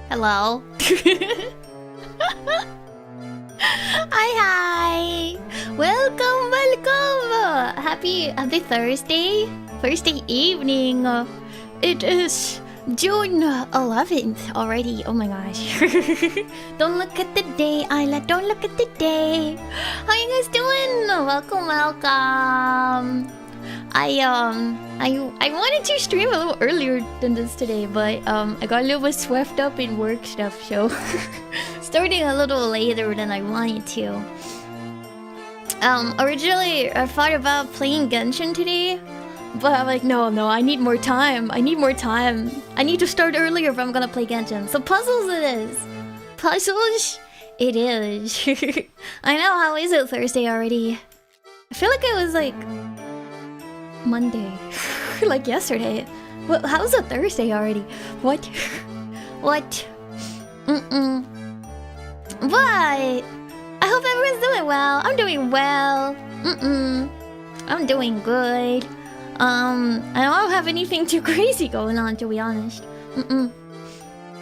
Hello. Hi. Welcome. Happy Thursday evening. It is June 11th already. Oh my gosh. Don't look at the day, Ayla. Don't look at the day. How you guys doing? Welcome. I wanted to stream a little earlier than this today, but I got a little bit swept up in work stuff, so starting a little later than I wanted to. Originally I thought about playing Genshin today, but I'm like, no, I need more time. I need to start earlier if I'm gonna play Genshin. So puzzles it is. Puzzles it is. I know, how is it Thursday already? I feel like it was like Monday. Like yesterday. Well, how's it Thursday already? What? What? But I hope everyone's doing well. I'm doing well. I'm doing good. I don't have anything too crazy going on, to be honest.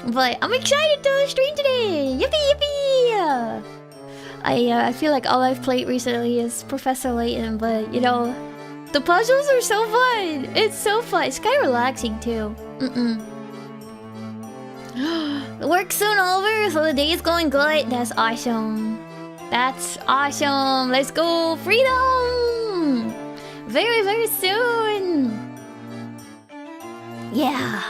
But I'm excited to stream today. Yippee! I feel like all I've played recently is Professor Layton, but you know, the puzzles are so fun. It's so fun. It's kind of relaxing too. The work's soon over, so the day is going good. That's awesome. That's awesome. Let's go, freedom! Very, very soon. Yeah.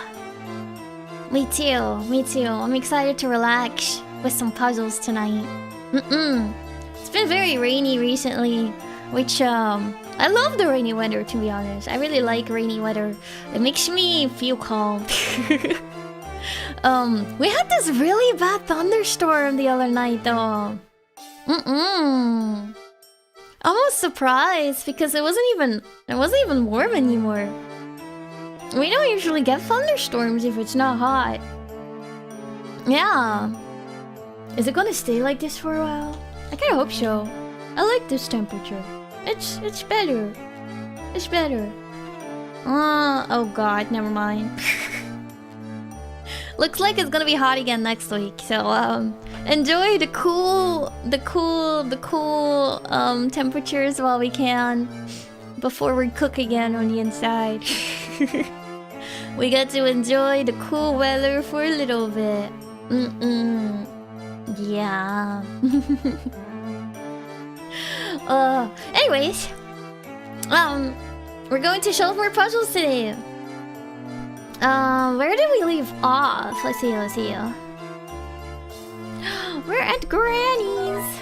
Me too. Me too. I'm excited to relax with some puzzles tonight. It's been very rainy recently, which I love the rainy weather, to be honest. I really like rainy weather. It makes me feel calm. We had this really bad thunderstorm the other night, though. I was surprised because it wasn't even warm anymore. We don't usually get thunderstorms if it's not hot. Yeah. Is it gonna stay like this for a while? I kinda hope so. I like this temperature. It's better. It's better. Oh god, never mind. Looks like it's gonna be hot again next week, so enjoy the cool temperatures while we can before we cook again on the inside. We get to enjoy the cool weather for a little bit. Yeah. Anyways, we're going to solve more puzzles today. Where did we leave off? Let's see. We're at Granny's.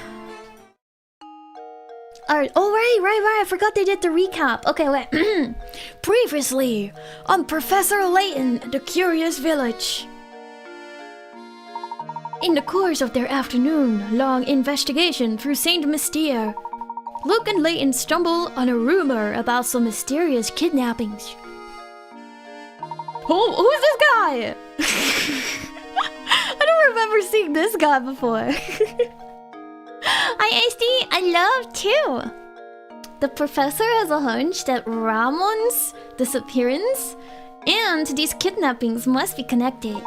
Alright, oh right, I forgot they did the recap. Okay, wait. Previously on Professor Layton, the Curious Village. In the course of their afternoon-long investigation through Saint Mystere, Luke and Layton stumble on a rumor about some mysterious kidnappings. Oh, who's this guy? I don't remember seeing this guy before. Hi, HD. I love too. The professor has a hunch that Ramon's disappearance and these kidnappings must be connected.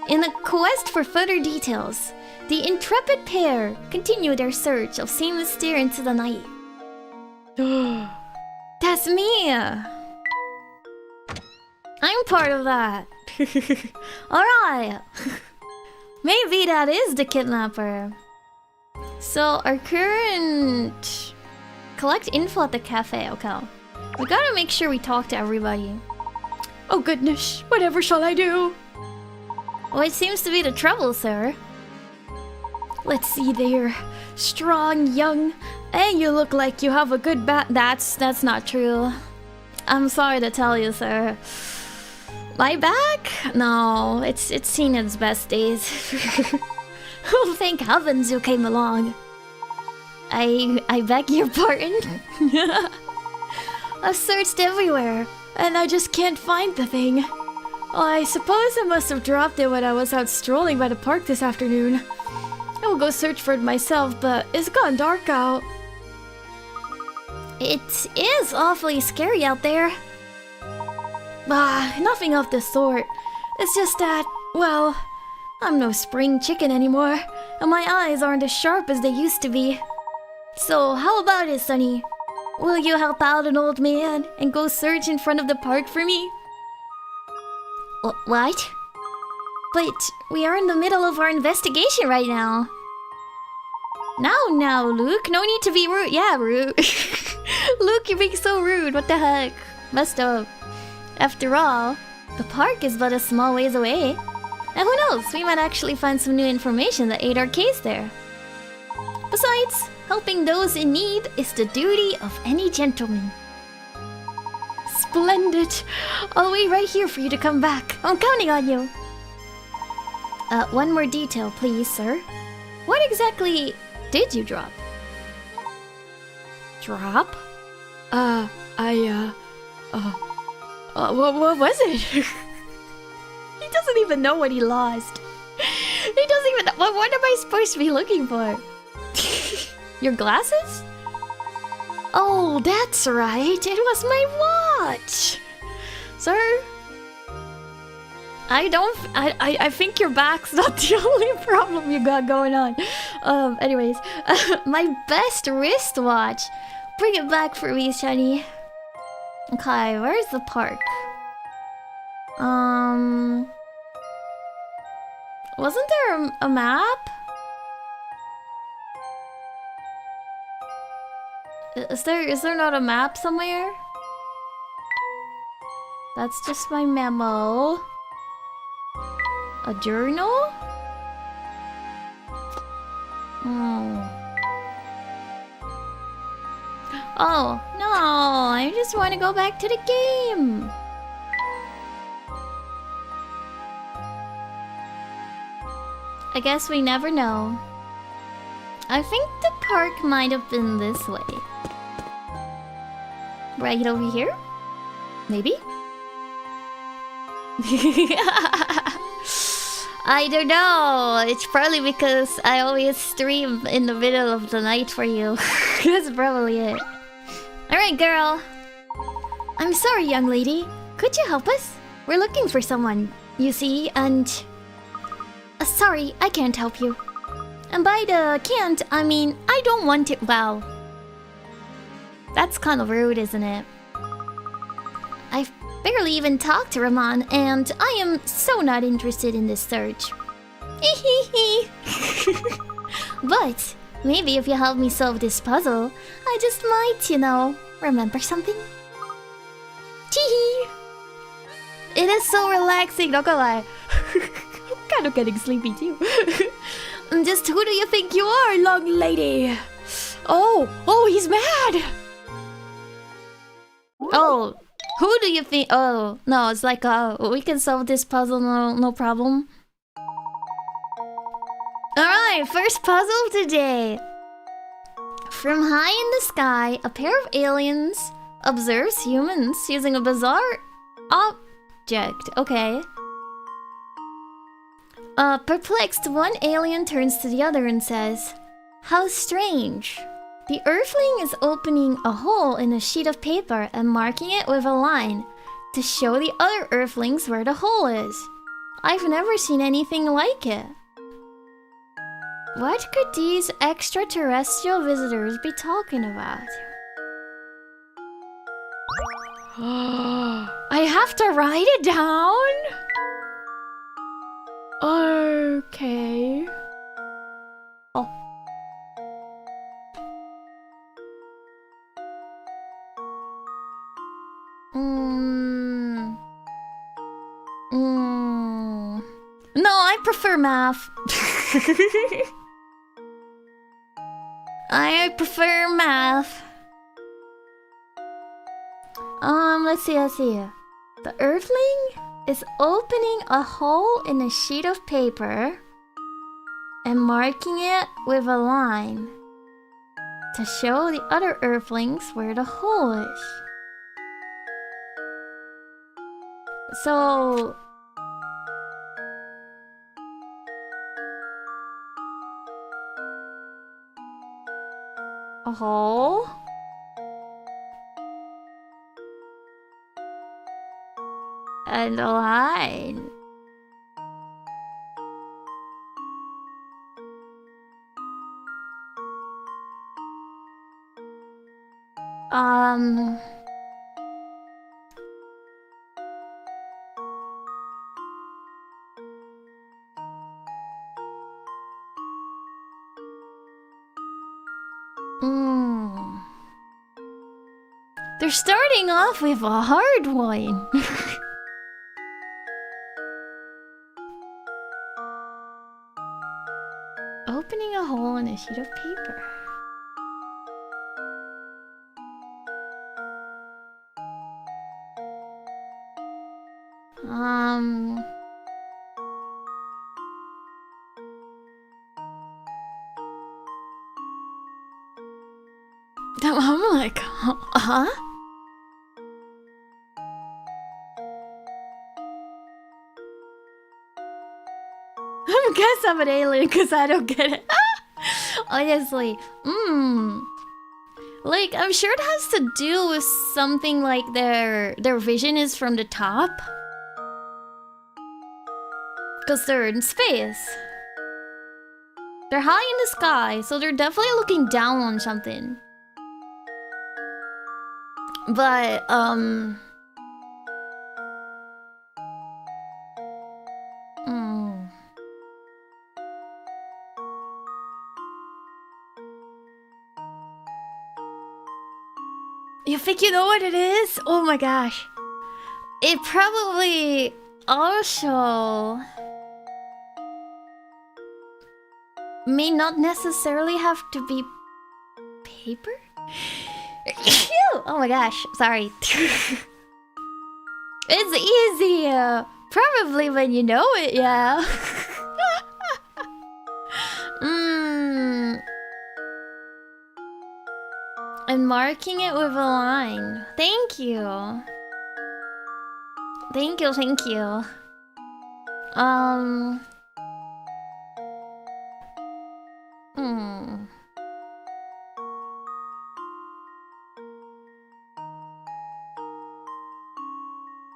In a quest for further details, the intrepid pair continue their search of Saint Mystere into the night. That's me. I'm part of that. Alright. Maybe that is the kidnapper. So our current... Collect info at the cafe, okay. We gotta make sure we talk to everybody. Oh goodness, whatever shall I do? What seems to be the trouble, sir? Let's see there. Strong, young, and you look like you have a good That's not true. I'm sorry to tell you, sir. My back? No, it's seen its best days. Oh, thank heavens you came along. I beg your pardon? I've searched everywhere, and I just can't find the thing. Well, I suppose I must have dropped it when I was out strolling by the park this afternoon. I will go search for it myself, but it's gone dark out. It is awfully scary out there. Nothing of the sort. It's just that, well, I'm no spring chicken anymore, and my eyes aren't as sharp as they used to be. So how about it, Sonny? Will you help out an old man and go search in front of the park for me? What? But we are in the middle of our investigation right now. Now, Luke. No need to be rude. Yeah, rude. Luke, you're being so rude. What the heck? Messed up. After all, the park is but a small ways away. And who knows, we might actually find some new information that aid our case there. Besides, helping those in need is the duty of any gentleman. Splendid. I'll wait right here for you to come back. I'm counting on you. One more detail, please, sir. What exactly did you drop? Drop? What was it? He doesn't even know what he lost. He doesn't even know. What am I supposed to be looking for? Your glasses? Oh, that's right. It was my watch. Sir? I think your back's not the only problem you got going on. Anyways. My best wristwatch. Bring it back for me, Shani. Okay, where's the park? Wasn't there a map? Is there not a map somewhere? That's just my memo. A journal? Oh, no, I just want to go back to the game. I guess we never know. I think the park might have been this way. Right over here? Maybe? I don't know. It's probably because I always stream in the middle of the night for you. That's probably it. Alright, girl. I'm sorry, young lady. Could you help us? We're looking for someone, you see, and... sorry, I can't help you. And by the can't, I mean, I don't want it. Wow. That's kind of rude, isn't it? I've barely even talked to Rahman, and I am so not interested in this search. But maybe if you help me solve this puzzle, I just might, you know, remember something. Teehee! It is so relaxing, not gonna lie. I'm kind of getting sleepy too. Just who do you think you are, long lady? Oh, he's mad! Oh, who do you think? Oh, no, it's like, we can solve this puzzle, no problem. Alright, first puzzle of the day. From high in the sky, a pair of aliens observes humans using a bizarre object. Okay. Perplexed, one alien turns to the other and says, "How strange. The Earthling is opening a hole in a sheet of paper and marking it with a line to show the other Earthlings where the hole is. I've never seen anything like it. What could these extraterrestrial visitors be talking about?" I have to write it down? Okay. Oh. No, I prefer math. I prefer math. Let's see. The Earthling is opening a hole in a sheet of paper and marking it with a line to show the other Earthlings where the hole is. So... a hole? And a line. Um... They're starting off with a hard one. Opening a hole in a sheet of paper. I'm like, huh? I guess I'm an alien because I don't get it. Honestly, like, I'm sure it has to do with something like their vision is from the top. Because they're in space. They're high in the sky, so they're definitely looking down on something. But, You think you know what it is? Oh my gosh. It probably also may not necessarily have to be paper? Oh my gosh, sorry. It's easy. Probably when you know it, yeah. And marking it with a line. Thank you. Thank you, thank you.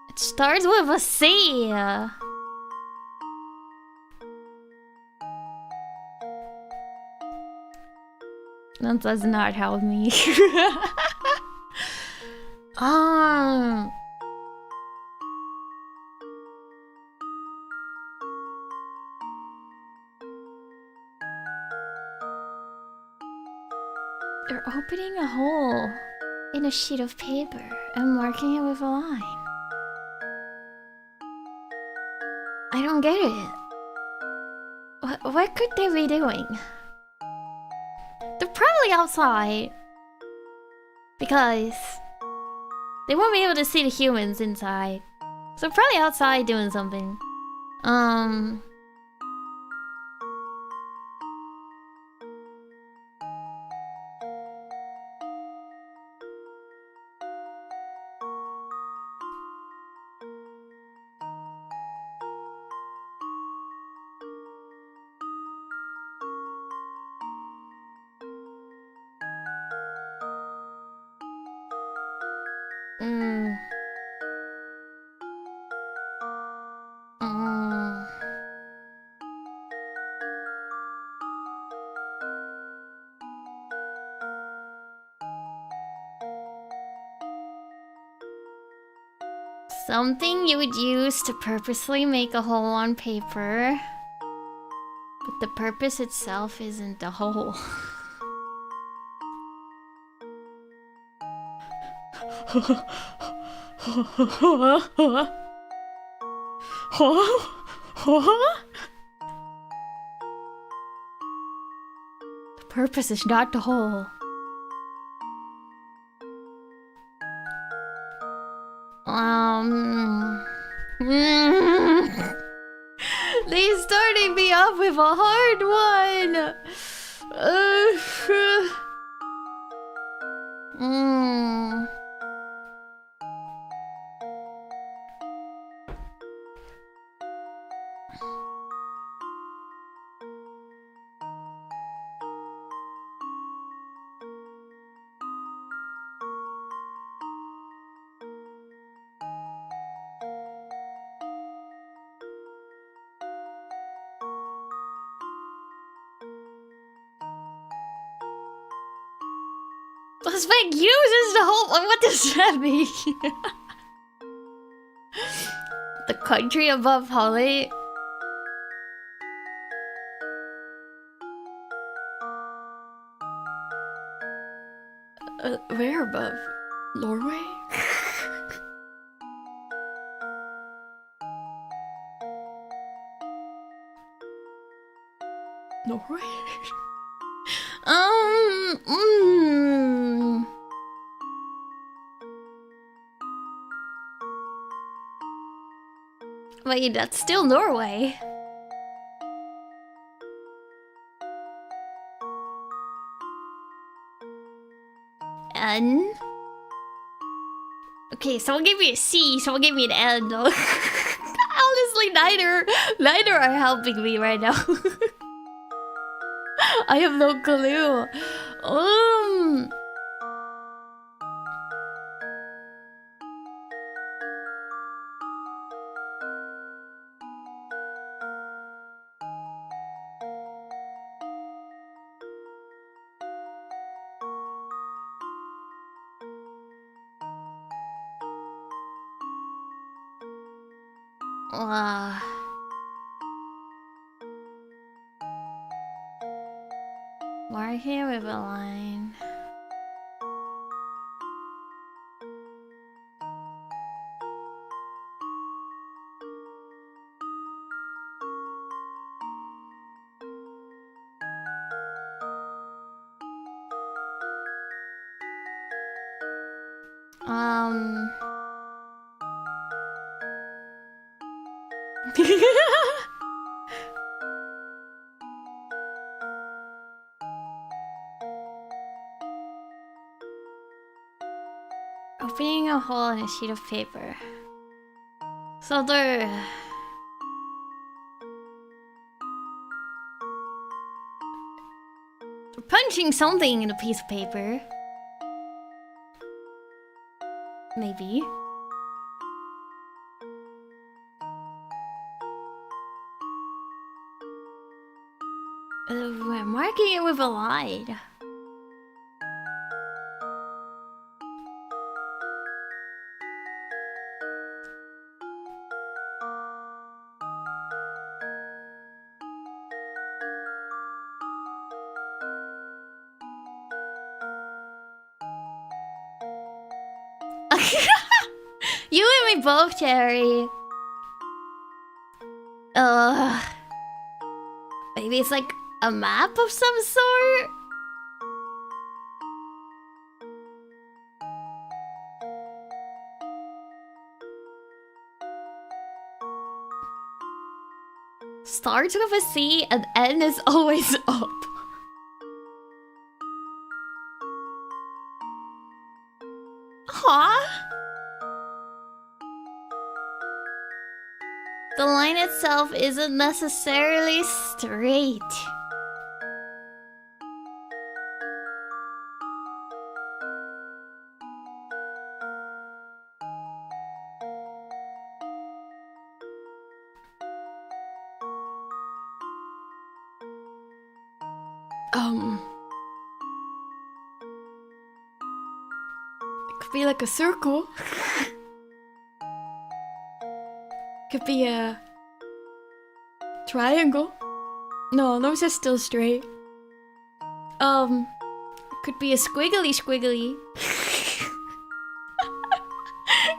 It starts with a C. That does not help me. They're opening a hole in a sheet of paper and marking it with a line. I don't get it. What could they be doing? They're probably outside. Because they won't be able to see the humans inside. So they're probably outside doing something. Something you would use to purposely make a hole on paper. But the purpose itself isn't the hole. The purpose is not the hole. They started me off with a hard one. Those fake users the whole. What does that mean? The country above Holly. Where above? Norway? Norway? Wait, that's still Norway. N? Okay, someone gave me a C, someone gave me an N. Honestly, neither are helping me right now. I have no clue. We're here with a line. Opening a hole in a sheet of paper. So they're punching something in a piece of paper. Maybe. We're marking it with a line. You and me both, Cherry. Maybe it's like a map of some sort? Starts with a C and N is always up. Huh? The line itself isn't necessarily straight. It could be like a circle. Could be a triangle. No, those are still straight. Could be a squiggly squiggly.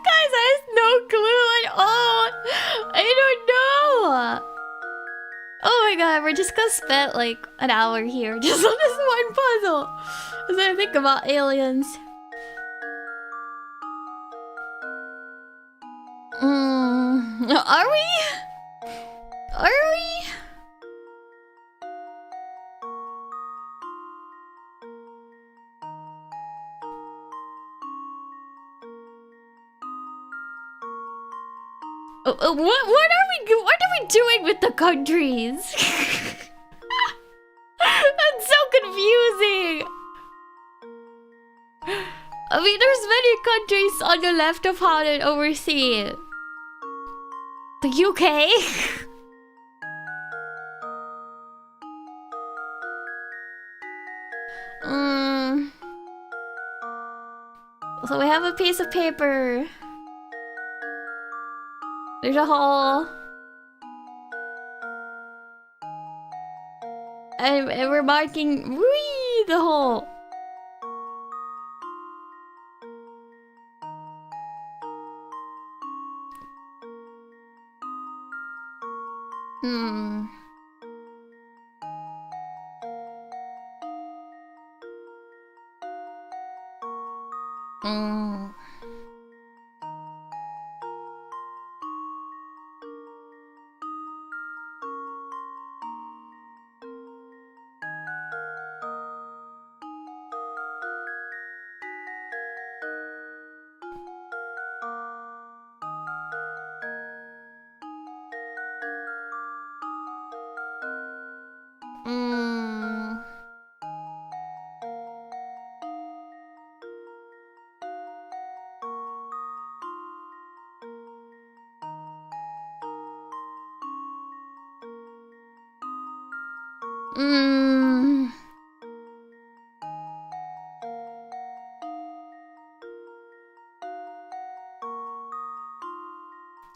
Guys, I have no clue at all. I don't know. Oh my god, we're just gonna spend like an hour here just on this one puzzle. As I think about aliens. Are we? Are we? What are we doing with the countries? That's so confusing. I mean, there's many countries on the left of Holland overseas. The UK? So we have a piece of paper. There's a hole. And we're marking the hole. Hmm. Hmm. Mm. Mm.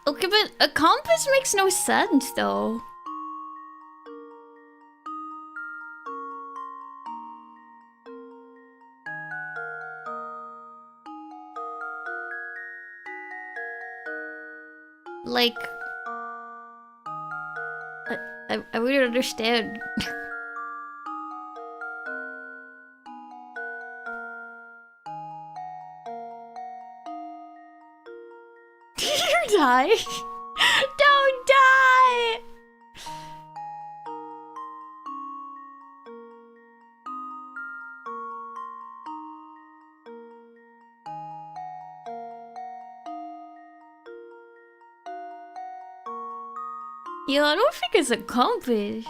Okay, but a compass makes no sense though. Like, I wouldn't understand. You die? Don't die! Yo, I don't think it's a compass.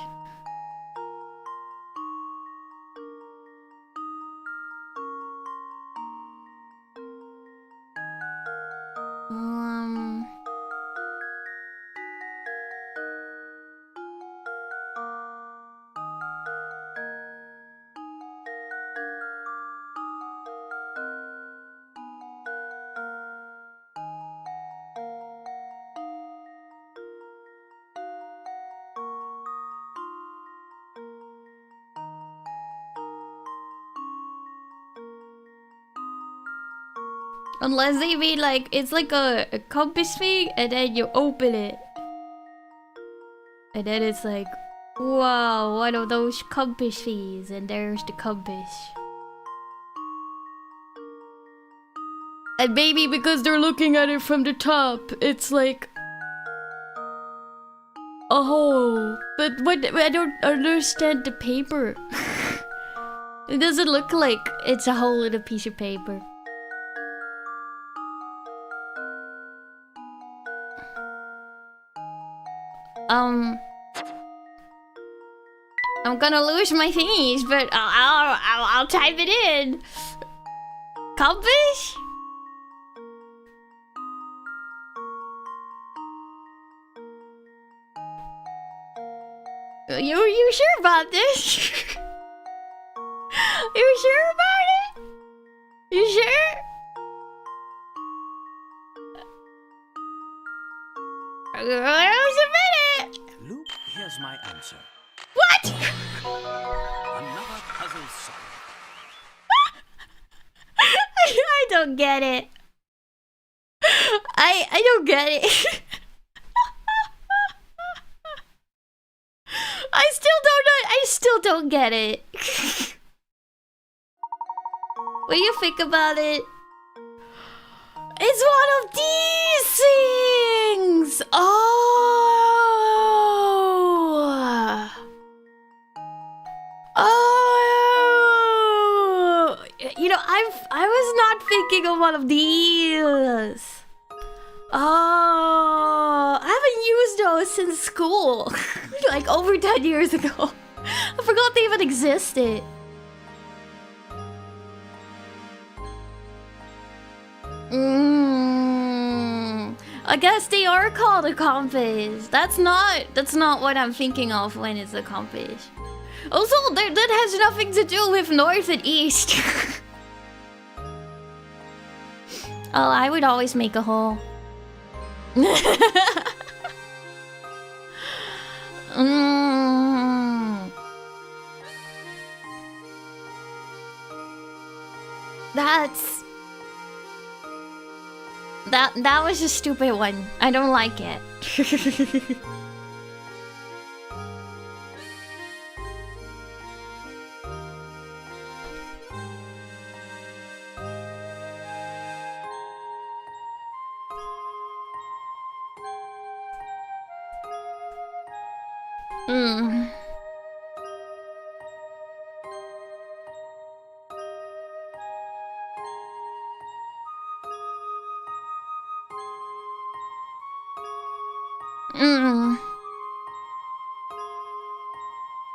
Unless they mean like, it's like a compass thing and then you open it. And then it's like, wow, one of those compass things, and there's the compass. And maybe because they're looking at it from the top, it's like a hole. But what, I don't understand the paper. It doesn't look like it's a hole in a piece of paper. I'm gonna lose my thingies, but I'll type it in. Compass? You sure about this? You sure about it? You sure? Submit it! Luke, here's my answer. What? Another puzzle solved. I don't get it. I don't get it. I still don't get it. When you think about it, it's one of these things. Oh, you know, I was not thinking of one of these. Oh, I haven't used those since school, like over 10 years ago. I forgot they even existed. I guess they are called a compass. That's not what I'm thinking of when it's a compass. Also, that has nothing to do with north and east. Oh, I would always make a hole. That's... That was a stupid one. I don't like it.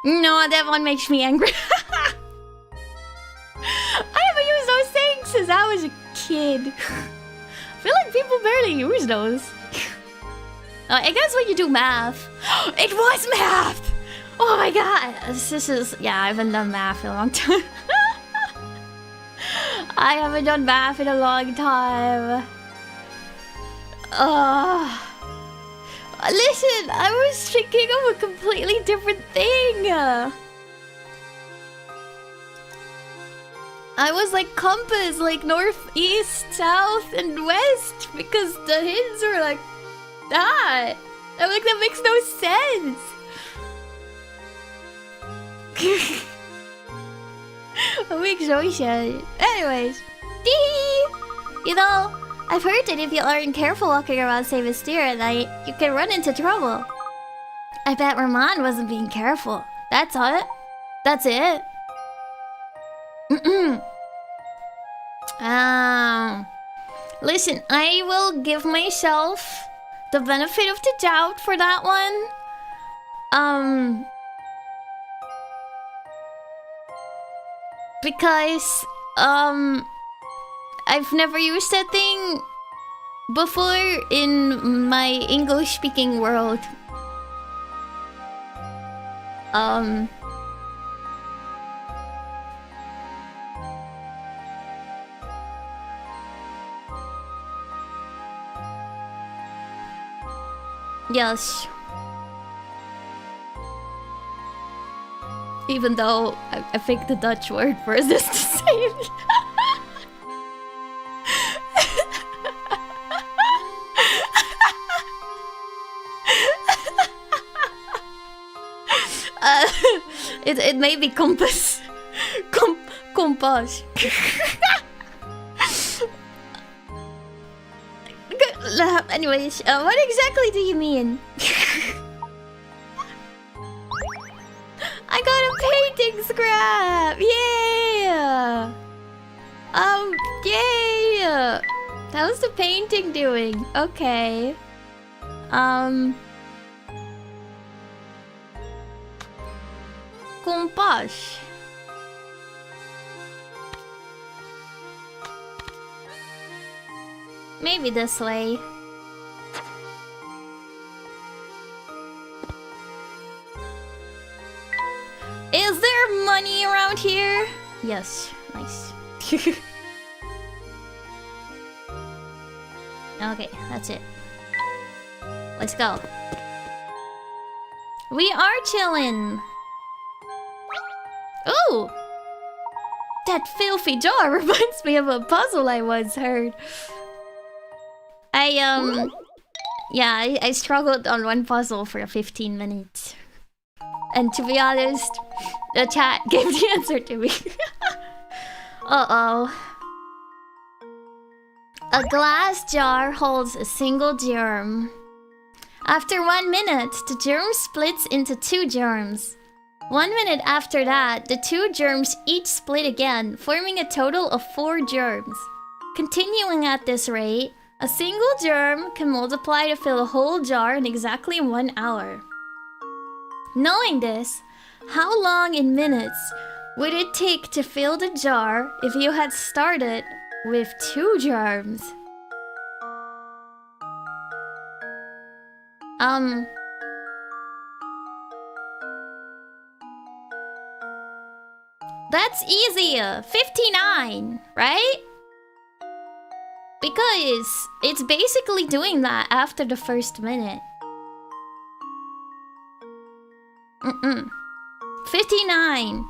No, that one makes me angry. I haven't used those things since I was a kid. I feel like people barely use those. I guess when you do math. It was math! Oh my god. This is... Yeah, I haven't done math in a long time. I haven't done math in a long time. Listen, I was thinking of a completely different thing. I was like compass, like north, east, south, and west, because the hints were like that. I'm like, that makes no sense. It makes no sense. Anyways, you know, I've heard that if you aren't careful walking around Saint Mystere at night, you can run into trouble. I bet Ramon wasn't being careful. That's it. That's it. Listen, I will give myself the benefit of the doubt for that one. Because, I've never used that thing before in my English-speaking world. Yes. Even though I think the Dutch word for it is the same. It may be compass. Compass. Anyways, what exactly do you mean? I got a painting scrap! Yeah! Yeah! How's the painting doing? Okay. Compass. Maybe this way. Is there money around here? Yes, nice. Okay, that's it. Let's go. We are chillin'. Ooh! That filthy jar reminds me of a puzzle I once heard. Yeah, I struggled on one puzzle for 15 minutes. And to be honest, the chat gave the answer to me. Uh-oh. A glass jar holds a single germ. After 1 minute, the germ splits into 2 germs. 1 minute after that, the 2 germs each split again, forming a total of 4 germs. Continuing at this rate, a single germ can multiply to fill a whole jar in exactly 1 hour. Knowing this, how long in minutes would it take to fill the jar if you had started with 2 germs? That's easy. 59, right? because it's basically doing that after the first minute. 59.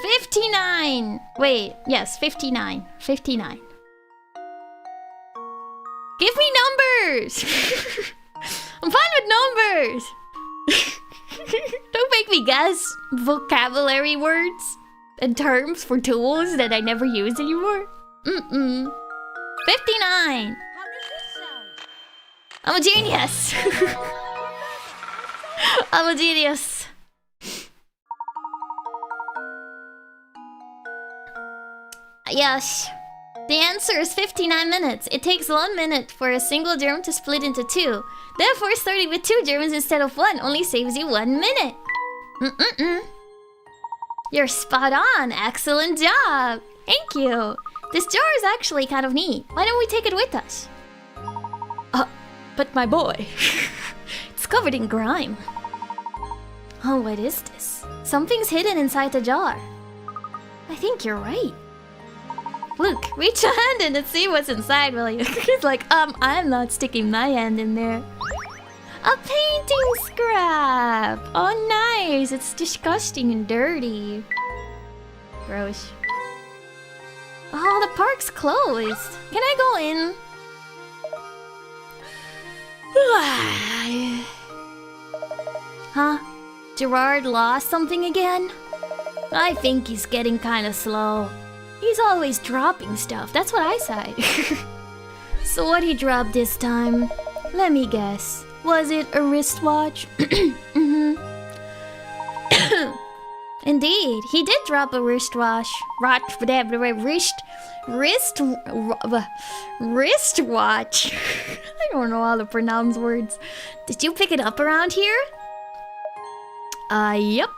59. Wait, yes, 59. 59. Give me numbers! I'm fine with numbers! Don't make me guess vocabulary words and terms for tools that I never use anymore. 59. How does this sound? I'm a genius. I'm a genius. Yes. The answer is 59 minutes. It takes 1 minute for a single germ to split into 2. Therefore, starting with 2 germs instead of 1 only saves you 1 minute. You're spot on. Excellent job. Thank you. This jar is actually kind of neat. Why don't we take it with us? But my boy. It's covered in grime. Oh, what is this? Something's hidden inside the jar. I think you're right. Look, reach your hand in and see what's inside, will you? He's like, I'm not sticking my hand in there. A painting scrap! Oh, nice! It's disgusting and dirty. Gross. Oh, the park's closed. Can I go in? Huh? Gerard lost something again? I think he's getting kinda slow. He's always dropping stuff, that's what I said. So what he dropped this time? Let me guess. Was it a wristwatch? Indeed, he did drop a wristwatch. Wristwatch. I don't know how to pronounce words. Did you pick it up around here? Yep.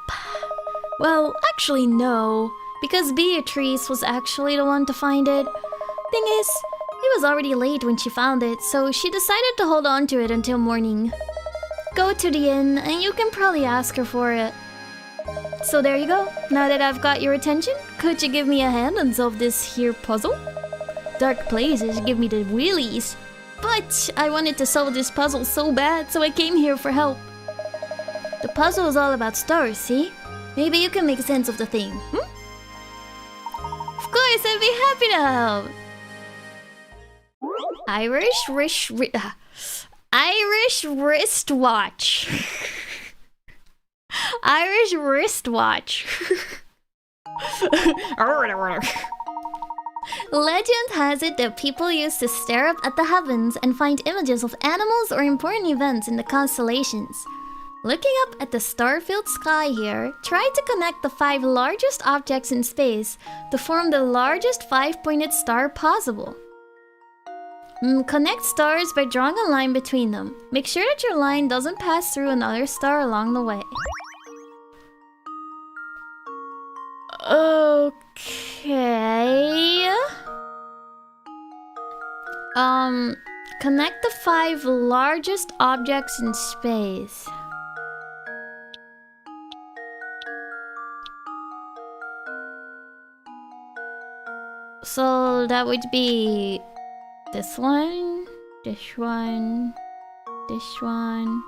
Well, actually no. Because Beatrice was actually the one to find it. Thing is, it was already late when she found it, so she decided to hold on to it until morning. Go to the inn, and you can probably ask her for it. So there you go. Now that I've got your attention, could you give me a hand and solve this here puzzle? Dark places give me the wheelies. But I wanted to solve this puzzle so bad, so I came here for help. The puzzle is all about stars, see? Maybe you can make sense of the thing, Of course, I'd be happy to help. Irish wristwatch. Irish wristwatch. Legend has it that people used to stare up at the heavens and find images of animals or important events in the constellations. Looking up at the star-filled sky here, try to connect the 5 largest objects in space to form the largest 5-pointed star possible. Connect stars by drawing a line between them. Make sure that your line doesn't pass through another star along the way. Okay. Connect the 5 largest objects in space. So that would be this one, this one, this one,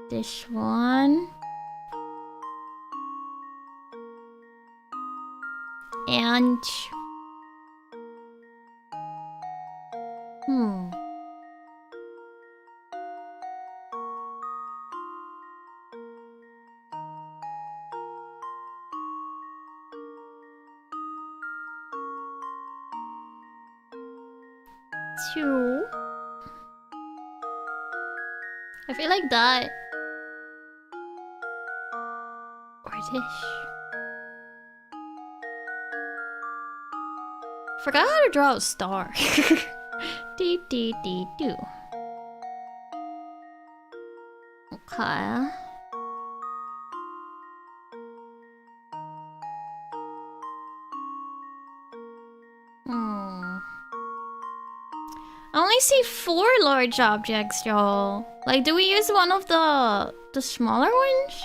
this one, and two. I feel like that. Or this. Forgot how to draw a star. Dee dee dee doo. Okay. I only see 4 large objects, y'all. Like, do we use one of the smaller ones?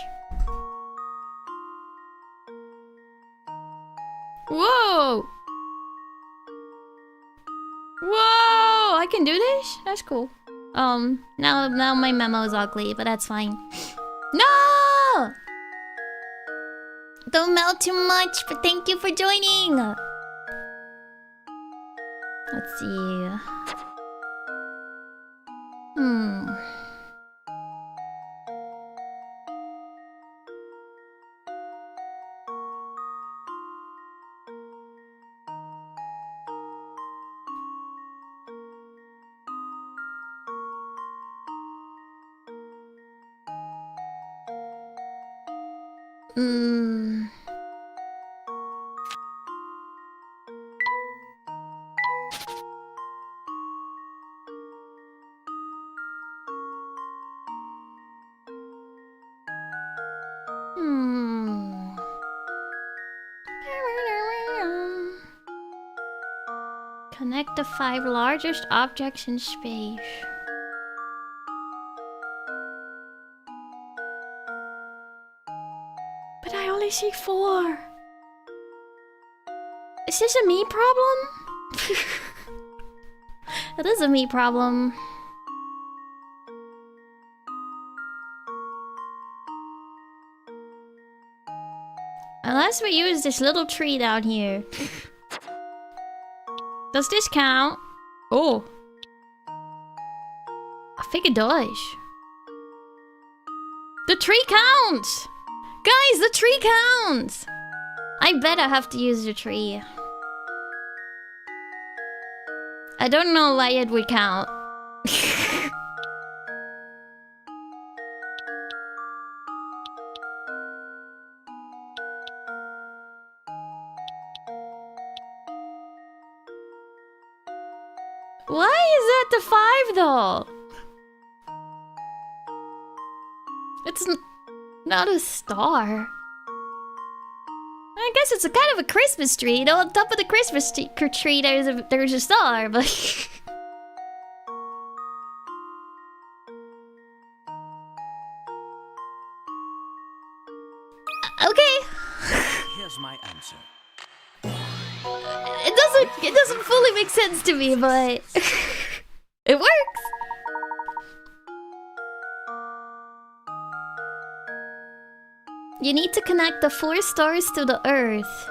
Whoa! can do this? That's cool. Now my memo is ugly, but that's fine. No! Don't melt too much, but thank you for joining. Let's see. Connect the 5 largest objects in space. But I only see 4. Is this a me problem? It is a me problem. Unless we use this little tree down here. Does this count? Oh. I think it does. The tree counts! Guys, the tree counts! I bet I have to use the tree. I don't know why it would count. Why is that the 5 though? It's not a star. I guess it's a kind of a Christmas tree. You know, on top of the Christmas tree there's a star, but okay. Here's my answer. It doesn't fully make sense to me, but it works. You need to connect the 4 stars to the Earth.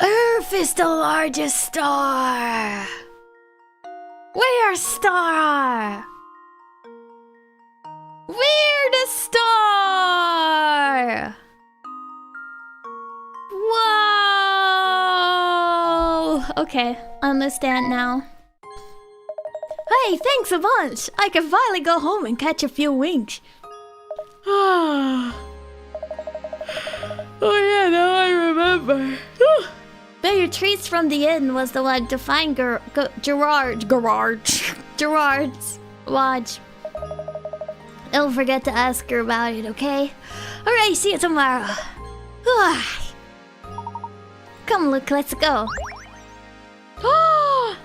Earth is the largest star. We're a star. We're the star. Whoa! Okay, I understand now. Hey, thanks a bunch. I can finally go home and catch a few winks. Oh yeah, now I remember. Bet your treats from the inn was the one to find Gerard's watch. Don't forget to ask her about it, okay? Alright, see you tomorrow. Come look, let's go. Oh!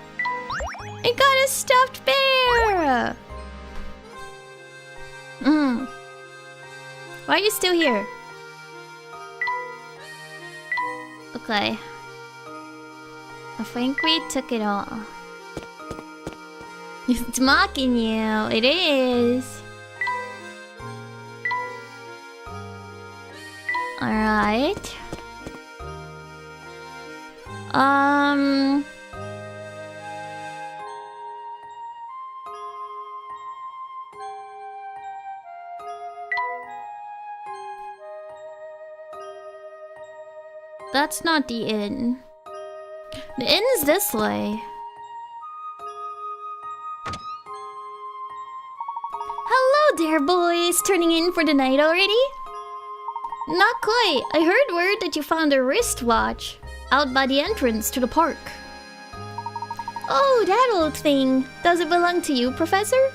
It got a stuffed bear! Why are you still here? Okay. I think we took it all. It's mocking you. It is. Alright. That's not the inn. The inn is this way. Hello there, boys. Turning in for the night already? Not quite. I heard word that you found a wristwatch out by the entrance to the park. Oh, that old thing. Does it belong to you, Professor?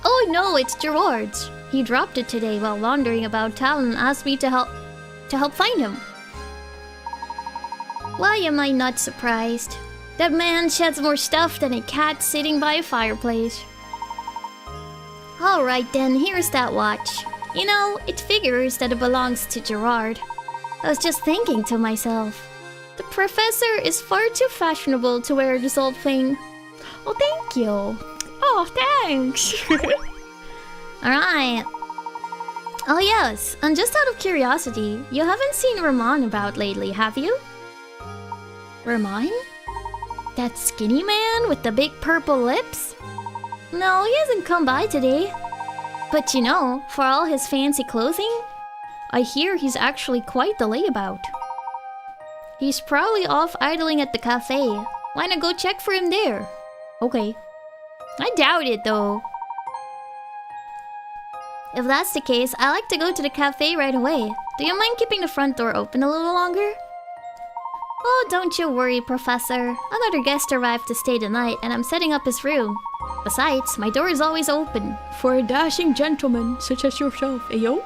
Oh no, it's Gerard's. He dropped it today while wandering about town and asked me to help find him. Why am I not surprised? That man sheds more stuff than a cat sitting by a fireplace. Alright then, here's that watch. You know, it figures that it belongs to Gerard. I was just thinking to myself, The professor is far too fashionable to wear this old thing. Oh, thank you. Oh, thanks. Alright. Oh yes, and just out of curiosity, you haven't seen Ramon about lately, have you? Ramon? That skinny man with the big purple lips? No, he hasn't come by today. But you know, for all his fancy clothing, I hear he's actually quite the layabout. He's probably off idling at the cafe. Why not go check for him there? Okay. I doubt it though. If that's the case, I like to go to the cafe right away. Do you mind keeping the front door open a little longer? Oh, don't you worry, Professor. Another guest arrived to stay the night, and I'm setting up his room. Besides, my door is always open. For a dashing gentleman such as yourself, ayo?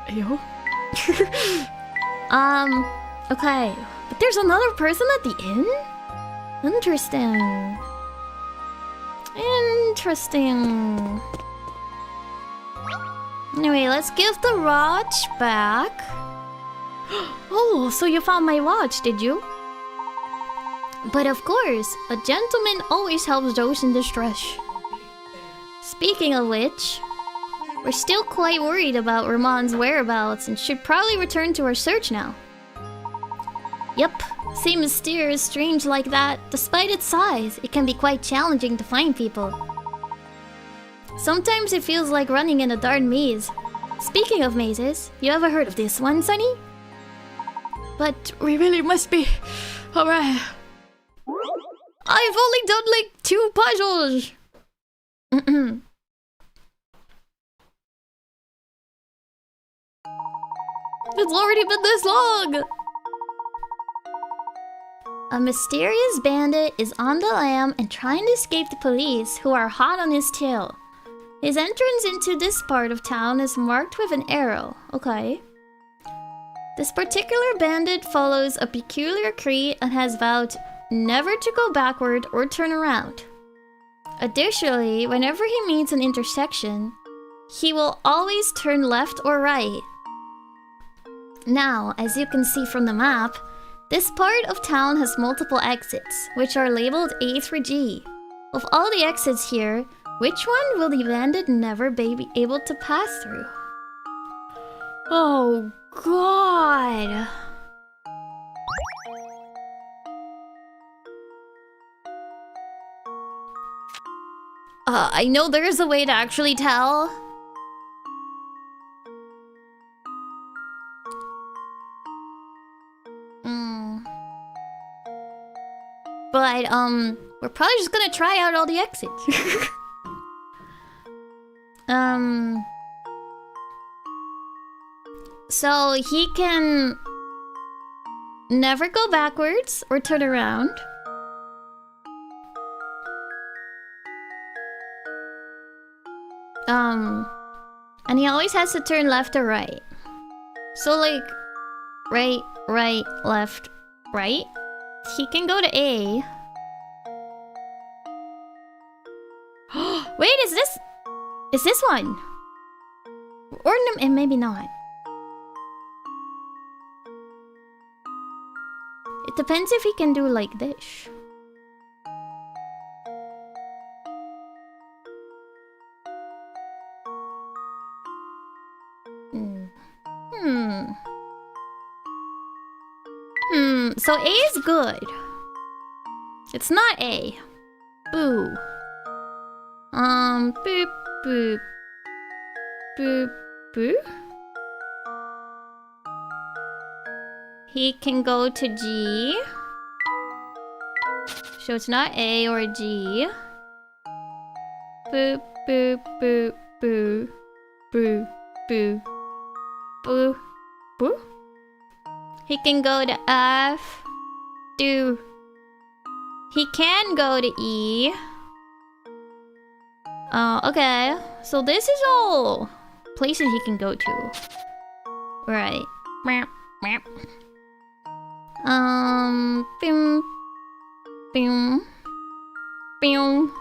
Ayo? Okay. But there's another person at the inn? Interesting. Interesting. Anyway, let's give the watch back. Oh, so you found my watch, did you? But of course, a gentleman always helps those in distress. Speaking of which, we're still quite worried about Ramon's whereabouts and should probably return to our search now. Yep, same mysterious strange like that. Despite its size, it can be quite challenging to find people. Sometimes it feels like running in a dark maze. Speaking of mazes, you ever heard of this one, Sunny? But we really must be... Alright. I've only done like 2 puzzles! It's already been this long! A mysterious bandit is on the lam and trying to escape the police, who are hot on his tail. His entrance into this part of town is marked with an arrow. Okay. This particular bandit follows a peculiar creed and has vowed never to go backward or turn around. Additionally, whenever he meets an intersection, he will always turn left or right. Now, as you can see from the map, this part of town has multiple exits, which are labeled A through G. Of all the exits here, which one will the bandit never be able to pass through? Oh god! I know there's a way to actually tell. But, we're probably just gonna try out all the exits. So he can never go backwards or turn around. And he always has to turn left or right. So like, right, right, left, right. He can go to A. Wait, is this one? Or maybe not. It depends if he can do like this. So A is good. It's not A. Boo. Boop, boop. Boop, boop. He can go to G. So it's not A or G. Boop, boop, boop, boo. Boo, boo. Boo, boo. He can go to F. Do. He can go to E. Okay. So this is all places he can go to. Right. Boom. Boom. Boom.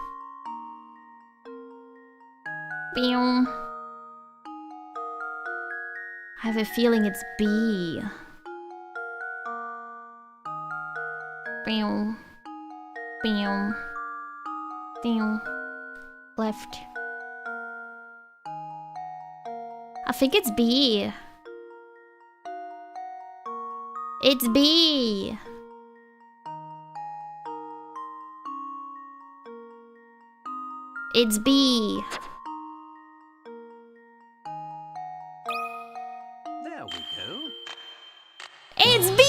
Boom. I have a feeling it's B. Bam. Bam. Bam. Left. I think it's B. It's B. It's B. There we go. It's B!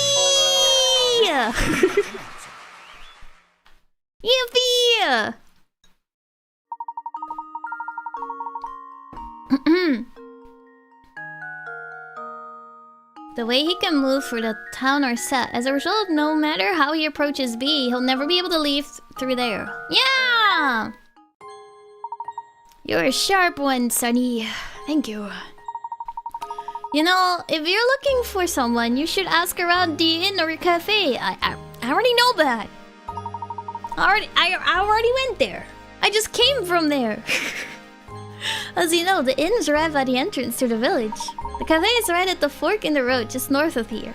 Yippee! The way he can move through the town are set. As a result, no matter how he approaches B, he'll never be able to leave through there. Yeah! You're a sharp one, Sonny. Thank you. You know, if you're looking for someone, you should ask around the inn or cafe. I already know that. I already went there. I just came from there. As you know, the inn's right by the entrance to the village. The cafe is right at the fork in the road, just north of here.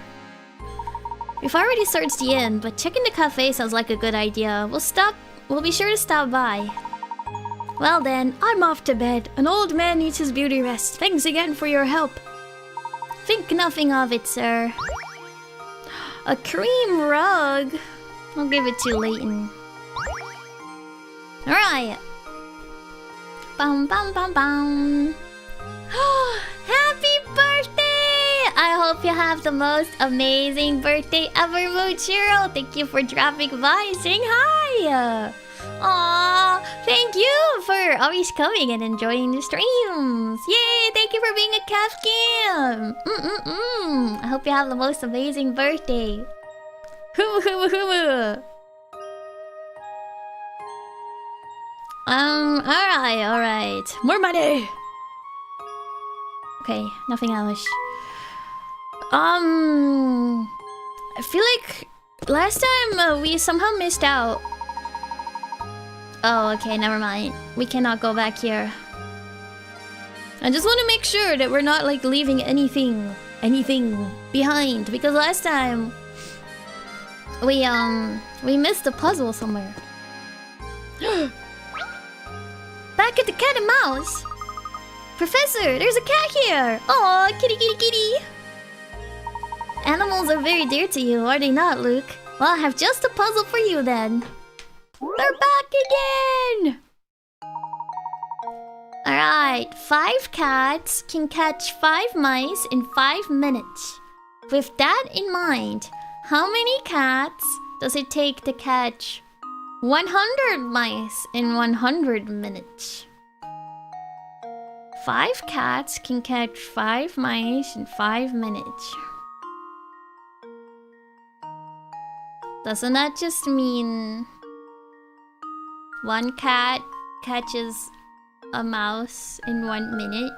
We've already searched the inn, but checking the cafe sounds like a good idea. We'll be sure to stop by. Well then, I'm off to bed. An old man needs his beauty rest. Thanks again for your help. Think nothing of it, sir. A cream rug. I'll give it to Layton. Alright. Bum bum bum bum. Happy birthday! I hope you have the most amazing birthday ever, Mochiro. Thank you for dropping by and saying hi. Aww, thank you for always coming and enjoying the streams. Yay, thank you for being a Kafkin. I hope you have the most amazing birthday. Alright. More money! Okay, nothing else. I feel like last time we somehow missed out. Oh, okay, never mind. We cannot go back here. I just want to make sure that we're not like leaving anything behind, because last time we missed a puzzle somewhere. Back at the cat and mouse. Professor, there's a cat here. Aw, kitty kitty kitty. Animals are very dear to you, are they not, Luke? Well, I have just a puzzle for you then. They're back again! Alright, 5 cats can catch 5 mice in 5 minutes. With that in mind, how many cats does it take to catch 100 mice in 100 minutes? 5 cats can catch 5 mice in 5 minutes. Doesn't that just mean 1 cat catches a mouse in 1 minute?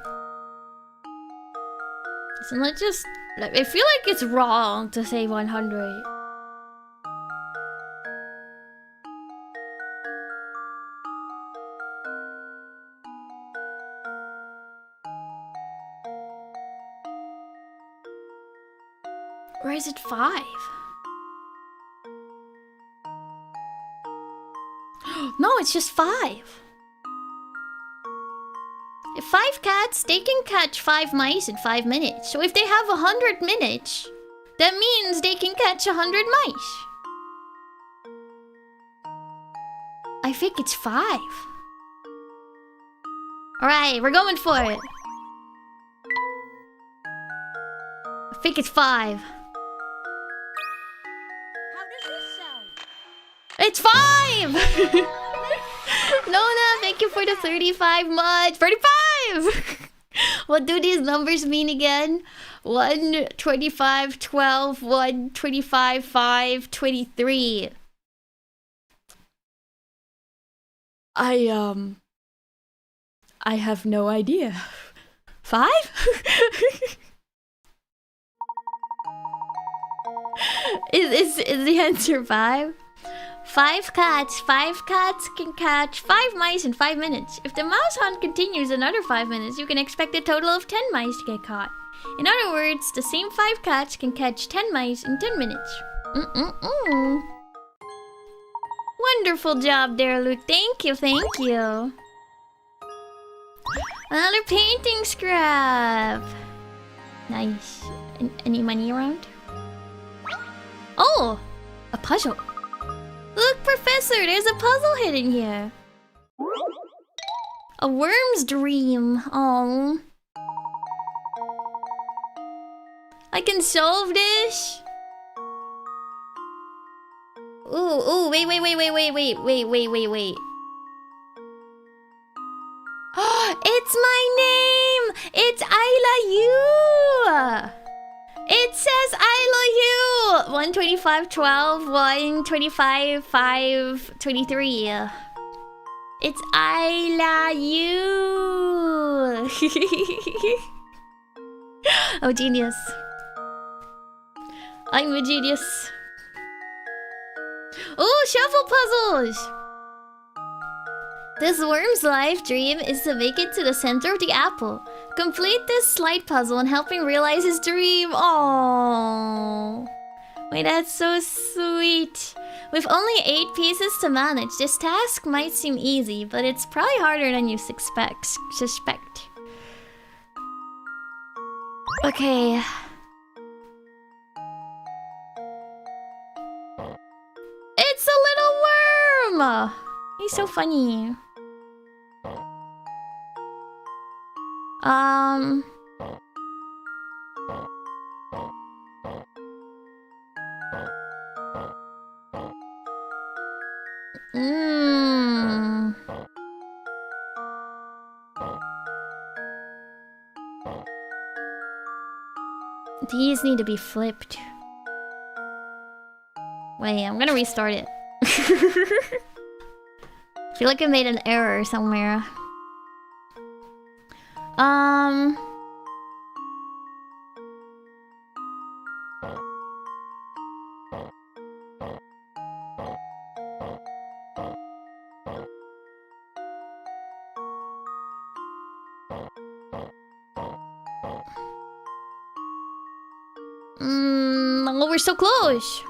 Isn't that just... I feel like it's wrong to say 100. Or is it 5? No, it's just 5. If 5 cats, they can catch 5 mice in 5 minutes. So if they have 100 minutes, that means they can catch 100 mice. I think it's 5. Alright, we're going for it. I think it's 5. How does this sound? It's 5! Nona, thank you for the 35 months. 35! What do these numbers mean again? 1, 25, 12, 1, 25, 5, 23. I have no idea. 5? Is the answer 5? 5 cats. 5 cats can catch 5 mice in 5 minutes. If the mouse hunt continues another 5 minutes, you can expect a total of 10 mice to get caught. In other words, the same 5 cats can catch 10 mice in 10 minutes. Wonderful job there, Luke. Thank you, thank you. Another painting scrap. Nice. Any money around? Oh! A puzzle. Look, Professor, there's a puzzle hidden here. A worm's dream. Oh. I can solve this? Ooh, wait. It's my name! It's AylaYew! It says AylaYew! 125.12, 125.5, 23. It's AylaYew! Oh, genius. I'm a genius. Oh, shuffle puzzles! This worm's life dream is to make it to the center of the apple. Complete this slide puzzle and help him realize his dream. Oh, wait, that's so sweet. With only 8 pieces to manage, this task might seem easy, but it's probably harder than you suspect. Okay. It's a little worm! He's so funny. These need to be flipped. Wait, I'm gonna restart it. I feel like I made an error somewhere. Oh, we're so close.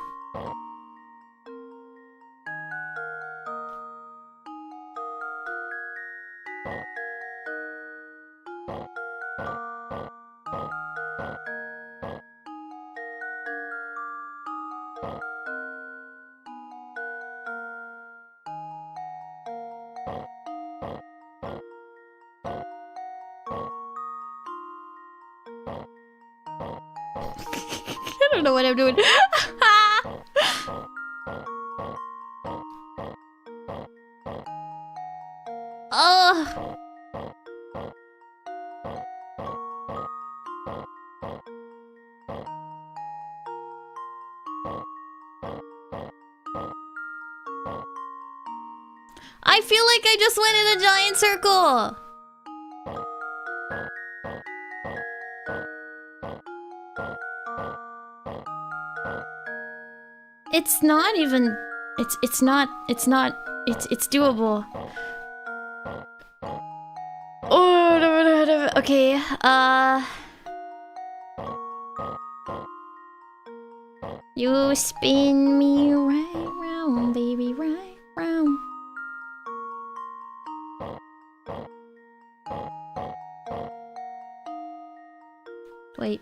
I don't know what I'm doing. Oh. I feel like I just went in a giant circle. It's not even... It's doable. Oh, okay, you spin me right round, baby, right round. Wait.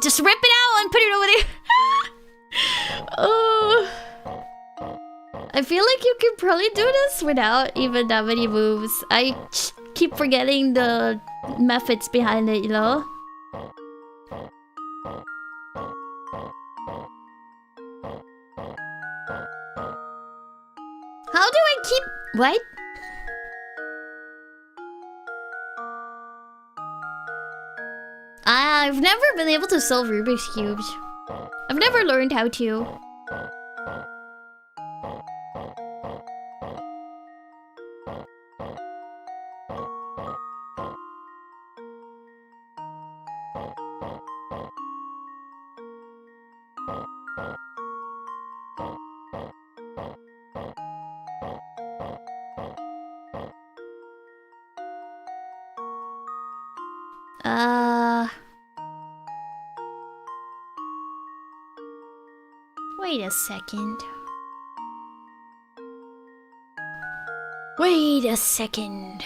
Just rip it out and put it over there. Oh, I feel like you could probably do this without even that many moves. keep forgetting the methods behind it, you know? How do I keep... What? I've never been able to solve Rubik's Cubes. I've never learned how to. Wait a second. Wait a second.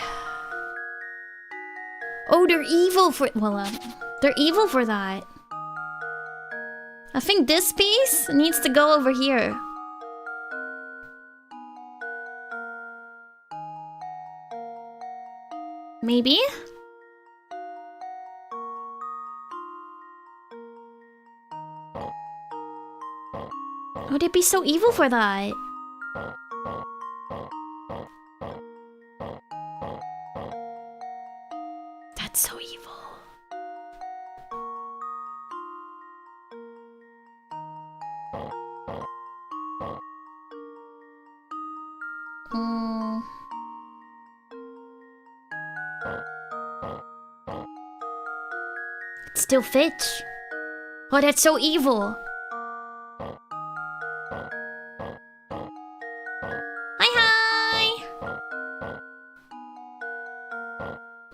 Oh, they're evil for... Well, they're evil for that. I think this piece needs to go over here. Maybe? Would it be so evil for that? That's so evil. It still fits. Oh, that's so evil.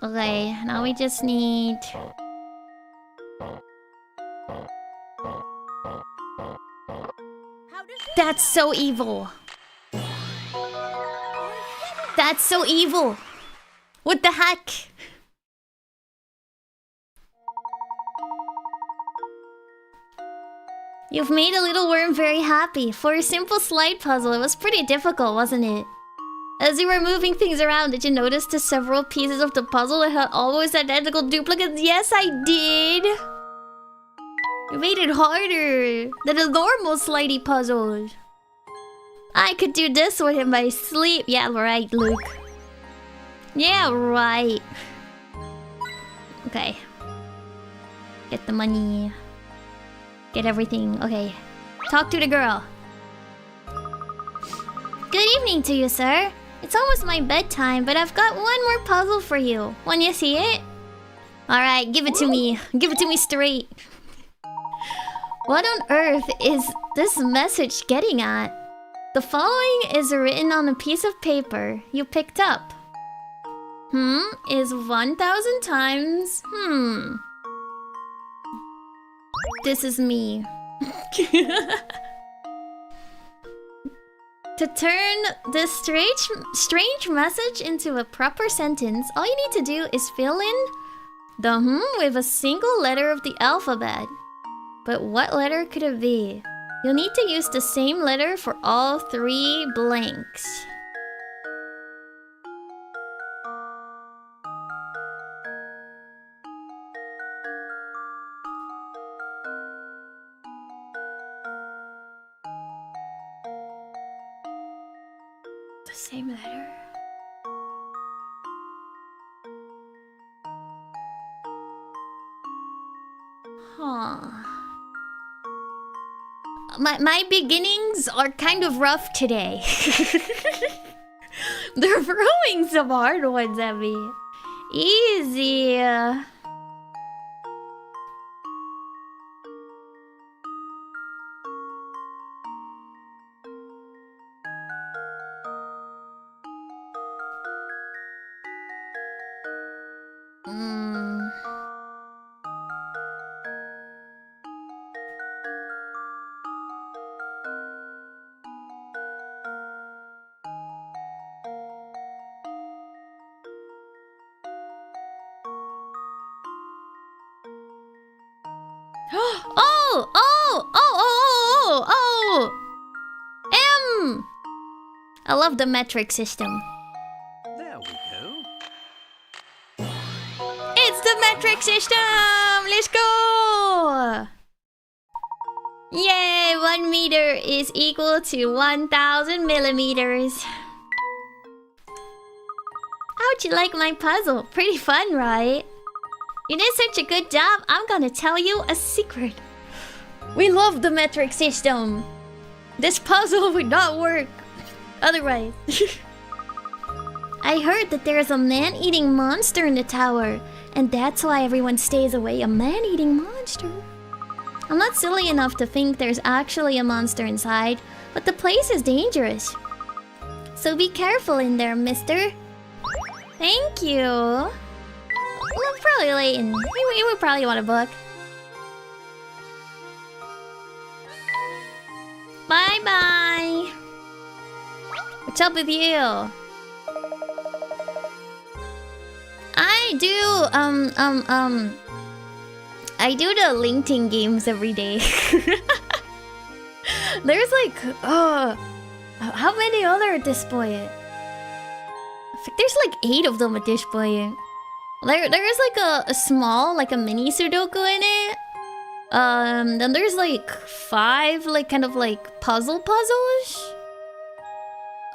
Okay, now we just need... That's so evil. That's so evil. What the heck? You've made a little worm very happy. For a simple slide puzzle, it was pretty difficult, wasn't it? As you were moving things around, did you notice the several pieces of the puzzle that had almost identical duplicates? Yes, I did! You made it harder than a normal slidey puzzle. I could do this with him by sleep. Yeah, right, Luke. Yeah, right. Okay. Get the money. Get everything. Okay. Talk to the girl. Good evening to you, sir. It's almost my bedtime, but I've got one more puzzle for you. Want you see it? Alright, give it to me. Give it to me straight. What on earth is this message getting at? The following is written on a piece of paper you picked up. Is 1,000 times... This is me. To turn this strange message into a proper sentence, all you need to do is fill in the with a single letter of the alphabet. But what letter could it be? You'll need to use the same letter for all 3 blanks. Same letter. Huh. My beginnings are kind of rough today. They're throwing some hard ones at me. Easy. I love the metric system. There we go. metric system! Let's go! Yay! 1 meter is equal to 1,000 millimeters. How'd you like my puzzle? Pretty fun, right? You did such a good job, I'm gonna tell you a secret. We love the metric system. This puzzle would not work otherwise. I heard that there's a man-eating monster in the tower, and that's why everyone stays away. A man-eating monster? I'm not silly enough to think there's actually a monster inside, but the place is dangerous. So be careful in there, mister. Thank you. Well, probably Layton. You would probably want a book. Bye-bye. What's up with you? I do the LinkedIn games every day. There's like, how many other at this point? There's like 8 of them at this point. There's like a small, like a mini Sudoku in it. Then there's like 5 like kind of like puzzles.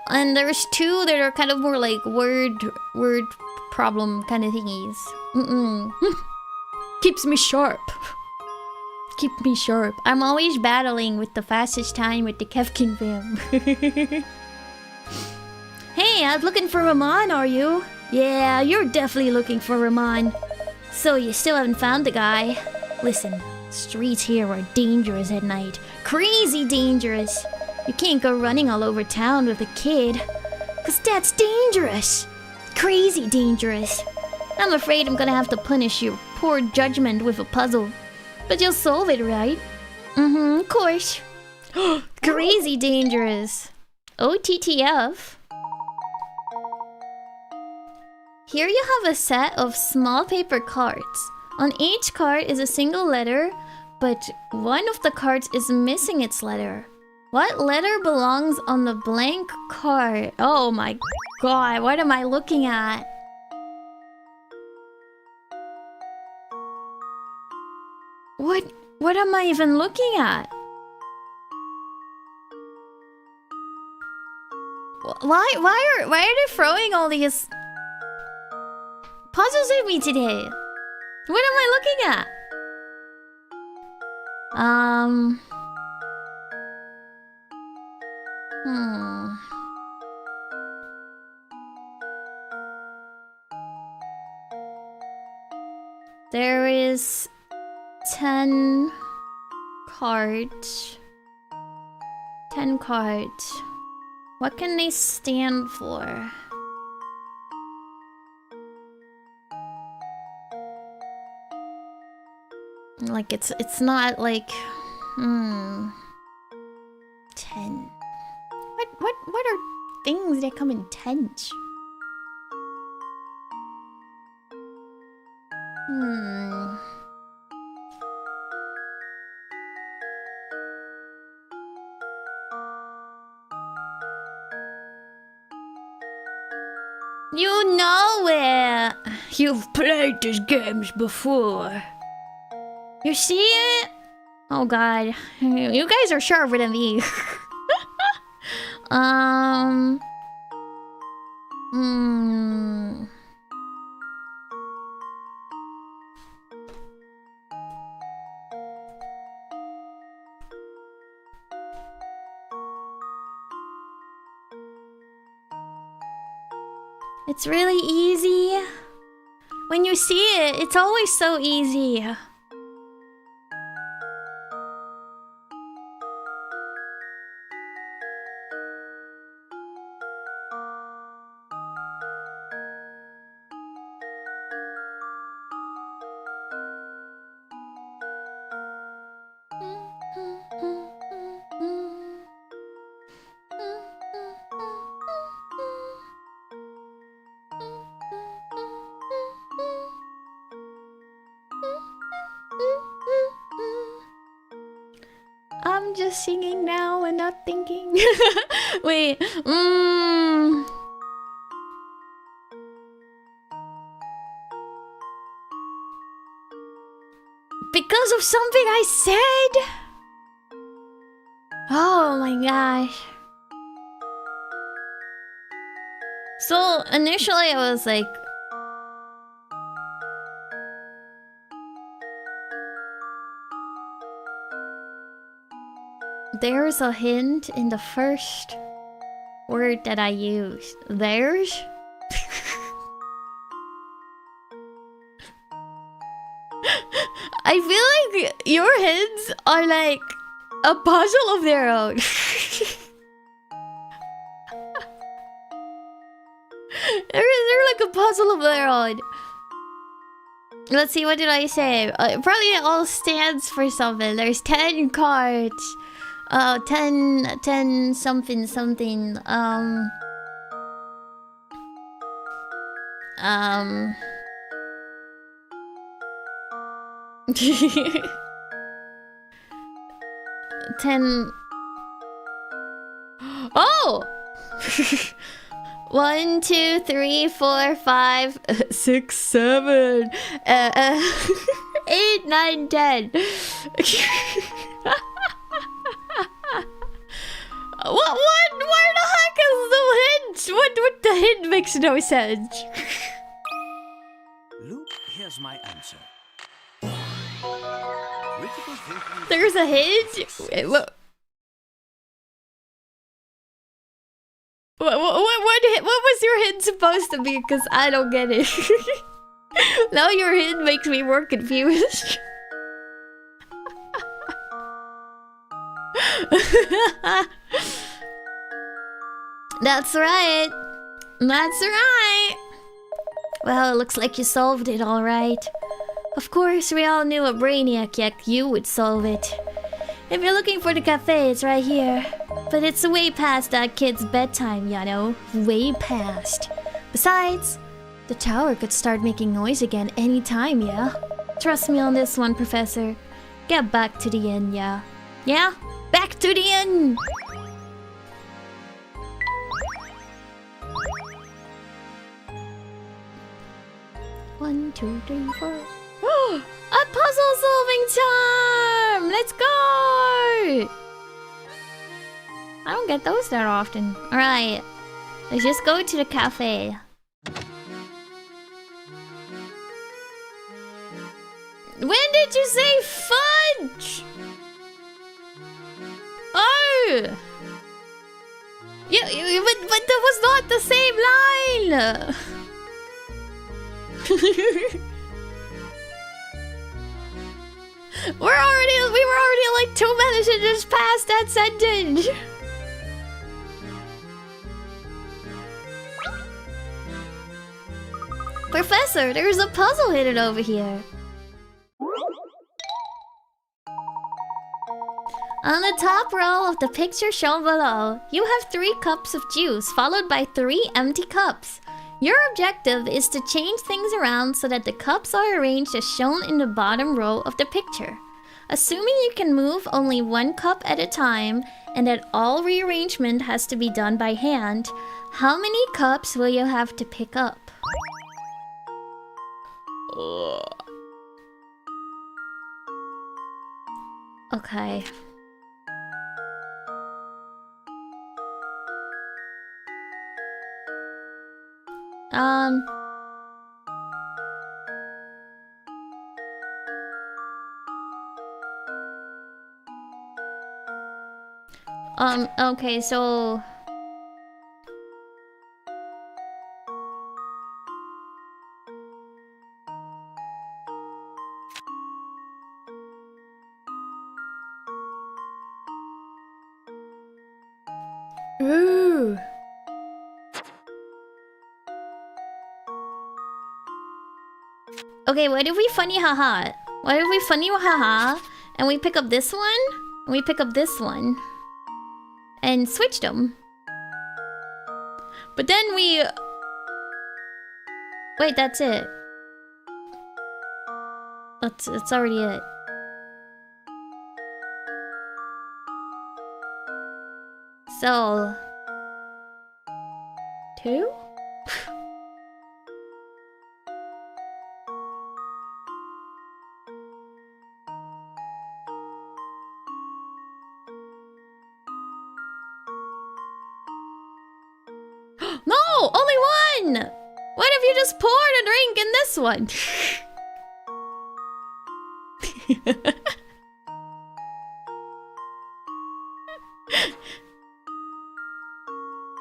And there's 2 that are kind of more like word problem kind of thingies. Keeps me sharp. Keep me sharp. I'm always battling with the fastest time with the Kefkin fam. Hey, I'm looking for Ramon, are you? Yeah, you're definitely looking for Ramon. So you still haven't found the guy? Listen, streets here are dangerous at night. Crazy dangerous. You can't go running all over town with a kid. 'Cause that's dangerous. Crazy dangerous. I'm afraid I'm gonna have to punish your poor judgment with a puzzle. But you'll solve it, right? Of course. Crazy dangerous. OTTF. Here you have a set of small paper cards. On each card is a single letter, but one of the cards is missing its letter. What letter belongs on the blank card? Oh my god, what am I looking at? What am I even looking at? Why are they throwing all these puzzles at me today? What am I looking at? There is 10 cards. 10 cards. What can they stand for? Like it's not like 10. What are things that come in tens? You know it! You've played these games before. You see it? Oh god. You guys are sharper than me. It's really easy. When you see it, it's always so easy. I'm just singing now and not thinking. Wait, of something I said? Oh my gosh. So initially I was like, there's a hint in the first word that I used. There's? I feel like your hints are like a puzzle of their own. They're like a puzzle of their own. Let's see, what did I say? Probably it all stands for something. There's 10 cards. 10 something something. 10. Oh! 1, 2, 3, 4, 5, 6, 7, 8, 9, 10. What? Where the heck is the hint? What the hint makes no sense. Look, here's my answer. Critical thinking. There's a hint? What was your hint supposed to be? Because I don't get it. Now your hint makes me more confused. That's right. That's right. Well, it looks like you solved it all right. Of course, we all knew a brainiac like you would solve it. If you're looking for the cafe, it's right here. But it's way past that kid's bedtime, you know? Way past. Besides, the tower could start making noise again anytime, yeah? Trust me on this one, Professor. Get back to the inn, yeah? Yeah? Back to the inn! One, two, three, four. A puzzle solving time! Let's go! I don't get those that often. Alright. Let's just go to the cafe. When did you say fudge? Oh! Yeah, but that was not the same line! we were already like 2 minutes and just past that sentence. Professor, there's a puzzle hidden over here. On the top row of the picture shown below, you have 3 cups of juice followed by 3 empty cups. Your objective is to change things around so that the cups are arranged as shown in the bottom row of the picture. Assuming you can move only 1 cup at a time and that all rearrangement has to be done by hand, how many cups will you have to pick up? Okay. Okay, so... Ooh. Okay, what if we funny haha? What if we funny haha and we pick up this one? And we pick up this one. And switch them. But then we... Wait, that's it. That's already it. So... 2? one! What if you just poured a drink in this one?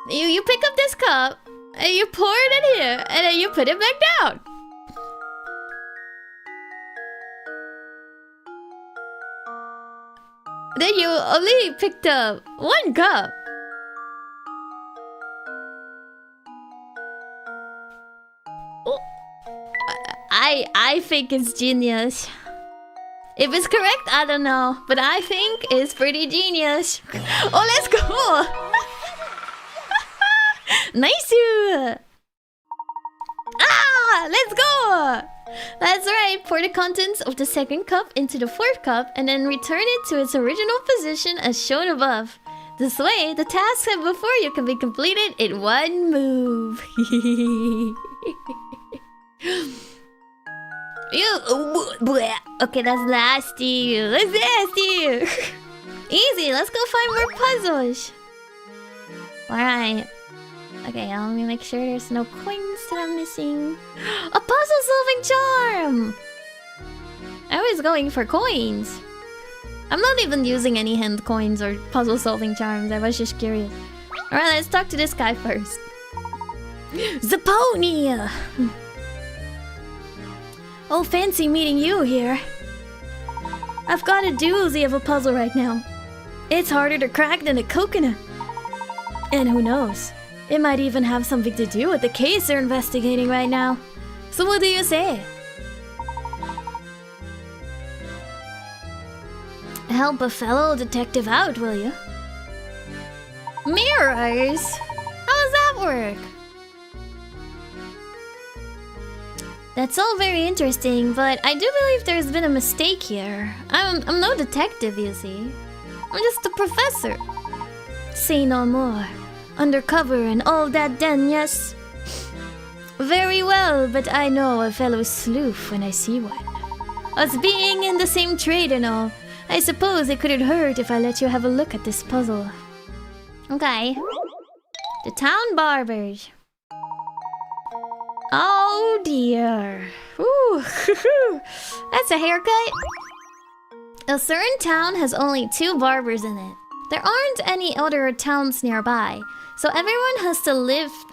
You pick up this cup, and you pour it in here, and then you put it back down. Then you only picked up one cup. I think it's genius. If it's correct, I don't know, but I think it's pretty genius. Oh, let's go! Nice! Ah, let's go! That's right, pour the contents of the second cup into the fourth cup and then return it to its original position as shown above. This way, the task set before you can be completed in one move. Okay, that's nasty. That's nasty. Easy, let's go find more puzzles. Alright. Okay, let me make sure there's no coins that I'm missing. A puzzle-solving charm! I was going for coins. I'm not even using any hand coins or puzzle-solving charms. I was just curious. Alright, let's talk to this guy first. The pony! Oh, fancy meeting you here. I've got a doozy of a puzzle right now. It's harder to crack than a coconut. And who knows? It might even have something to do with the case they're investigating right now. So what do you say? Help a fellow detective out, will you? Mirrors? How does that work? That's all very interesting, but I do believe there's been a mistake here. I'm no detective, you see. I'm just a professor. Say no more. Undercover and all that then, yes? Very well, but I know a fellow sleuth when I see one. Us being in the same trade and all, I suppose it couldn't hurt if I let you have a look at this puzzle. Okay. The town barbers. Oh dear. Ooh, that's a haircut. A certain town has only 2 barbers in it. There aren't any other towns nearby, so everyone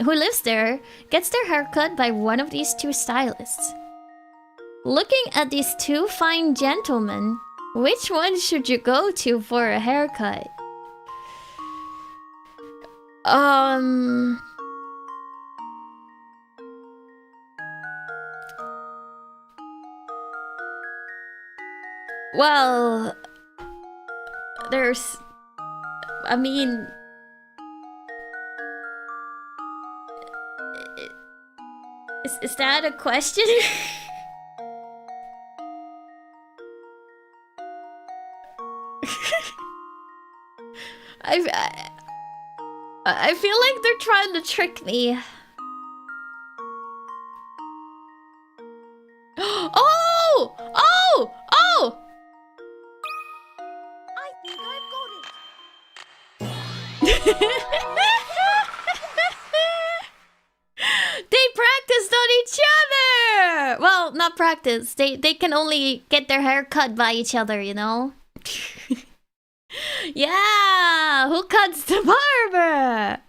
who lives there gets their hair cut by one of these 2 stylists. Looking at these 2 fine gentlemen, which one should you go to for a haircut? Well, there's... I mean... Is that a question? I feel like they're trying to trick me. Oh! Oh! Oh! I think I've got it. They practiced on each other! Well, not practice. They can only get their hair cut by each other, you know? Yeah! Who cuts the barber?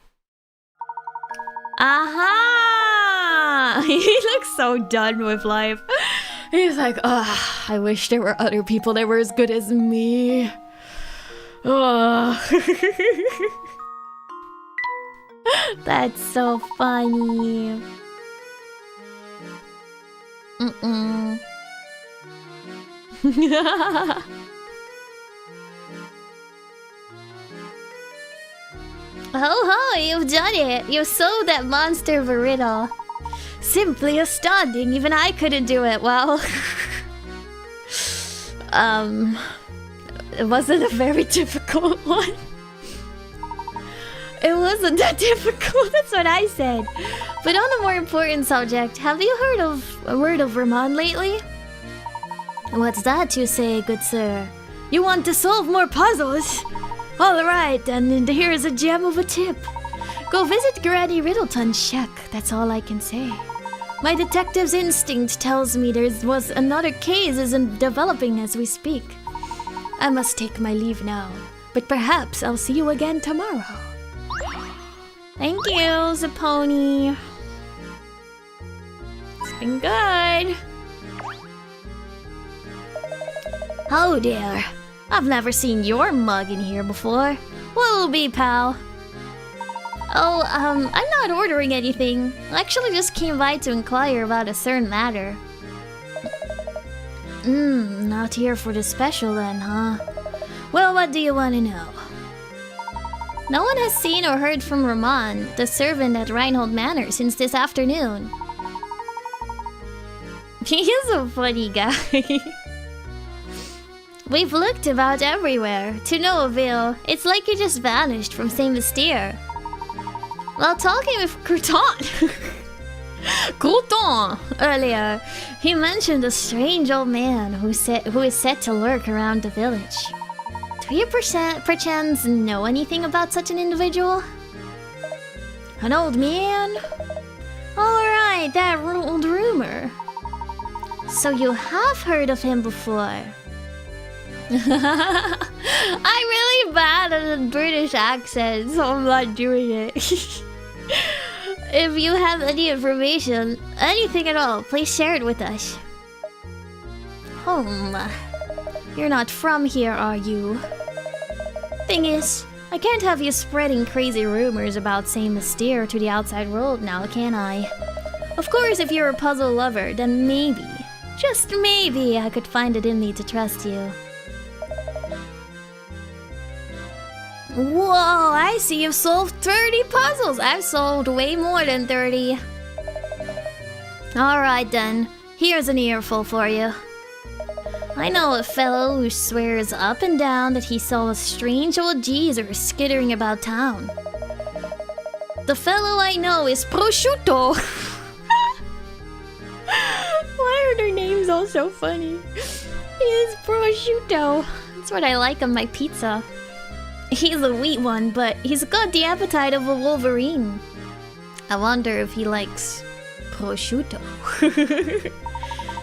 Aha! He looks so done with life. He's like, ah, I wish there were other people that were as good as me. Oh. That's so funny. Ho ho, you've done it! You solved that monster of a riddle. Simply astounding, even I couldn't do it well. It wasn't a very difficult one. It wasn't that difficult, that's what I said. But on a more important subject, have you heard of a word of Vermont lately? What's that you say, good sir? You want to solve more puzzles? Alright, then here's a gem of a tip. Go visit Granny Riddleton's shack, that's all I can say. My detective's instinct tells me was another case isn't developing as we speak. I must take my leave now, but perhaps I'll see you again tomorrow. Thank you, Zapponi. It's been good. Oh dear, I've never seen your mug in here before. What'll it be, pal? Oh, I'm not ordering anything. I actually just came by to inquire about a certain matter. Not here for the special then, huh? Well, what do you want to know? No one has seen or heard from Ramon, the servant at Reinhold Manor, since this afternoon. He is a funny guy. We've looked about everywhere, to no avail. It's like he just vanished from Saint Mystere. While talking with Crouton earlier, he mentioned a strange old man who is said to lurk around the village. Do you perchance know anything about such an individual? An old man? Alright, that old rumor. So you have heard of him before? I'm really bad at a British accent, so I'm not doing it. If you have any information, anything at all, please share it with us. You're not from here, are you? Thing is, I can't have you spreading crazy rumors about Saint Mystere to the outside world now, can I? Of course, if you're a puzzle lover, then maybe, just maybe, I could find it in me to trust you. Whoa, I see you've solved 30 puzzles! I've solved way more than 30. Alright then, here's an earful for you. I know a fellow who swears up and down that he saw a strange old geezer skittering about town. The fellow I know is Prosciutto! Why are their names all so funny? He is Prosciutto. That's what I like on my pizza. He's a wheat one, but he's got the appetite of a wolverine. I wonder if he likes prosciutto.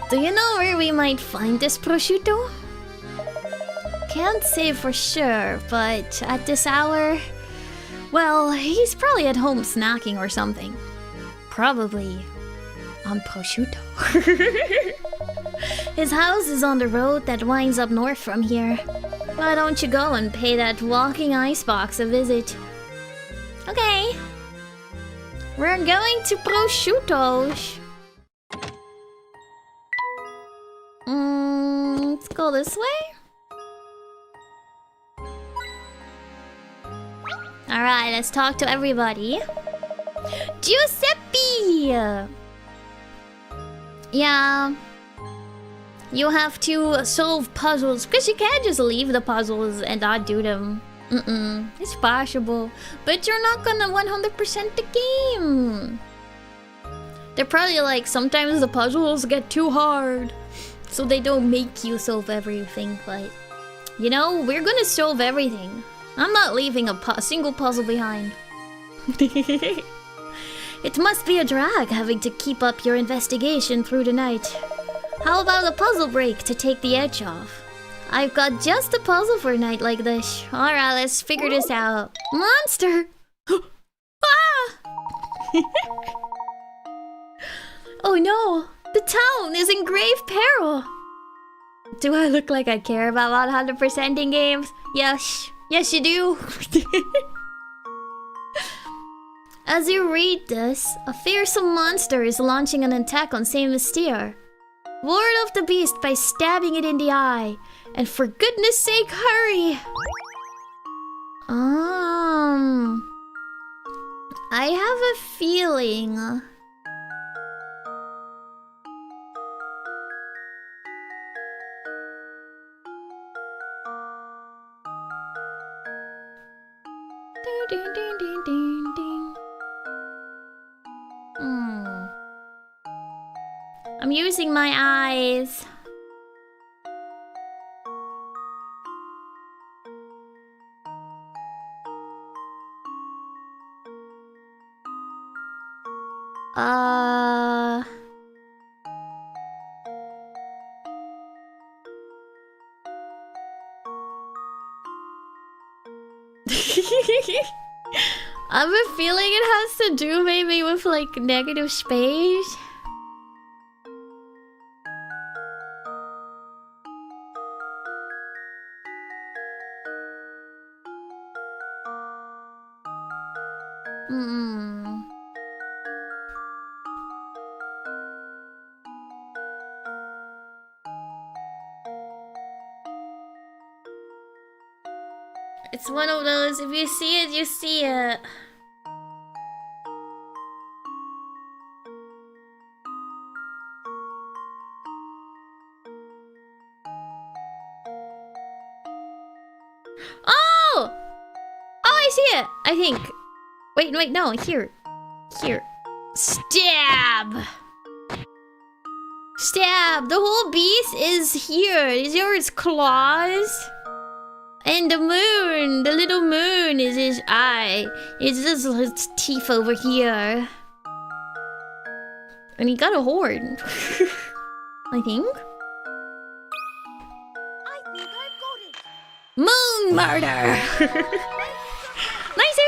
Do you know where we might find this prosciutto? Can't say for sure, but at this hour... Well, he's probably at home snacking or something. Probably on prosciutto. His house is on the road that winds up north from here. Why don't you go and pay that walking icebox a visit? Okay. We're going to Prosciutto's. Let's go this way. Alright, let's talk to everybody. Giuseppe! Yeah. You have to solve puzzles, because you can't just leave the puzzles and not do them. It's possible, but you're not gonna 100% the game. They're probably like, sometimes the puzzles get too hard, so they don't make you solve everything, but... You know, we're gonna solve everything. I'm not leaving a single puzzle behind. It must be a drag having to keep up your investigation through the night. How about a puzzle break to take the edge off? I've got just a puzzle for a night like this. Alright, let's figure this out. Monster! Ah! Oh no! The town is in grave peril! Do I look like I care about 100%ing games? Yes. Yes, you do. As you read this, a fearsome monster is launching an attack on Saint Mystere. Ward off the beast by stabbing it in the eye. And for goodness sake, hurry! I have a feeling... Ding, ding, ding, ding, ding. I'm using my eyes. Uh... I have a feeling it has to do maybe with like negative space. Hmm. It's one of those, if you see it, you see it. Oh! Oh, I see it! I think. Wait, no, here. Here. Stab! Stab! The whole beast is here. Is yours claws? And the moon, the little moon is his eye. It's just his teeth over here. And he got a horn. I think. I think I've got it. Moon murder! Nice!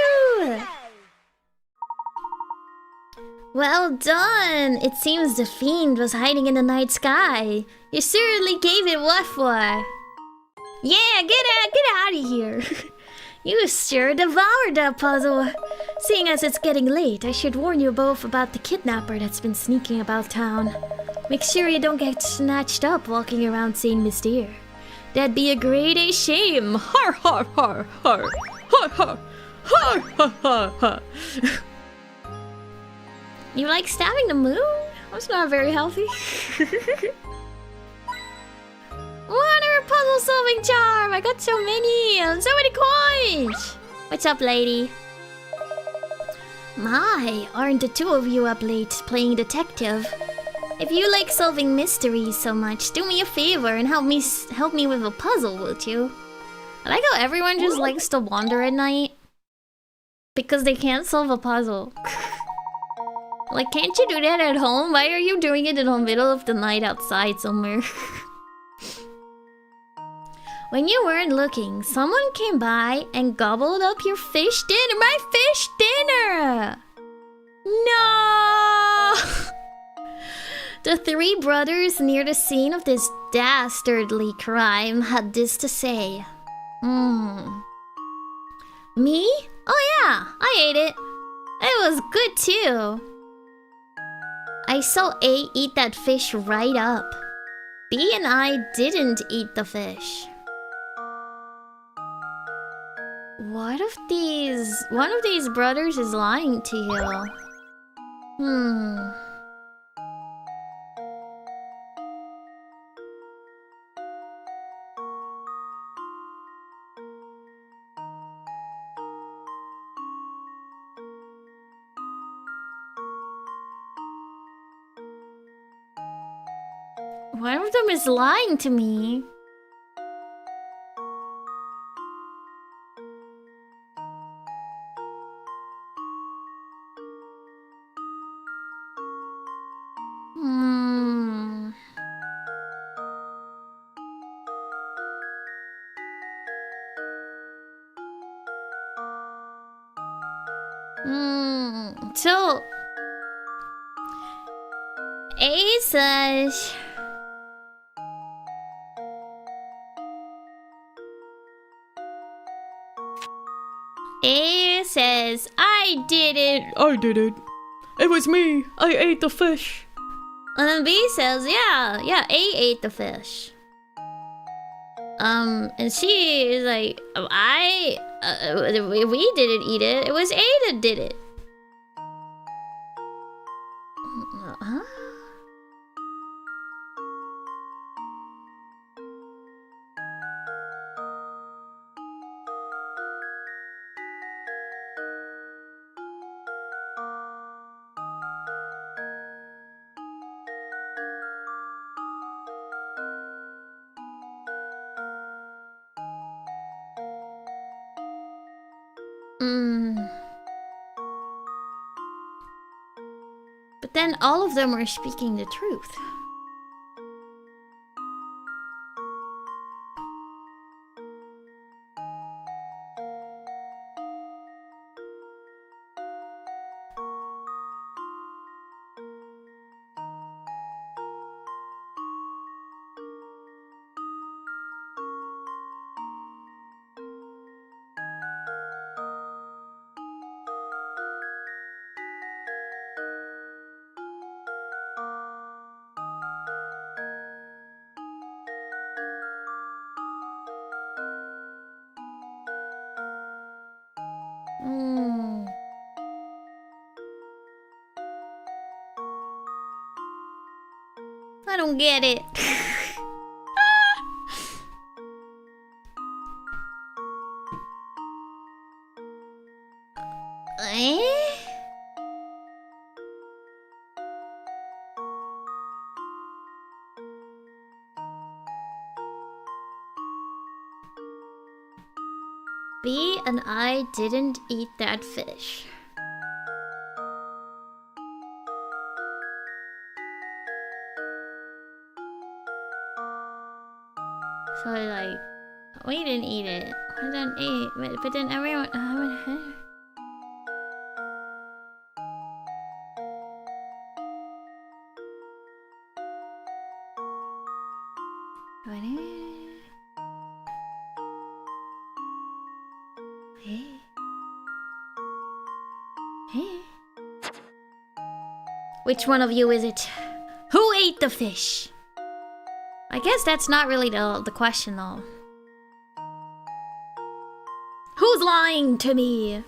Well done! It seems the fiend was hiding in the night sky. You certainly gave it what for. Yeah, get out of here. You sure devoured that puzzle. Seeing as it's getting late, I should warn you both about the kidnapper that's been sneaking about town. Make sure you don't get snatched up walking around Saint Mystere. That'd be a great shame. Har har har har. Har har. Har har har har. You like stabbing the moon? That's not very healthy. Water puzzle solving charm! I got so many coins! What's up, lady? My, aren't the two of you up late playing detective? If you like solving mysteries so much, do me a favor and help me with a puzzle, would you? I like how everyone just likes to wander at night because they can't solve a puzzle. Like, can't you do that at home? Why are you doing it in the middle of the night outside somewhere? When you weren't looking, someone came by and gobbled up your fish dinner. My fish dinner! No! The three brothers near the scene of this dastardly crime had this to say. Me? Oh yeah, I ate it. It was good too. I saw A eat that fish right up. B and I didn't eat the fish. What if one of these brothers is lying to you? One of them is lying to me. So A says I did it. I did it. It was me. I ate the fish. And then B says, yeah, A ate the fish. And she is like, we didn't eat it. It was A that did it. Huh? But then all of them are speaking the truth. I don't get it. Eh? B and I didn't eat that fish. So like, we didn't eat it. We didn't eat, but then everyone. Which one of you is it? Who ate the fish? I guess that's not really the question though. Who's lying to me?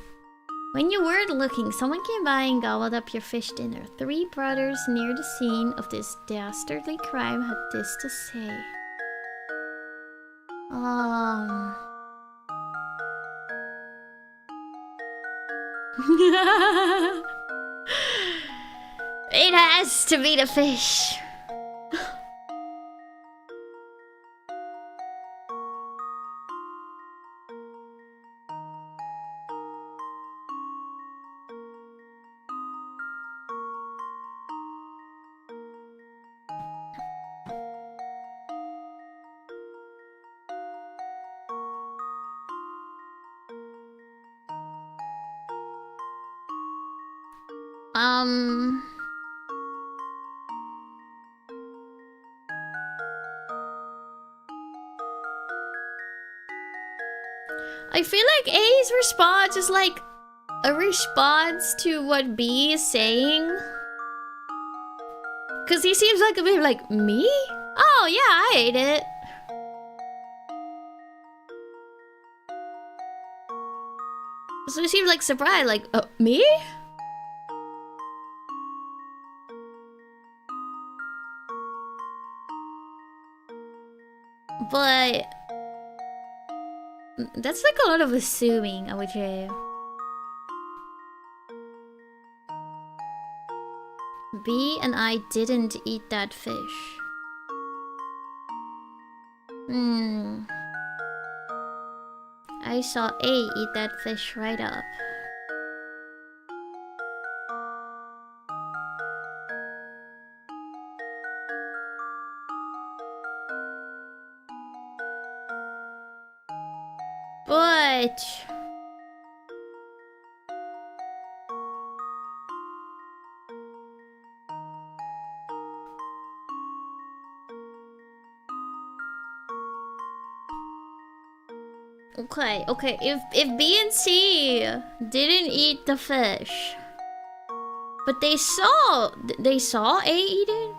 When you weren't looking, someone came by and gobbled up your fish dinner. 3 brothers near the scene of this dastardly crime had this to say. It has to be the fish. I feel like A's response is like a response to what B is saying. Cause he seems like a bit like, me? Oh yeah, I ate it. So he seems like surprised, like, me? But that's like a lot of assuming, I would say. B and I didn't eat that fish. I saw A eat that fish right up. But okay, if B and C didn't eat the fish, but they saw A eat it?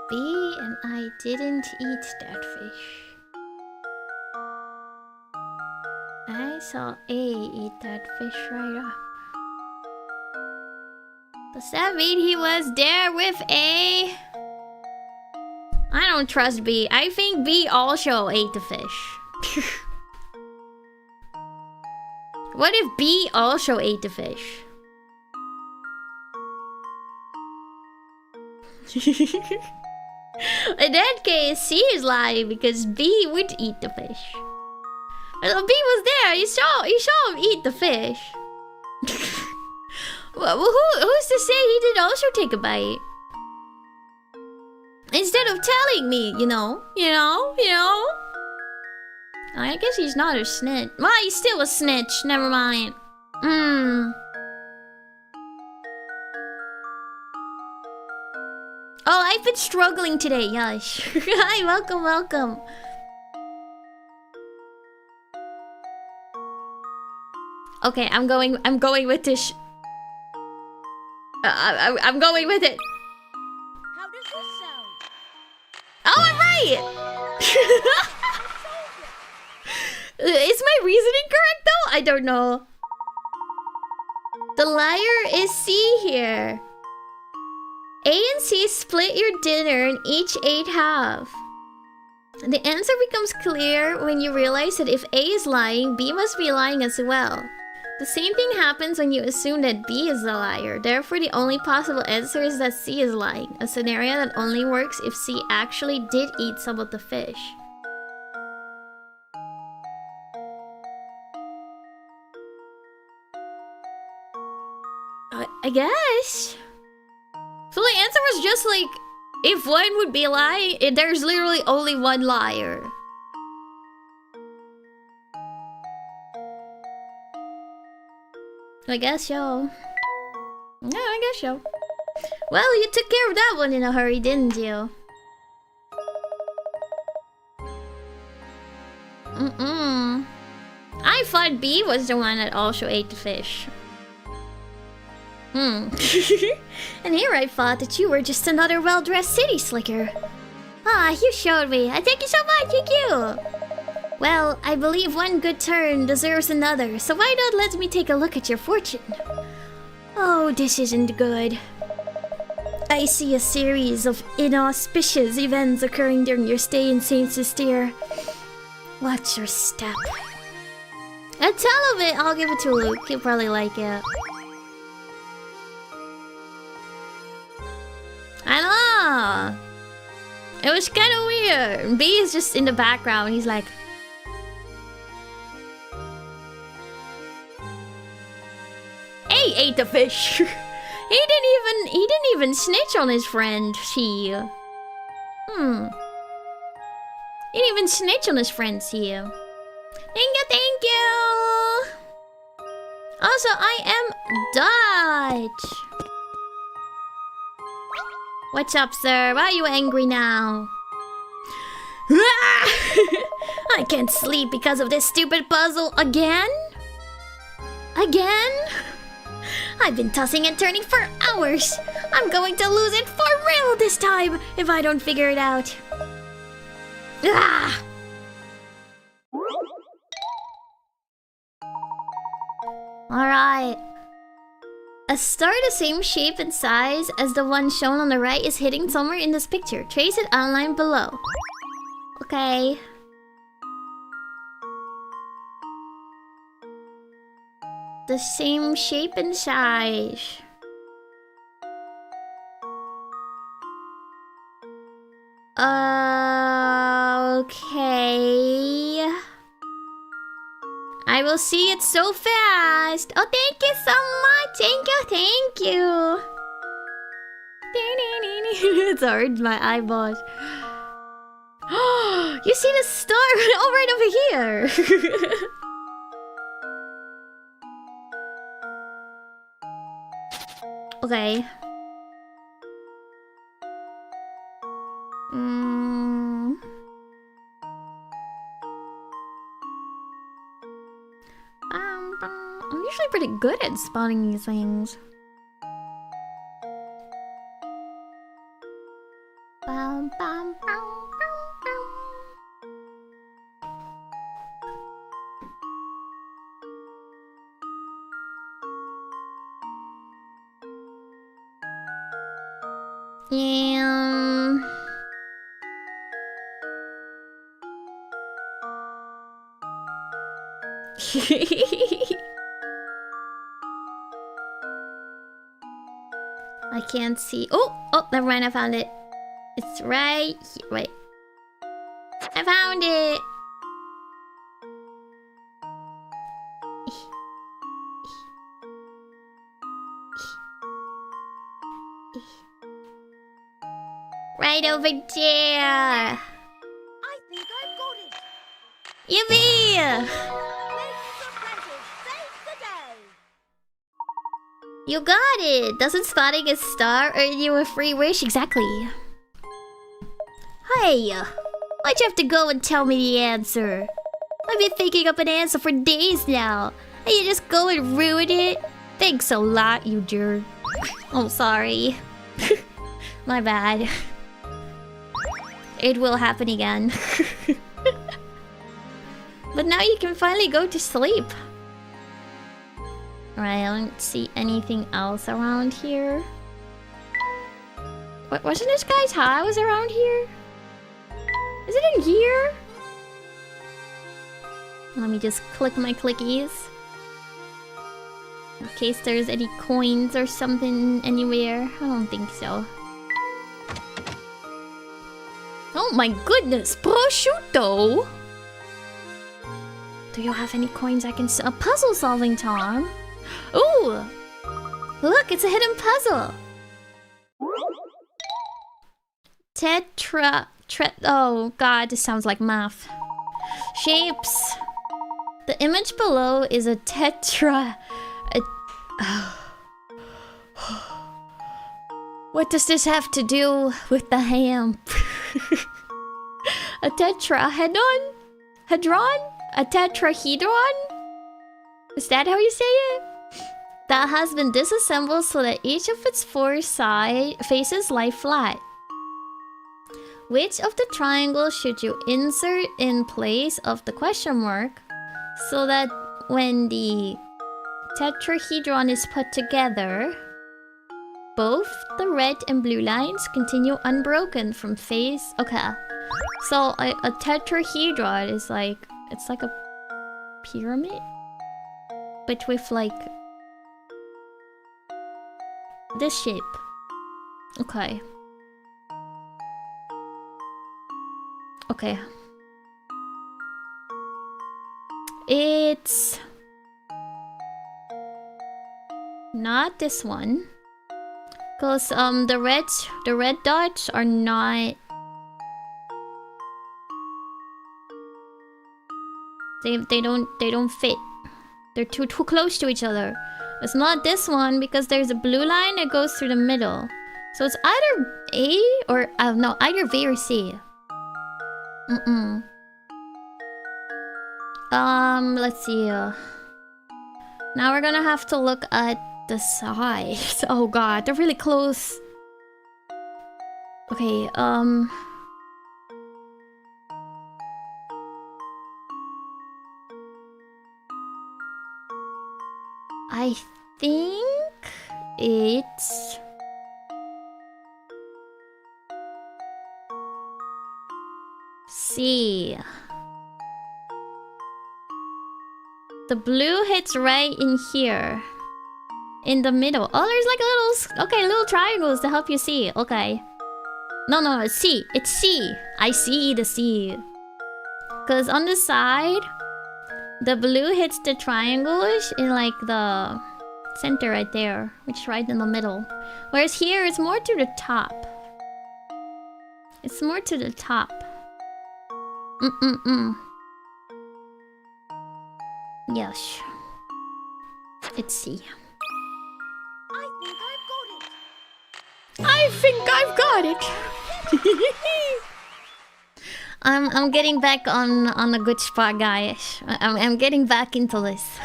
B and I didn't eat that fish. I saw A eat that fish right up. Does that mean he was there with A? I don't trust B. I think B also ate the fish. What if B also ate the fish? In that case, C is lying because B would eat the fish. Well, B was there. You saw him eat the fish. Well, who's to say he did also take a bite? Instead of telling me, you know. I guess he's not a snitch. Well, he's still a snitch. Never mind. Oh, I've been struggling today. Yush. Hi, welcome. Okay, I'm going with this. I'm going with it. How does this sound? Oh, I'm right! Is my reasoning correct though? I don't know. The liar is C here. A and C split your dinner and each ate half. The answer becomes clear when you realize that if A is lying, B must be lying as well. The same thing happens when you assume that B is the liar. Therefore, the only possible answer is that C is lying. A scenario that only works if C actually did eat some of the fish. I guess. So the answer was just like, if one would be lying, there's literally only one liar. I guess so. Yeah, I guess so. Well, you took care of that one in a hurry, didn't you? I thought B was the one that also ate the fish. And here I thought that you were just another well-dressed city slicker. Ah, you showed me. I thank you so much, thank you! Well, I believe one good turn deserves another, so why not let me take a look at your fortune? Oh, this isn't good. I see a series of inauspicious events occurring during your stay in Saint Cecilia. Watch your step. A tell of it, I'll give it to Luke. He'll probably like it. I know! It was kind of weird. B is just in the background. He's like... A ate the fish! He didn't even snitch on his friend, C. He didn't even snitch on his friend, C. Thank you! Also, I am Dutch! What's up, sir? Why are you angry now? I can't sleep because of this stupid puzzle again? Again? I've been tossing and turning for hours. I'm going to lose it for real this time if I don't figure it out. Ah! Alright. A star the same shape and size as the one shown on the right is hidden somewhere in this picture. Trace it outlined below. Okay. The same shape and size. Okay. I will see it so fast. Oh, thank you so much. Thank you. It's hard, my eyeballs. You see the star right over here. Okay. I'm usually pretty good at spotting these things. I can't see. Oh, never mind. I found it. It's right here. Wait. I found it. Right over there. I think I've got it. Yippee! Ladies apprentice, save the day. You got it! Doesn't spotting a star earn you a free wish? Exactly. Hey! Why'd you have to go and tell me the answer? I've been thinking up an answer for days now. And you just go and ruin it? Thanks a lot, you jerk. Oh, sorry. My bad. It will happen again. But now you can finally go to sleep. Alright, I don't see anything else around here. What, wasn't this guy's house around here? Is it in here? Let me just click my clickies. In case there's any coins or something anywhere. I don't think so. Oh my goodness, prosciutto! Do you have any coins I can a puzzle solving time? Ooh! Look, it's a hidden puzzle! Oh god, this sounds like math. Shapes. The image below is a tetra... What does this have to do with the ham? A tetrahedron? Hedron? A tetrahedron? Is that how you say it? That has been disassembled so that each of its four faces lie flat. Which of the triangles should you insert in place of the question mark so that when the tetrahedron is put together, both the red and blue lines continue unbroken from face... Okay. So a tetrahedron is like... It's like a pyramid? But with like... this shape. Okay. Okay. It's... not this one. Cause the red dots are not... They don't fit. They're too close to each other. It's not this one because there's a blue line that goes through the middle. So it's either A or no, either B or C. Let's see. Now we're gonna have to look at the sides. Oh god, they're really close. Okay, I think it's... C. The blue hits right in here. In the middle. Oh, there's like little... Okay, little triangles to help you see. Okay. No, it's C. It's C. I see the C. Because on the side, the blue hits the triangles in like the center right there. Which is right in the middle. Whereas here, it's more to the top. It's more to the top. Yes. It's C. I think I've got it. I think I've got it. I'm getting back on a good spot, guys. I'm getting back into this.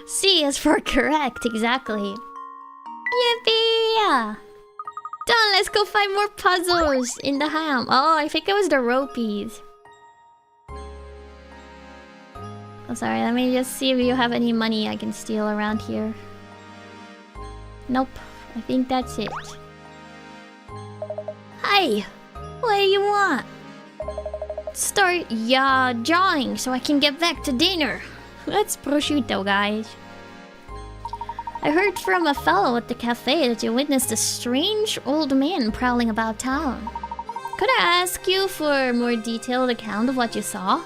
C is for correct, exactly. Yippee! Done, let's go find more puzzles in the ham. Oh, I think it was the ropies. Oh, sorry, let me just see if you have any money I can steal around here. Nope. I think that's it. Hey! What do you want? Start drawing so I can get back to dinner. That's prosciutto, guys. I heard from a fellow at the cafe that you witnessed a strange old man prowling about town. Could I ask you for a more detailed account of what you saw?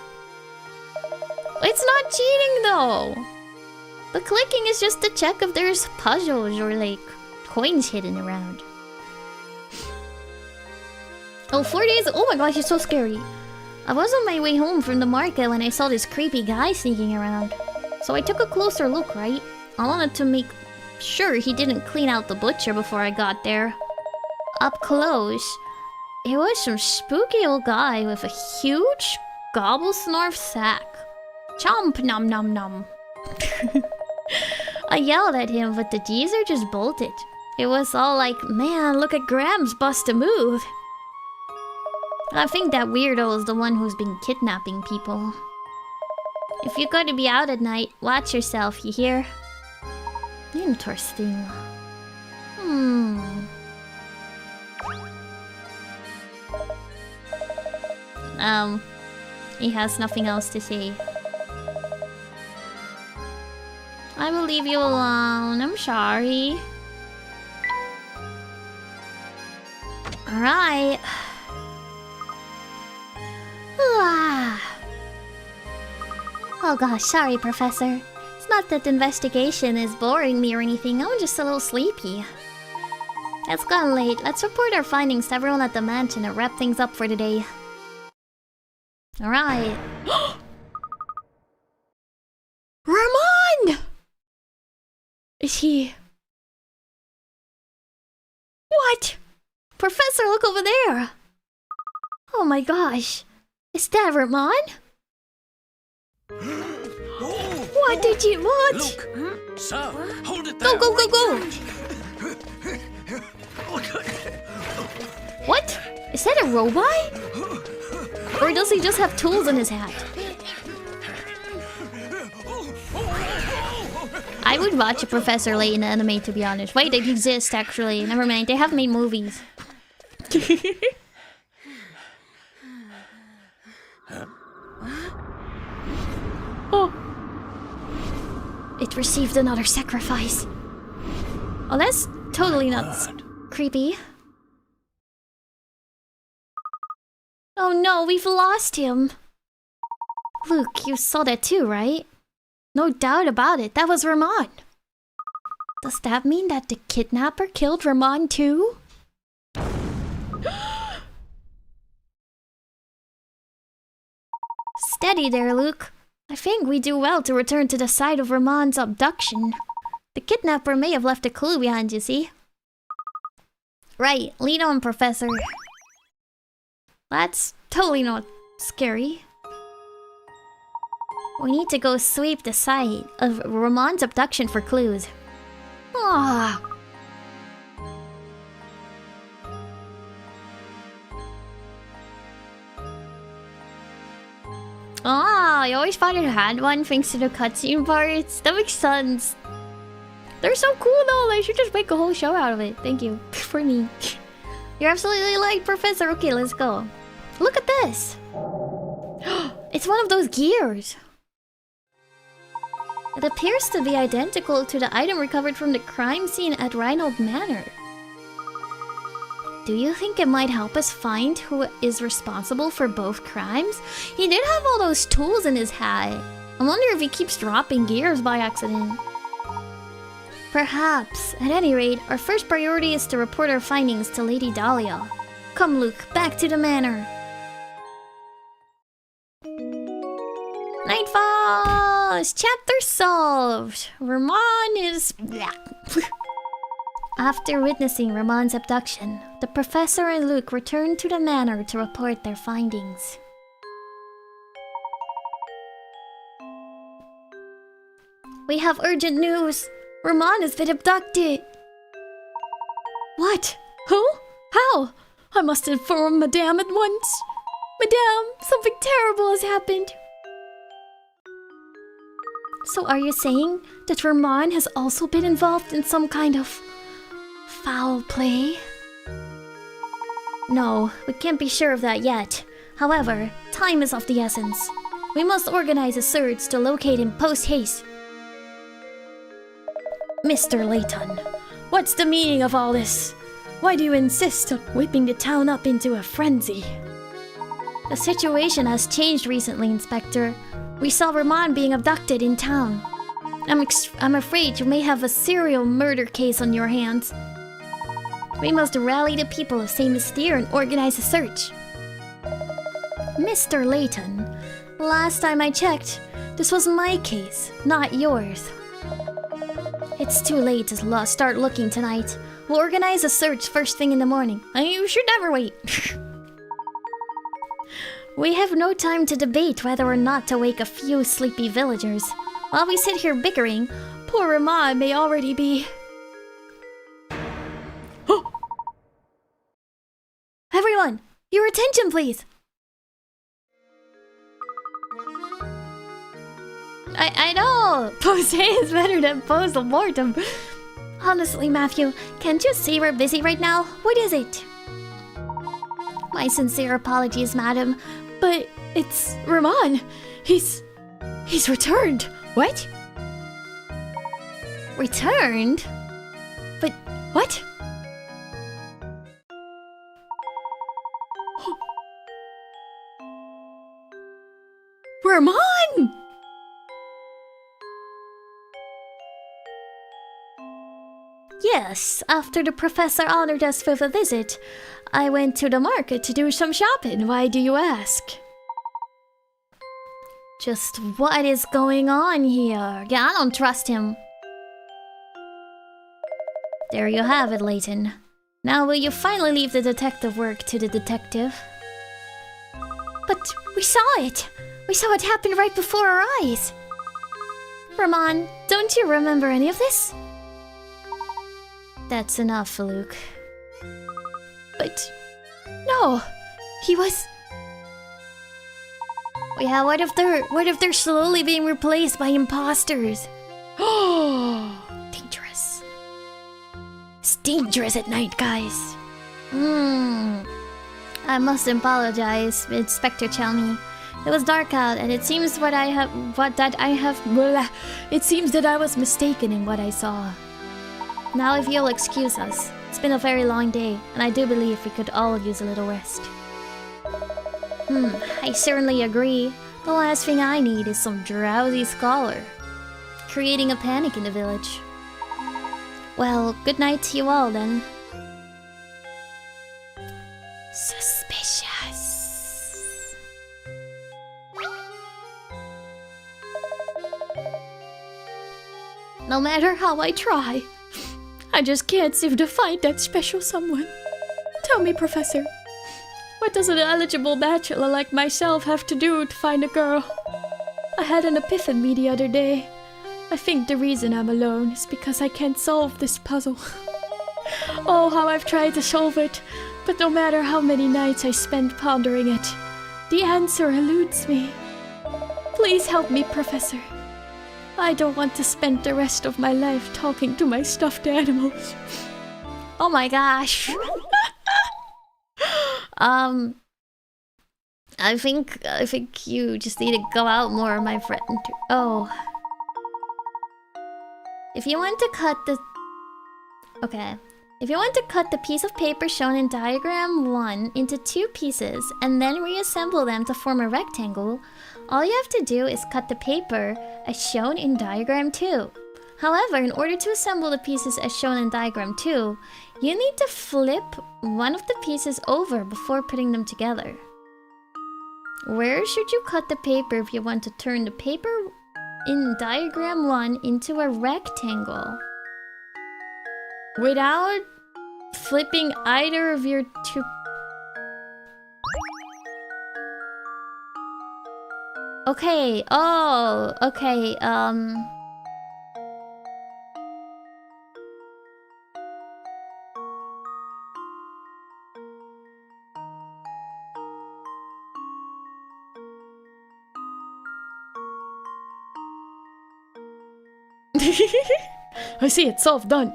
It's not cheating though! The clicking is just to check if there's puzzles or like coins hidden around. Oh, 4 days? Oh my gosh, it's so scary. I was on my way home from the market when I saw this creepy guy sneaking around. So I took a closer look, right? I wanted to make sure he didn't clean out the butcher before I got there. Up close, it was some spooky old guy with a huge gobble-snarf sack. Chomp nom nom nom. I yelled at him, but the geezer just bolted. It was all like, man, look at Graham's bust a move. I think that weirdo is the one who's been kidnapping people. If you're going to be out at night, watch yourself, you hear? Interesting. He has nothing else to say. I will leave you alone. I'm sorry. Alright. Oh gosh, sorry, Professor. It's not that the investigation is boring me or anything. I'm just a little sleepy. It's gotten late. Let's report our findings to everyone at the mansion and wrap things up for today. Alright. Ramon! Is he... What? Professor, look over there! Oh my gosh. Is that Ramon? What did you... What? Look! Sir, hold it Go, there! go, go, go! What? Is that a robot? Or does he just have tools in his hat? I would watch a Professor Layton anime, to be honest. Wait, they exist actually. Never mind, they have made movies. Oh. It received another sacrifice. Oh, that's totally not creepy. Oh no, we've lost him. Luke, you saw that too, right? No doubt about it, that was Ramon. Does that mean that the kidnapper killed Ramon too? Steady there, Luke. I think we do well to return to the site of Ramon's abduction. The kidnapper may have left a clue behind, you see? Right, lead on, Professor. That's totally not scary. We need to go sweep the site of Ramon's abduction for clues. Ah. Ah, I always thought it had one thanks to the cutscene parts. That makes sense. They're so cool though, I should just make a whole show out of it. Thank you. For me. You're absolutely right, Professor. Okay, let's go. Look at this. It's one of those gears. It appears to be identical to the item recovered from the crime scene at Reinhold Manor. Do you think it might help us find who is responsible for both crimes? He did have all those tools in his hat. I wonder if he keeps dropping gears by accident. Perhaps. At any rate, our first priority is to report our findings to Lady Dahlia. Come, Luke, back to the manor. Night falls! Chapter solved! Ramon is... After witnessing Ramon's abduction, the Professor and Luke returned to the manor to report their findings. We have urgent news! Ramon has been abducted! What? Who? How? I must inform Madame at once. Madame, something terrible has happened. So are you saying that Ramon has also been involved in some kind of foul play? No, we can't be sure of that yet. However, time is of the essence. We must organize a search to locate him post-haste. Mr. Layton, what's the meaning of all this? Why do you insist on whipping the town up into a frenzy? The situation has changed recently, Inspector. We saw Ramon being abducted in town. I'm afraid you may have a serial murder case on your hands. We must rally the people of Saint Mystere and organize a search. Mr. Layton, last time I checked, this was my case, not yours. It's too late to start looking tonight. We'll organize a search first thing in the morning. You should never wait. We have no time to debate whether or not to wake a few sleepy villagers. While we sit here bickering, poor Ramon may already be... Everyone, your attention please! I know! Pose is better than pose mortem. Honestly, Matthew, can't you see we're busy right now? What is it? My sincere apologies, madam, but it's Ramon. He's returned. What? Returned? But what? Ramon! Yes, after the professor honored us with a visit, I went to the market to do some shopping. Why do you ask? Just what is going on here? Yeah, I don't trust him. There you have it, Layton. Now will you finally leave the detective work to the detective? But we saw it! We saw it happen right before our eyes! Ramon, don't you remember any of this? That's enough, Luke. But... no! He was... Yeah, what if they're slowly being replaced by imposters? Dangerous. It's dangerous at night, guys. I must apologize, Inspector Chelmy. It was dark out, and it seems that I was mistaken in what I saw. Now, if you'll excuse us, it's been a very long day, and I do believe we could all use a little rest. I certainly agree. The last thing I need is some drowsy scholar creating a panic in the village. Well, good night to you all then. Suspicious. No matter how I try, I just can't seem to find that special someone. Tell me, Professor, what does an eligible bachelor like myself have to do to find a girl? I had an epiphany the other day. I think the reason I'm alone is because I can't solve this puzzle. Oh, how I've tried to solve it, but no matter how many nights I spend pondering it, the answer eludes me. Please help me, Professor. I don't want to spend the rest of my life talking to my stuffed animals. Oh my gosh. I think you just need to go out more, my friend. Oh. If you want to cut the... Okay. If you want to cut the piece of paper shown in diagram 1 into 2 pieces and then reassemble them to form a rectangle, all you have to do is cut the paper as shown in diagram 2. However, in order to assemble the pieces as shown in diagram 2, you need to flip one of the pieces over before putting them together. Where should you cut the paper if you want to turn the paper in diagram 1 into a rectangle without flipping either of your two... Okay, oh, okay, I see it's solved done.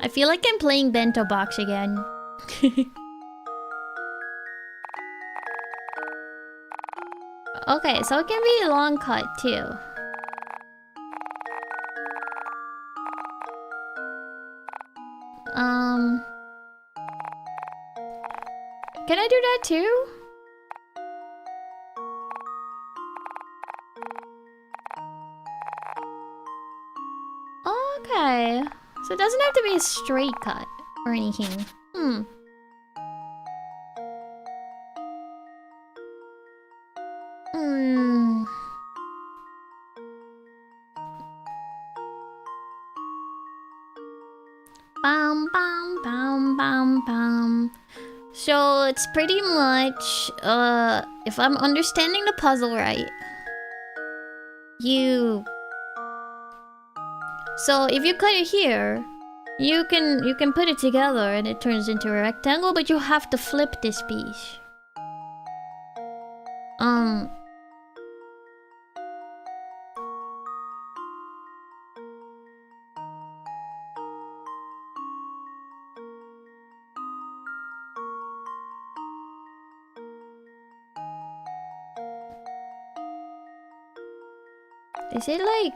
I feel like I'm playing Bento Box again. Okay, so it can be a long cut too. Can I do that too? Okay. So it doesn't have to be a straight cut or anything. Bam, bam, bam, bam, bam. So it's pretty much, if I'm understanding the puzzle right, so if you cut it here, you can put it together and it turns into a rectangle, but you have to flip this piece. Is it like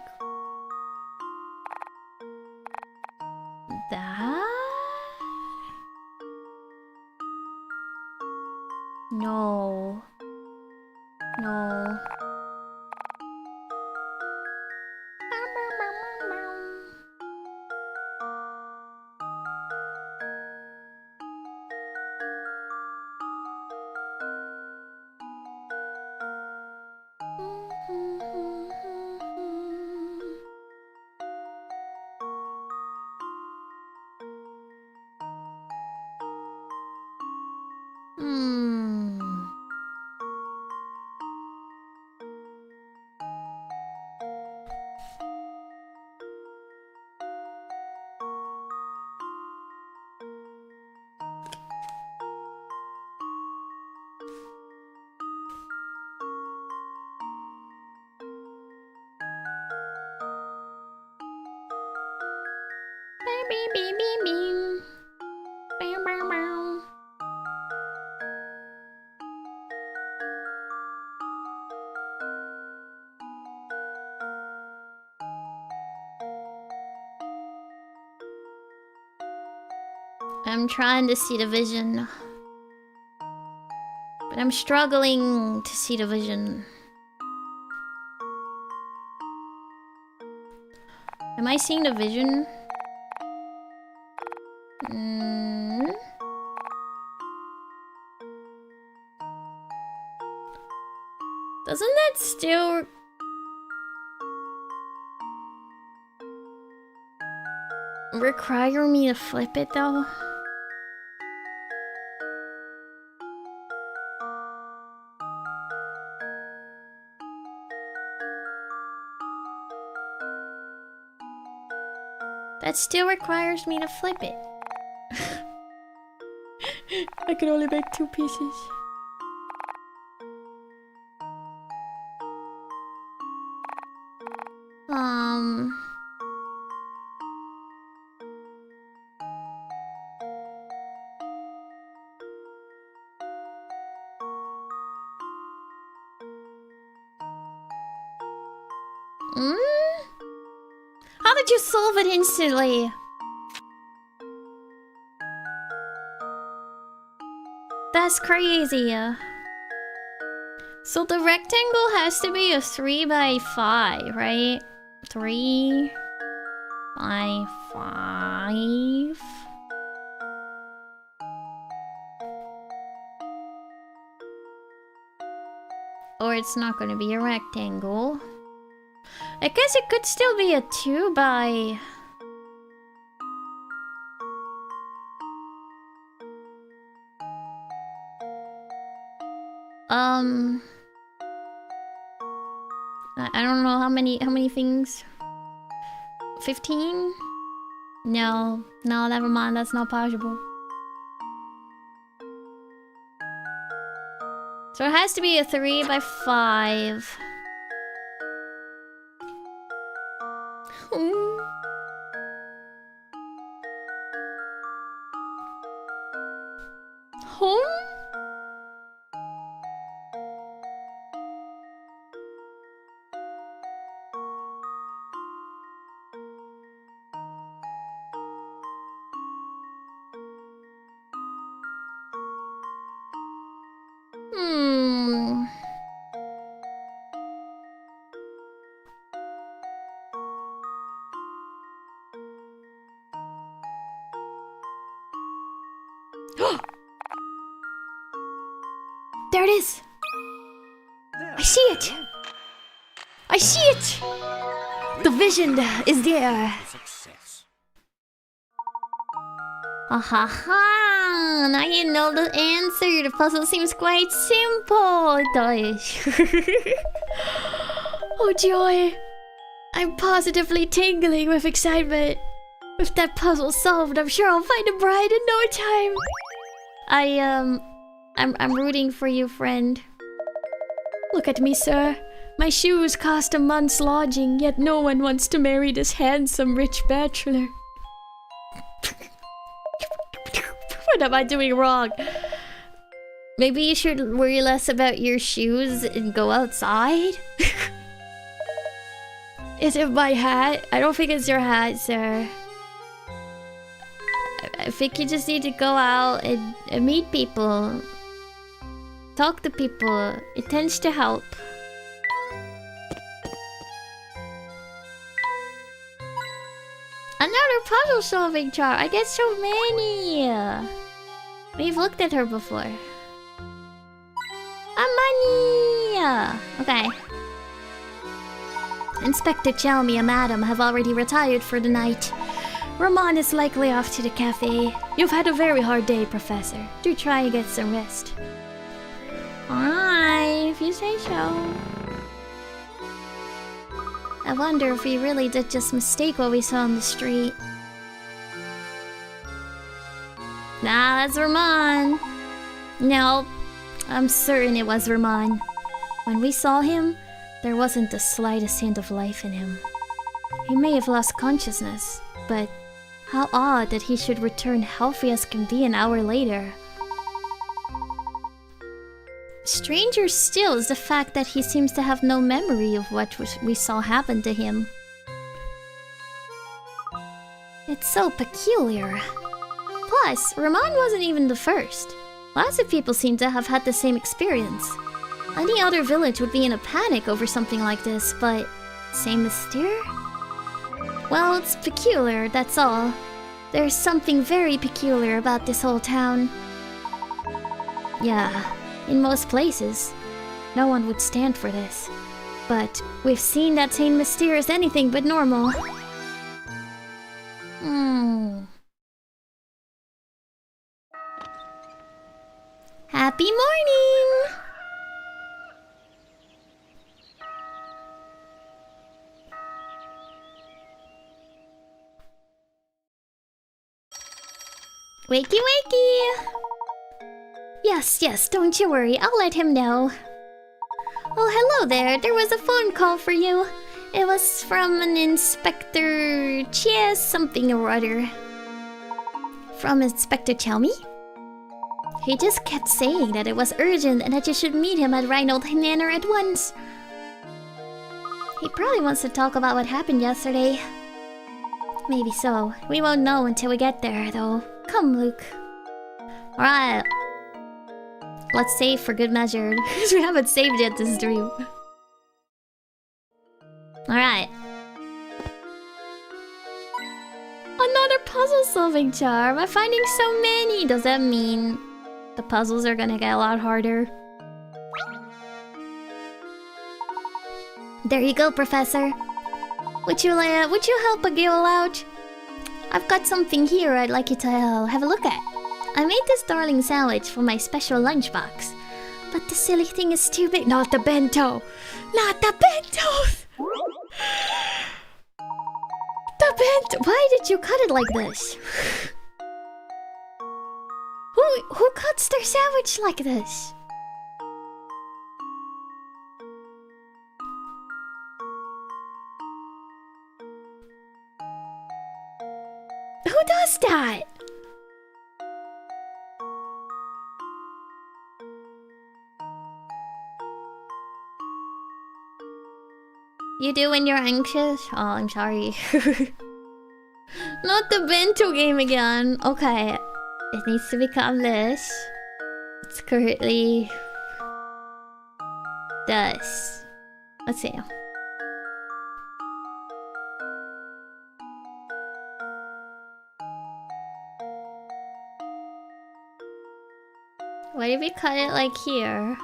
that? No. No. I'm trying to see the vision, but I'm struggling to see the vision. Am I seeing the vision? Doesn't that still require me to flip it though? That still requires me to flip it. I can only make 2 pieces. How did you solve it instantly? That's crazy. So the rectangle has to be a 3 by 5, right? 3 by 5. Or it's not going to be a rectangle. I guess it could still be a 2 by... I don't know how many things. 15? No, never mind. That's not possible. So it has to be a 3 by 5. There it is! I see it! I see it! The vision is there! Success. Ahaha! Now you know the answer. The puzzle seems quite simple. It does. Oh joy! I'm positively tingling with excitement. With that puzzle solved, I'm sure I'll find a bride in no time. I'm rooting for you, friend. Look at me, sir. My shoes cost a month's lodging, yet no one wants to marry this handsome rich bachelor. What am I doing wrong? Maybe you should worry less about your shoes and go outside? Is it my hat? I don't think it's your hat, sir. I think you just need to go out and meet people. Talk to people. It tends to help. Another puzzle solving chart. I get so many. We've looked at her before. Money. Okay. Inspector Chelmy and Madam have already retired for the night. Ramon is likely off to the cafe. You've had a very hard day, Professor. Do try and get some rest. Alright, if you say so. I wonder if we really did just mistake what we saw on the street. Nah, that's Ramon. No, I'm certain it was Ramon. When we saw him, there wasn't the slightest hint of life in him. He may have lost consciousness, but how odd that he should return healthy as can be an hour later. Stranger still is the fact that he seems to have no memory of what we saw happen to him. It's so peculiar. Plus, Ramon wasn't even the first. Lots of people seem to have had the same experience. Any other village would be in a panic over something like this, but... same mystere? Well, it's peculiar, that's all. There's something very peculiar about this whole town. Yeah, in most places, no one would stand for this. But we've seen that same mystere as anything but normal. Happy morning! Wakey wakey! Yes, don't you worry, I'll let him know. Oh, hello there, there was a phone call for you. It was from an Inspector... Chia something or other. From Inspector Chelmy? He just kept saying that it was urgent and that you should meet him at Reinhold Manor at once. He probably wants to talk about what happened yesterday. Maybe so. We won't know until we get there, though. Come, Luke. Alright. Let's save for good measure. Because we haven't saved yet this stream. Alright. Another puzzle solving charm. I'm finding so many. Does that mean the puzzles are gonna get a lot harder? There you go, Professor. Would you help a girl out? I've got something here I'd like you to have a look at. I made this darling sandwich for my special lunchbox. But the silly thing is too big. Not the bento! Not the bentos! The bento! Why did you cut it like this? Who cuts their sandwich like this? Who does that? You do when you're anxious? Oh, I'm sorry. Not the bento game again. Okay. It needs to become this. It's currently... this. Let's see. What if you cut it like here?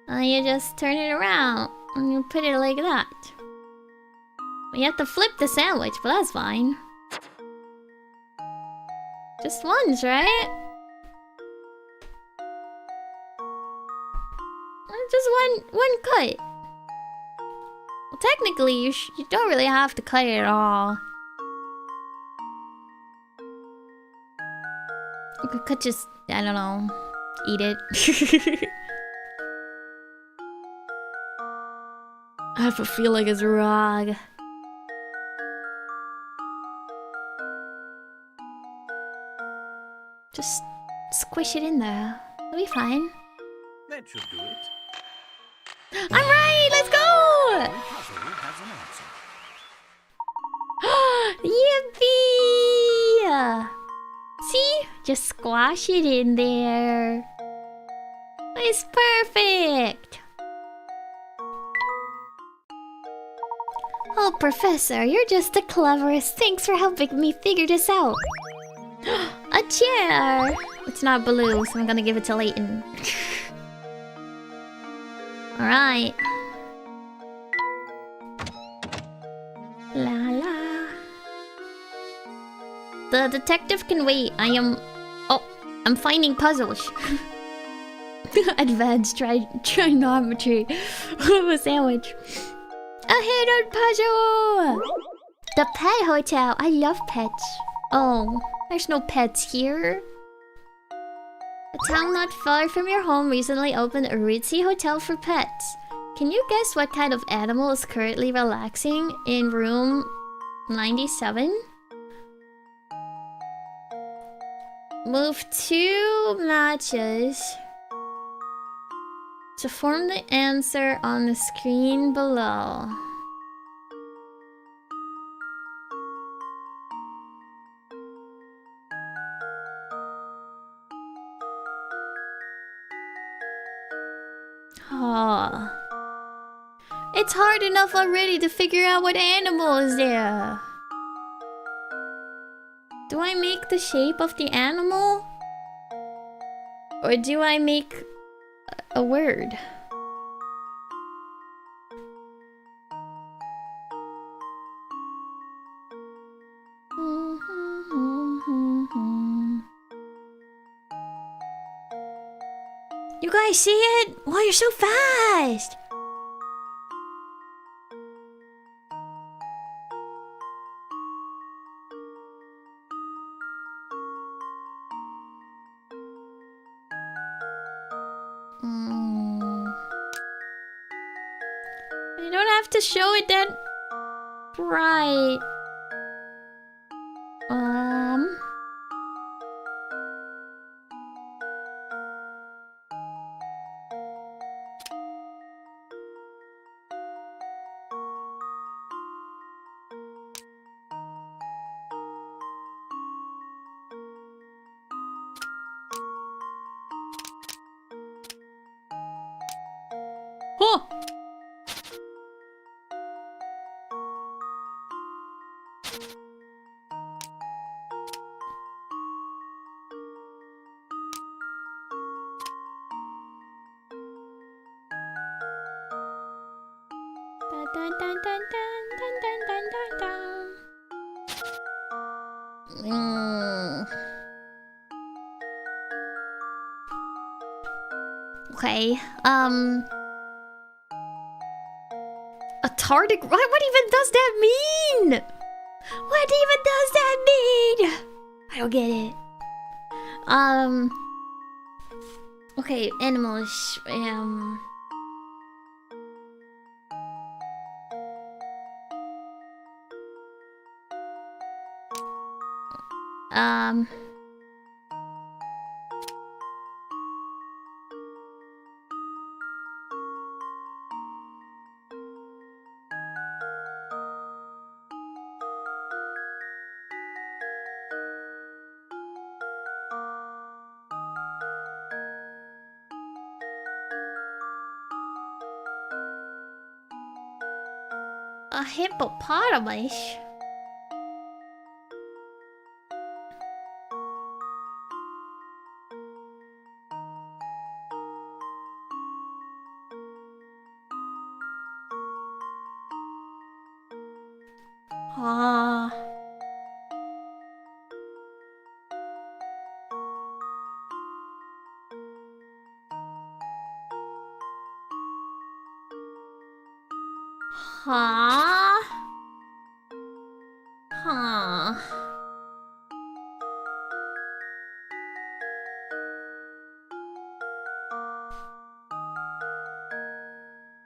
And you just turn it around and you put it like that. You have to flip the sandwich, but that's fine. Just once, right? Just one cut. Well, technically, you don't really have to cut it at all. You could just, I don't know, eat it. I have a feeling it's wrong. Just squish it in there. It'll be fine. That should do it. I'm right! Let's go! Every puzzle has an answer. Yippee! See? Just squash it in there. It's perfect! Oh, Professor, you're just the cleverest. Thanks for helping me figure this out. A chair! It's not blue, so I'm gonna give it to Layton. Alright. La la. The detective can wait. I'm finding puzzles. Advanced trigonometry. A sandwich. A hidden puzzle! The pet hotel. I love pets. Oh, there's no pets here. A town not far from your home recently opened a ritzy hotel for pets. Can you guess what kind of animal is currently relaxing in room 97? Move 2 matches to form the answer on the screen below. Oh. It's hard enough already to figure out what animal is there. Do I make the shape of the animal? Or do I make a word? You guys see it? Why you're so fast? You don't have to show it that bright. Oh! Dun, dun, dun, dun, dun, dun, dun, dun, dun. Okay, a tardigrade? What even does that mean? What even does that mean? I don't get it. Okay, animals, a hippopotamus? Ah. Huh? Huh.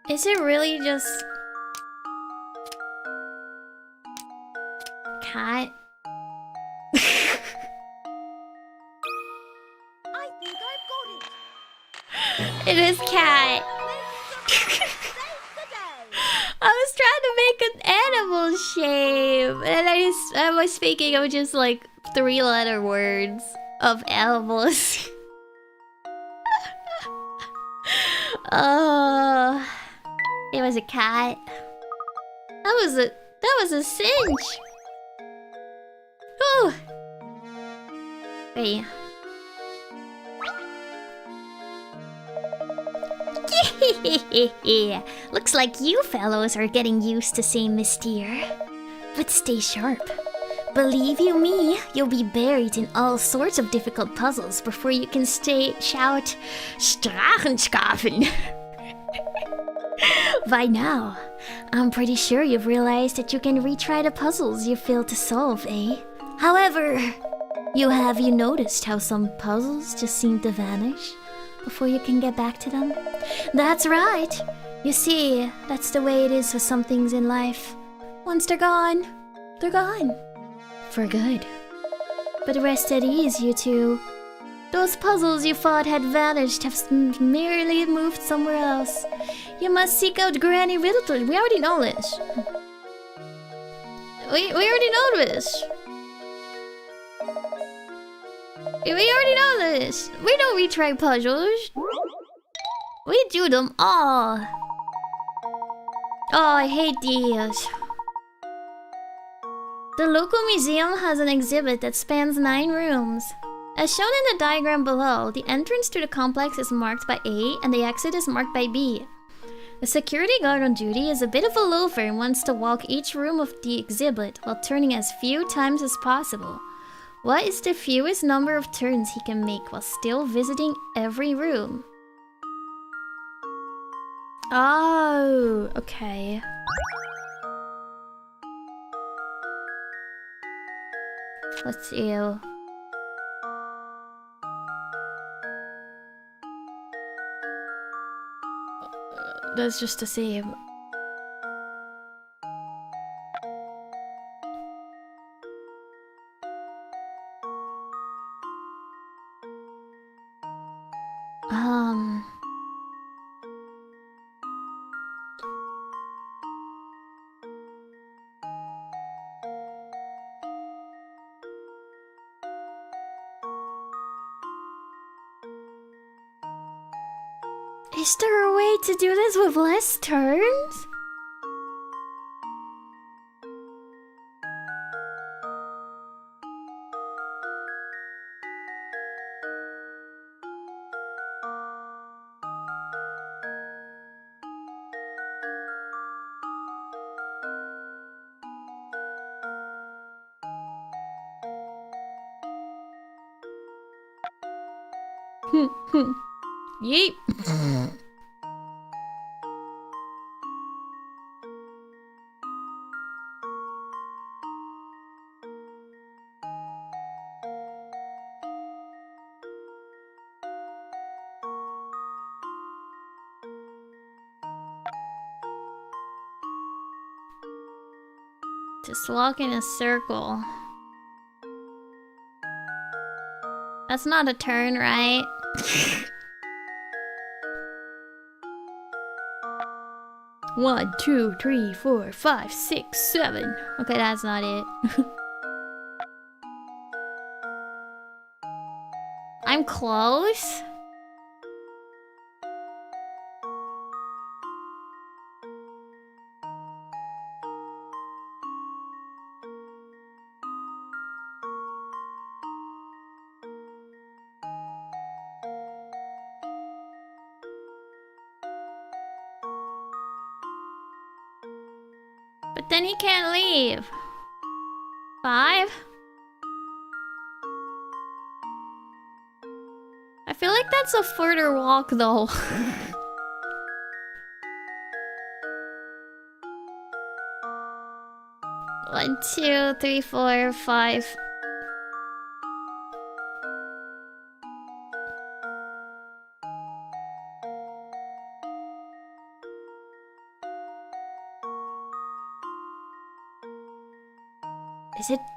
Is it really just cat? I think I've got it. It is cat. Save the day. I was trying to make an animal shape, and I was thinking of just like 3-letter words of animals. Oh, it was a cat. That was a cinch. Whew. Wait. Looks like you fellows are getting used to saying Mystere. But stay sharp. Believe you me, you'll be buried in all sorts of difficult puzzles before you can shout Strachenschafen. By now, I'm pretty sure you've realized that you can retry the puzzles you failed to solve, eh? However, have you noticed how some puzzles just seem to vanish before you can get back to them? That's right. You see, that's the way it is with some things in life. Once they're gone, they're gone. For good. But rest at ease, you two. Those puzzles you thought had vanished have merely moved somewhere else. You must seek out Granny Riddleton. We already know this. We already know this. We already know this. We don't retry puzzles. We do them all. Oh, I hate these. The local museum has an exhibit that spans 9 rooms. As shown in the diagram below, the entrance to the complex is marked by A and the exit is marked by B. The security guard on duty is a bit of a loafer and wants to walk each room of the exhibit while turning as few times as possible. What is the fewest number of turns he can make while still visiting every room? Oh, okay. Let's see. That's just the same. Is there a way to do this with less turns? Yeep. Just walk in a circle. That's not a turn, right? One, 2, 3, 4, 5, 6, 7. Okay, that's not it. I'm close. But then he can't leave. 5. I feel like that's a further walk though. 1, 2, 3, 4, 5.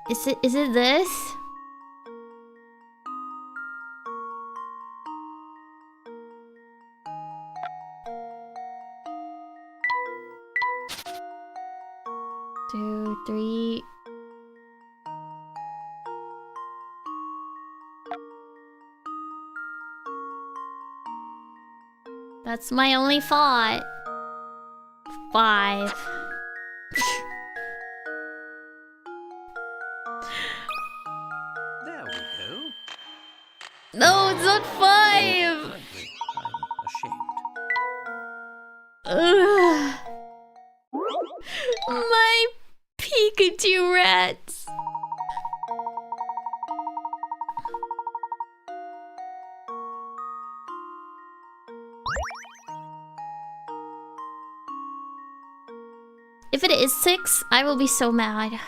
Is it this? Two, 3. That's my only thought. 5. There we go. No, it's not 5. Frankly, I'm ashamed. Ugh. My Pikachu rats. If it is 6, I will be so mad.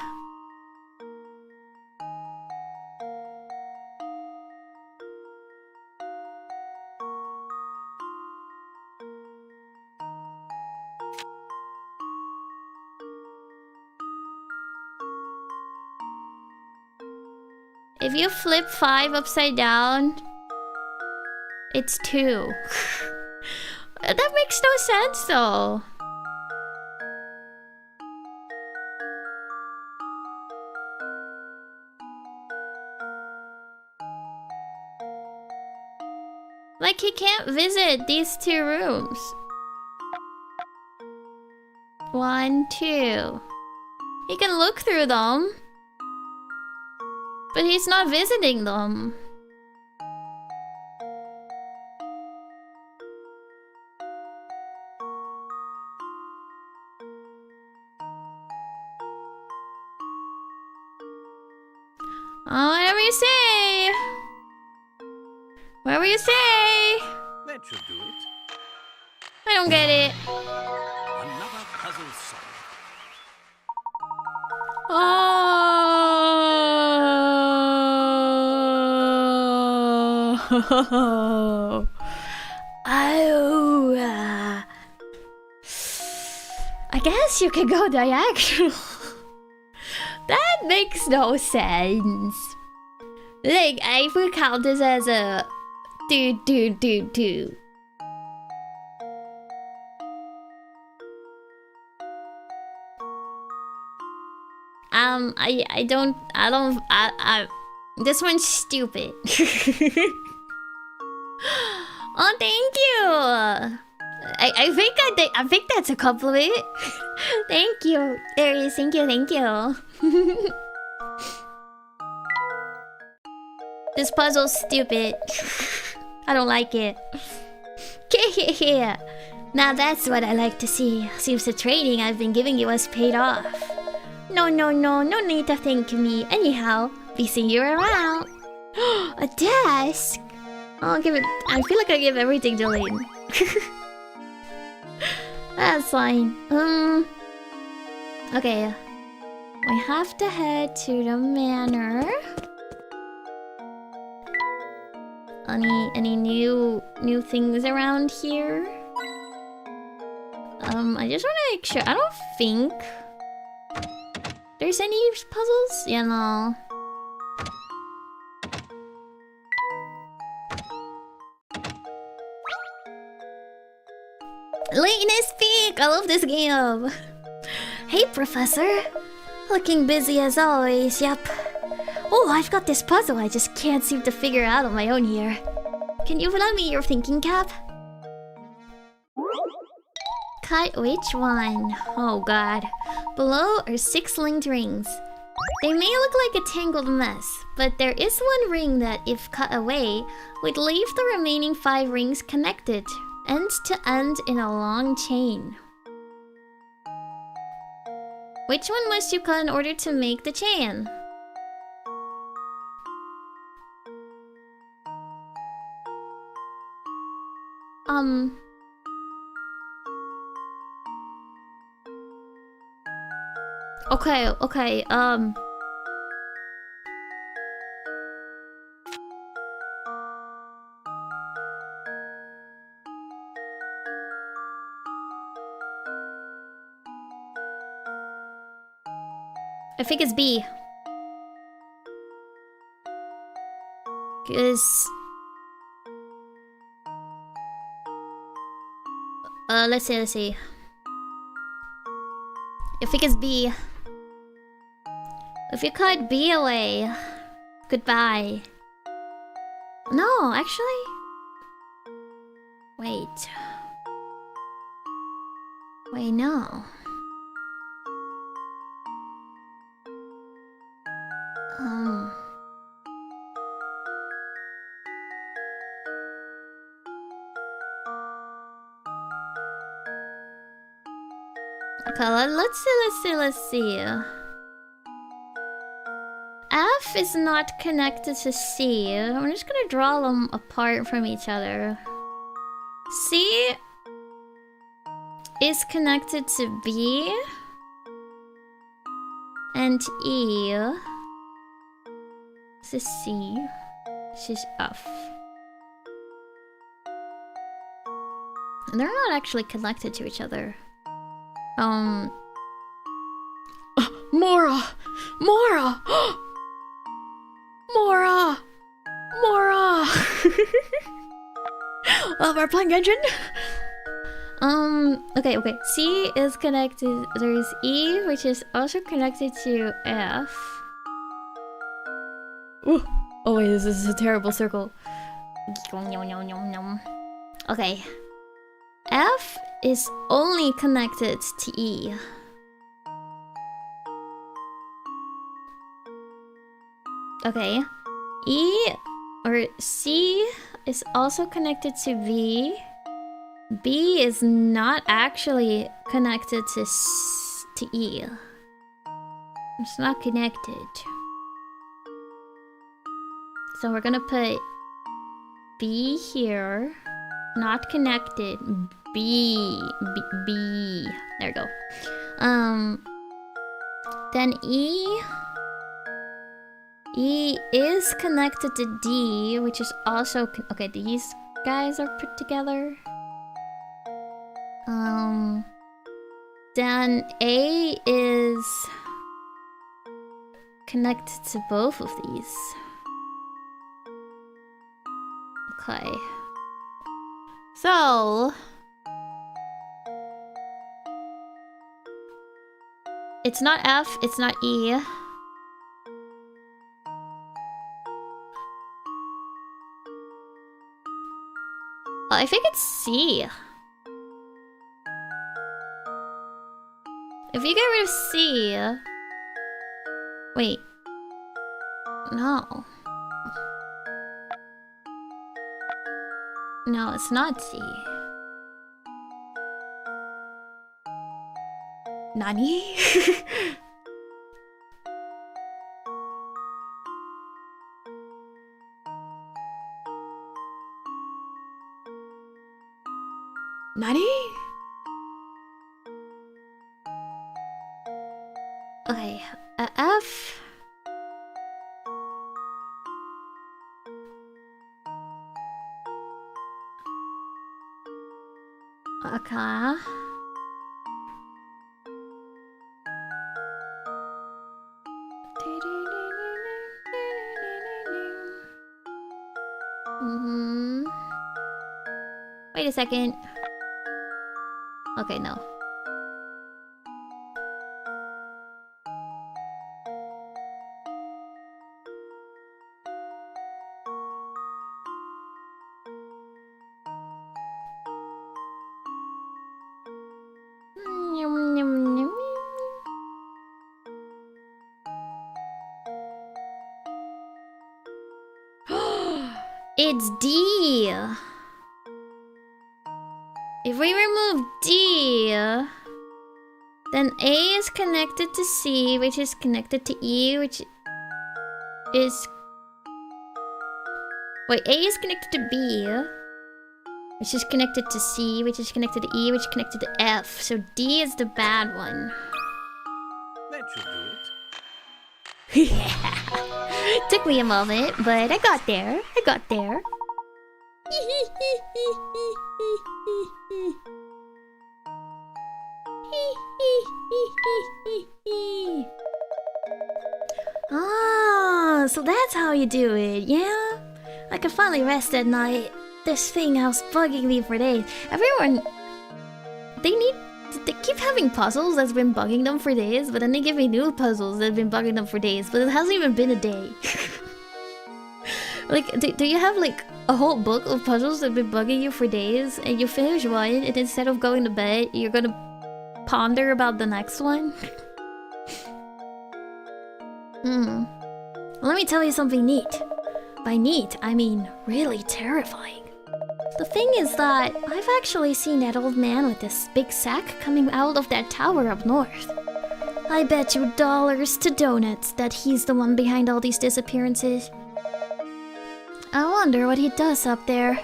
If you flip 5 upside down, it's 2. That makes no sense though. Like he can't visit these 2 rooms. 1, 2. He can look through them. But he's not visiting them. Oh, whatever you say. Whatever you say. That should do it. I don't get it. Another puzzle solved. Oh. Oh. I guess you could go diagonal. That makes no sense. Like, I would count this as a do. This one's stupid. Oh, thank you. I think that's a compliment. Thank you, Aries. Thank you. This puzzle's stupid. I don't like it. Now that's what I like to see. Seems the training I've been giving you has paid off. No need to thank me. Anyhow, be seeing you around. A desk? I'll give it. I feel like I give everything to Lane. That's fine. Okay. We have to head to the manor. Any new things around here? I just want to make sure. I don't think there's any puzzles. Yeah, no. Layton is speak. I love this game. Hey, Professor. Looking busy as always. Yep. Oh, I've got this puzzle I just can't seem to figure out on my own here. Can you lend me your thinking cap? Cut which one? Oh god. Below are 6 linked rings. They may look like a tangled mess, but there is one ring that, if cut away, would leave the remaining 5 rings connected, end to end in a long chain. Which one must you cut in order to make the chain? Okay, okay, I think it's B. Cause let's see. I think it's B. If you cut B away, goodbye. No, actually. Wait. Wait, no. Okay, let's see. F is not connected to C. I'm just gonna draw them apart from each other. C is connected to B and E. This is C. This is F. And they're not actually connected to each other. Mora! Mora! Mora! Mora! We're playing engine? Okay. C is connected. There's E, which is also connected to F. Ooh. Oh wait, this is a terrible circle. Okay. F is only connected to E. Okay. E or C is also connected to B. B is not actually connected to E. It's not connected. So we're gonna put B here. Not connected. B. There we go. Then E. E is connected to D, which is also okay. These guys are put together. Then A is connected to both of these. Okay. So it's not F, it's not E. I think it's C. If you get rid of C... Wait. No. No, it's not C. Nani? Nani? Okay, F. Okay. Wait a second. Okay, no. It's D. If we remove D, then A is connected to C, which is connected to E, which is... Wait, A is connected to B. which is connected to C, which is connected to E, which is connected to F. So D is the bad one. That should do it. Took me a moment, but I got there. I got there. Ah, so that's how you do it, yeah? I can finally rest at night. This thing was bugging me for days. Everyone... They keep having puzzles that's been bugging them for days, but then they give me new puzzles that have been bugging them for days, but it hasn't even been a day. Like, do you have like a whole book of puzzles that have been bugging you for days, and you finish one, and instead of going to bed, you're gonna ponder about the next one? Well, let me tell you something neat. By neat, I mean really terrifying. The thing is that I've actually seen that old man with this big sack coming out of that tower up north. I bet you dollars to donuts that he's the one behind all these disappearances. I wonder what he does up there.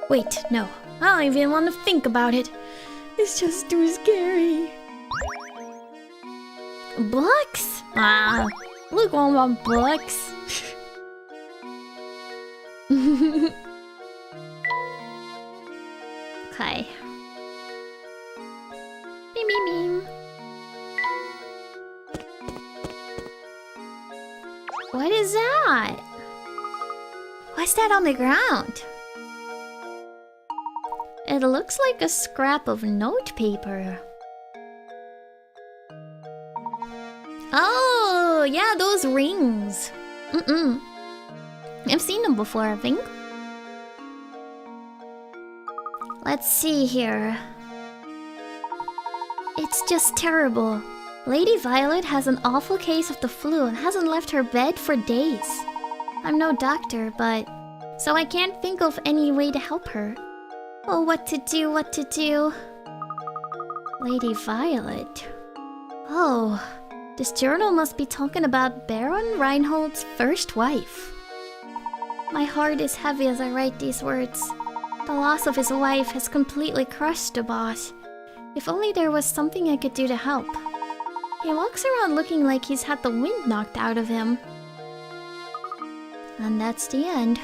Wait, no. I don't even want to think about it. It's just too scary. Books? Ah, look all my books. Okay. Beam, beam, beam. What is that? What's that on the ground? It looks like a scrap of notepaper. Oh, yeah, those rings. I've seen them before, I think. Let's see here. It's just terrible. Lady Violet has an awful case of the flu and hasn't left her bed for days. I'm no doctor, but... so I can't think of any way to help her. Oh, what to do, what to do. Lady Violet. Oh, this journal must be talking about Baron Reinhold's first wife. My heart is heavy as I write these words. The loss of his wife has completely crushed the boss. If only there was something I could do to help. He walks around looking like he's had the wind knocked out of him. And that's the end.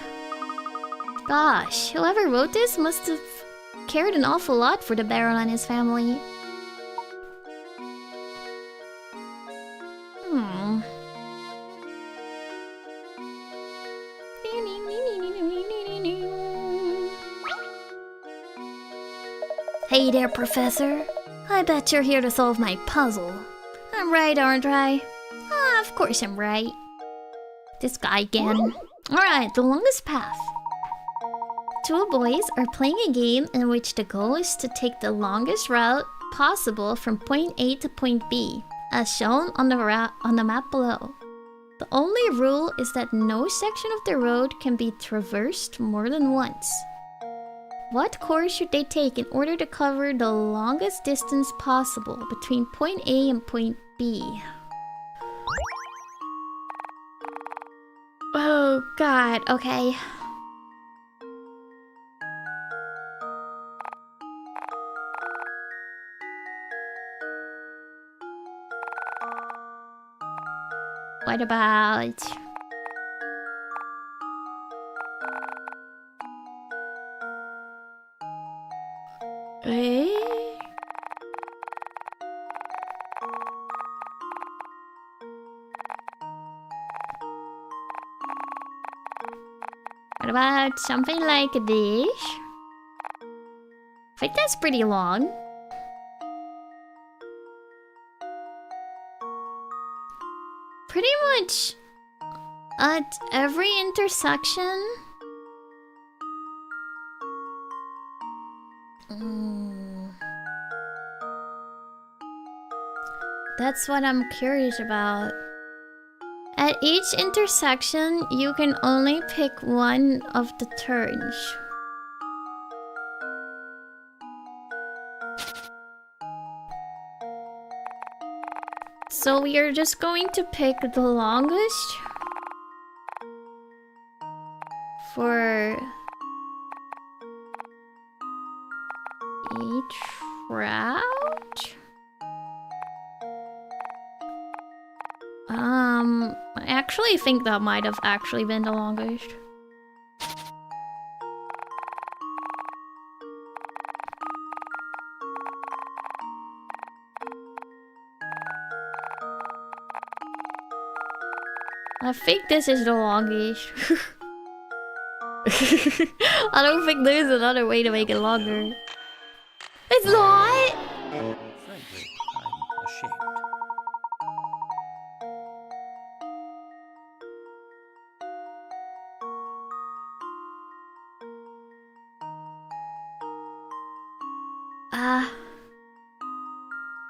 Gosh, whoever wrote this must have cared an awful lot for the Baron and his family. Hey there, Professor. I bet you're here to solve my puzzle. I'm right, aren't I? Ah, of course I'm right. This guy again. Alright, the longest path. Two boys are playing a game in which the goal is to take the longest route possible from point A to point B, as shown on the map below. The only rule is that no section of the road can be traversed more than once. What course should they take in order to cover the longest distance possible between point A and point B? Oh god, okay. What about... What about something like this? I think that's pretty long. Pretty much at every intersection. That's what I'm curious about. At each intersection, you can only pick one of the turns. So we are just going to pick the longest for route? I actually think that might have actually been the longest. I think this is the longest. I don't think there's another way to make it longer. It's not! Frankly, I'm ashamed.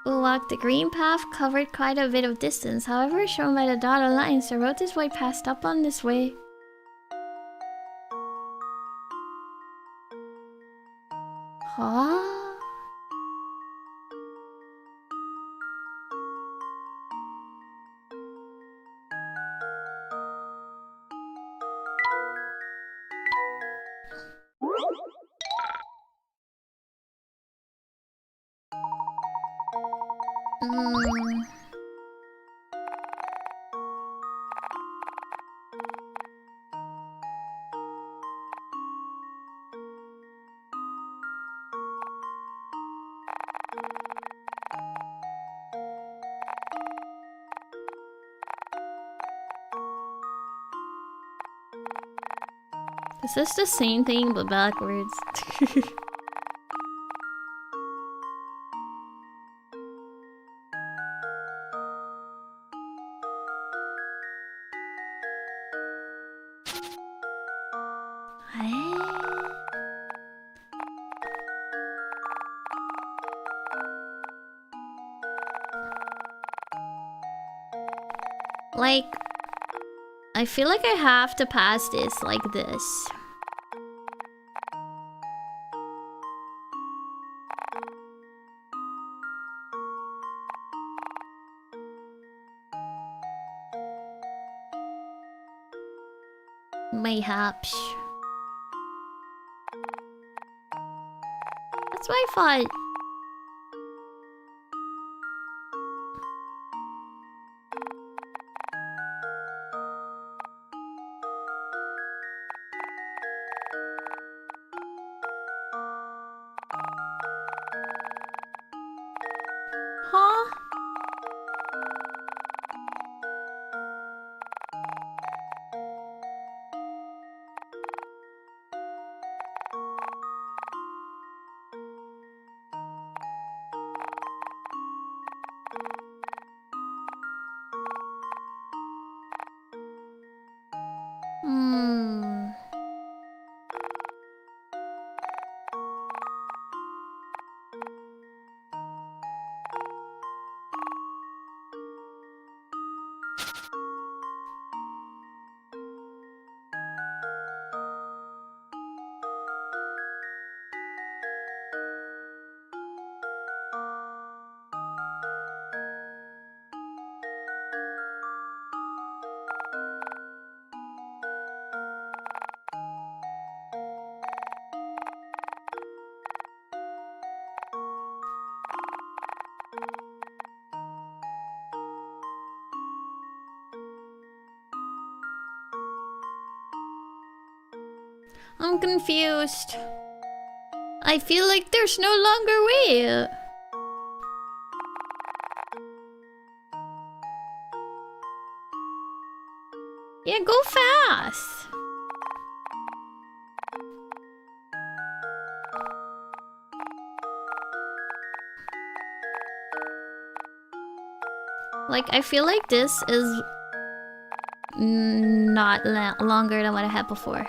Walked the green path, covered quite a bit of distance. However, shown by the dotted lines, the road this way passed up on this way. Huh? Is this the same thing but backwards? Like, I feel like I have to pass this like this. Mayhaps. That's what I thought. Huh? I'm confused. I feel like there's no longer way. Yeah, go fast. Like, I feel like this is not longer than what I had before.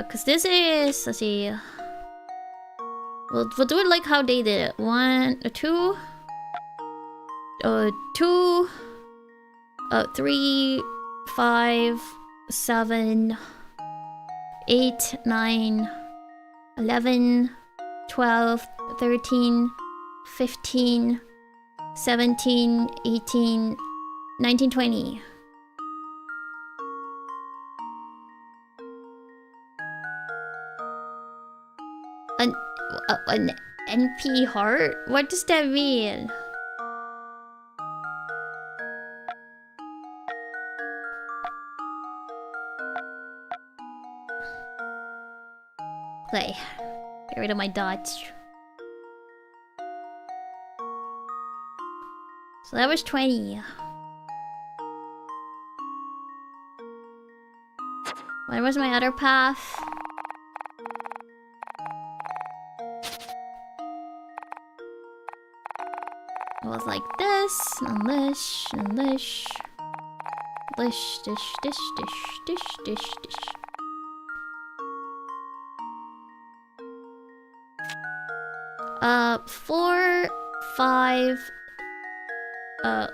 Cause this is, let's see. We'll do it like how they did it. 1, 2, 2, 3, 5, 7, 8, 9, 11, 12, 13, 15, 17, 18, 19, 20. An NP heart? What does that mean? Play. Get rid of my dots. So that was 20. What was my other path? It was like this, and this, and this. Dish, dish, dish, dish, dish, dish, dish. Four, 5,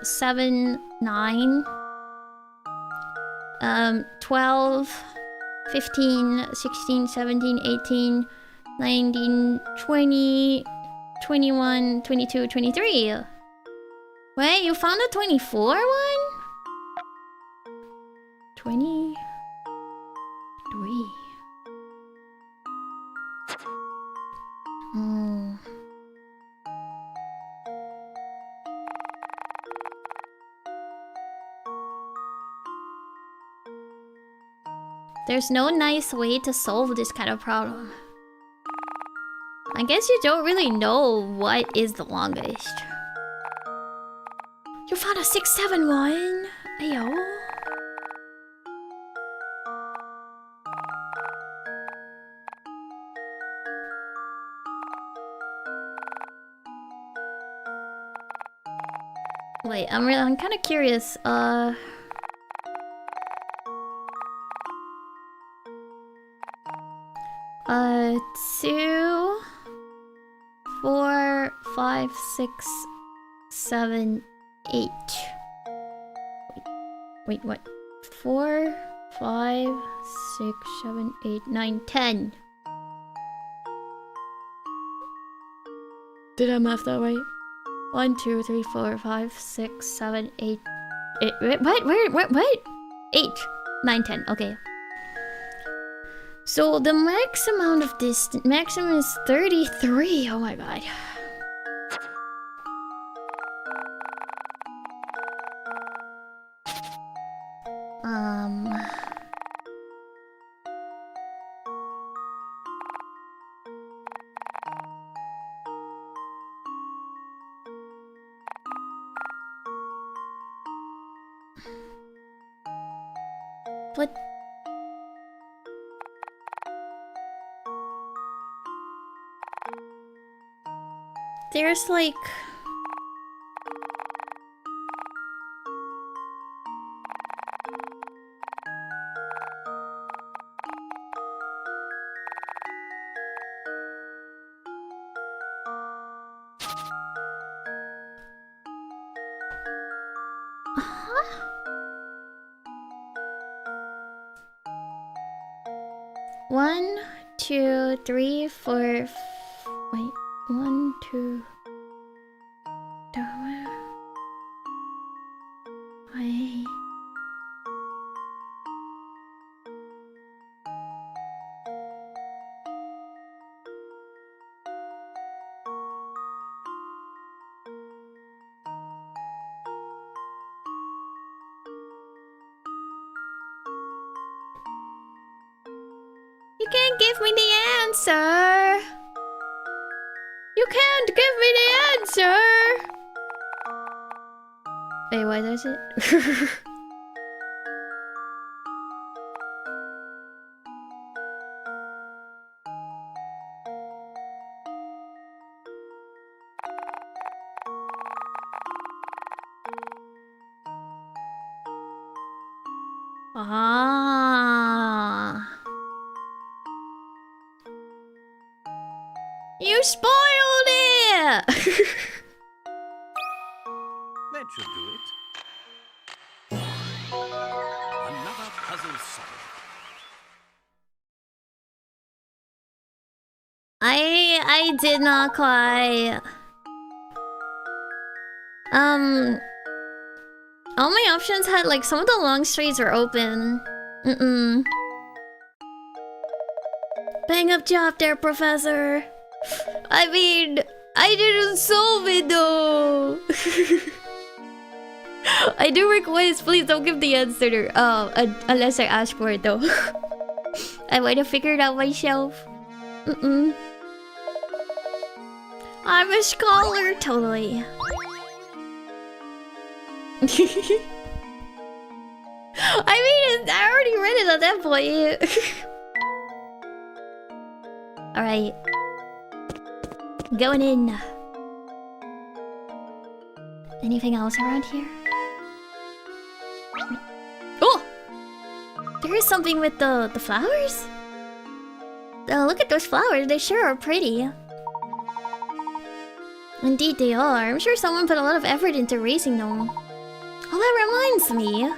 7, 9. 12, 15, 16, 17, 18, 19, 20, 21, 22, 23. Wait, you found a 24 one? 23. There's no nice way to solve this kind of problem. I guess you don't really know what is the longest. You found a 6, 7 one. Ayo. Wait, I'm kind of curious. 2, 4, 5, 6, 7, 8. Wait, what? 4, 5, 6, 7, 8, 9, 10. Did I math that right? 1, 2, 3, 4, 5, 6, 7, 8. What? 8, 9, 10. Okay. So the max amount of distance, maximum is 33. Oh my god. What? There's like... One, 2, 3, 4. Wait, 1, 2. Wait. You can't give me the answer. You can't give me the answer. Wait, what is it? Ah. You spoiled it! That should do it. Another puzzle solved. I did not quite. All my options had like some of the long streets were open. Bang up job there, Professor. I mean, I didn't solve it though. I do request, please don't give the answer. Unless I ask for it though. I might have figured it out myself. I'm a scholar, totally. I mean, I already read it at that point. Alright. Going in. Anything else around here? Oh! There is something with the flowers? Oh, look at those flowers. They sure are pretty. Indeed they are. I'm sure someone put a lot of effort into raising them. Oh, that reminds me.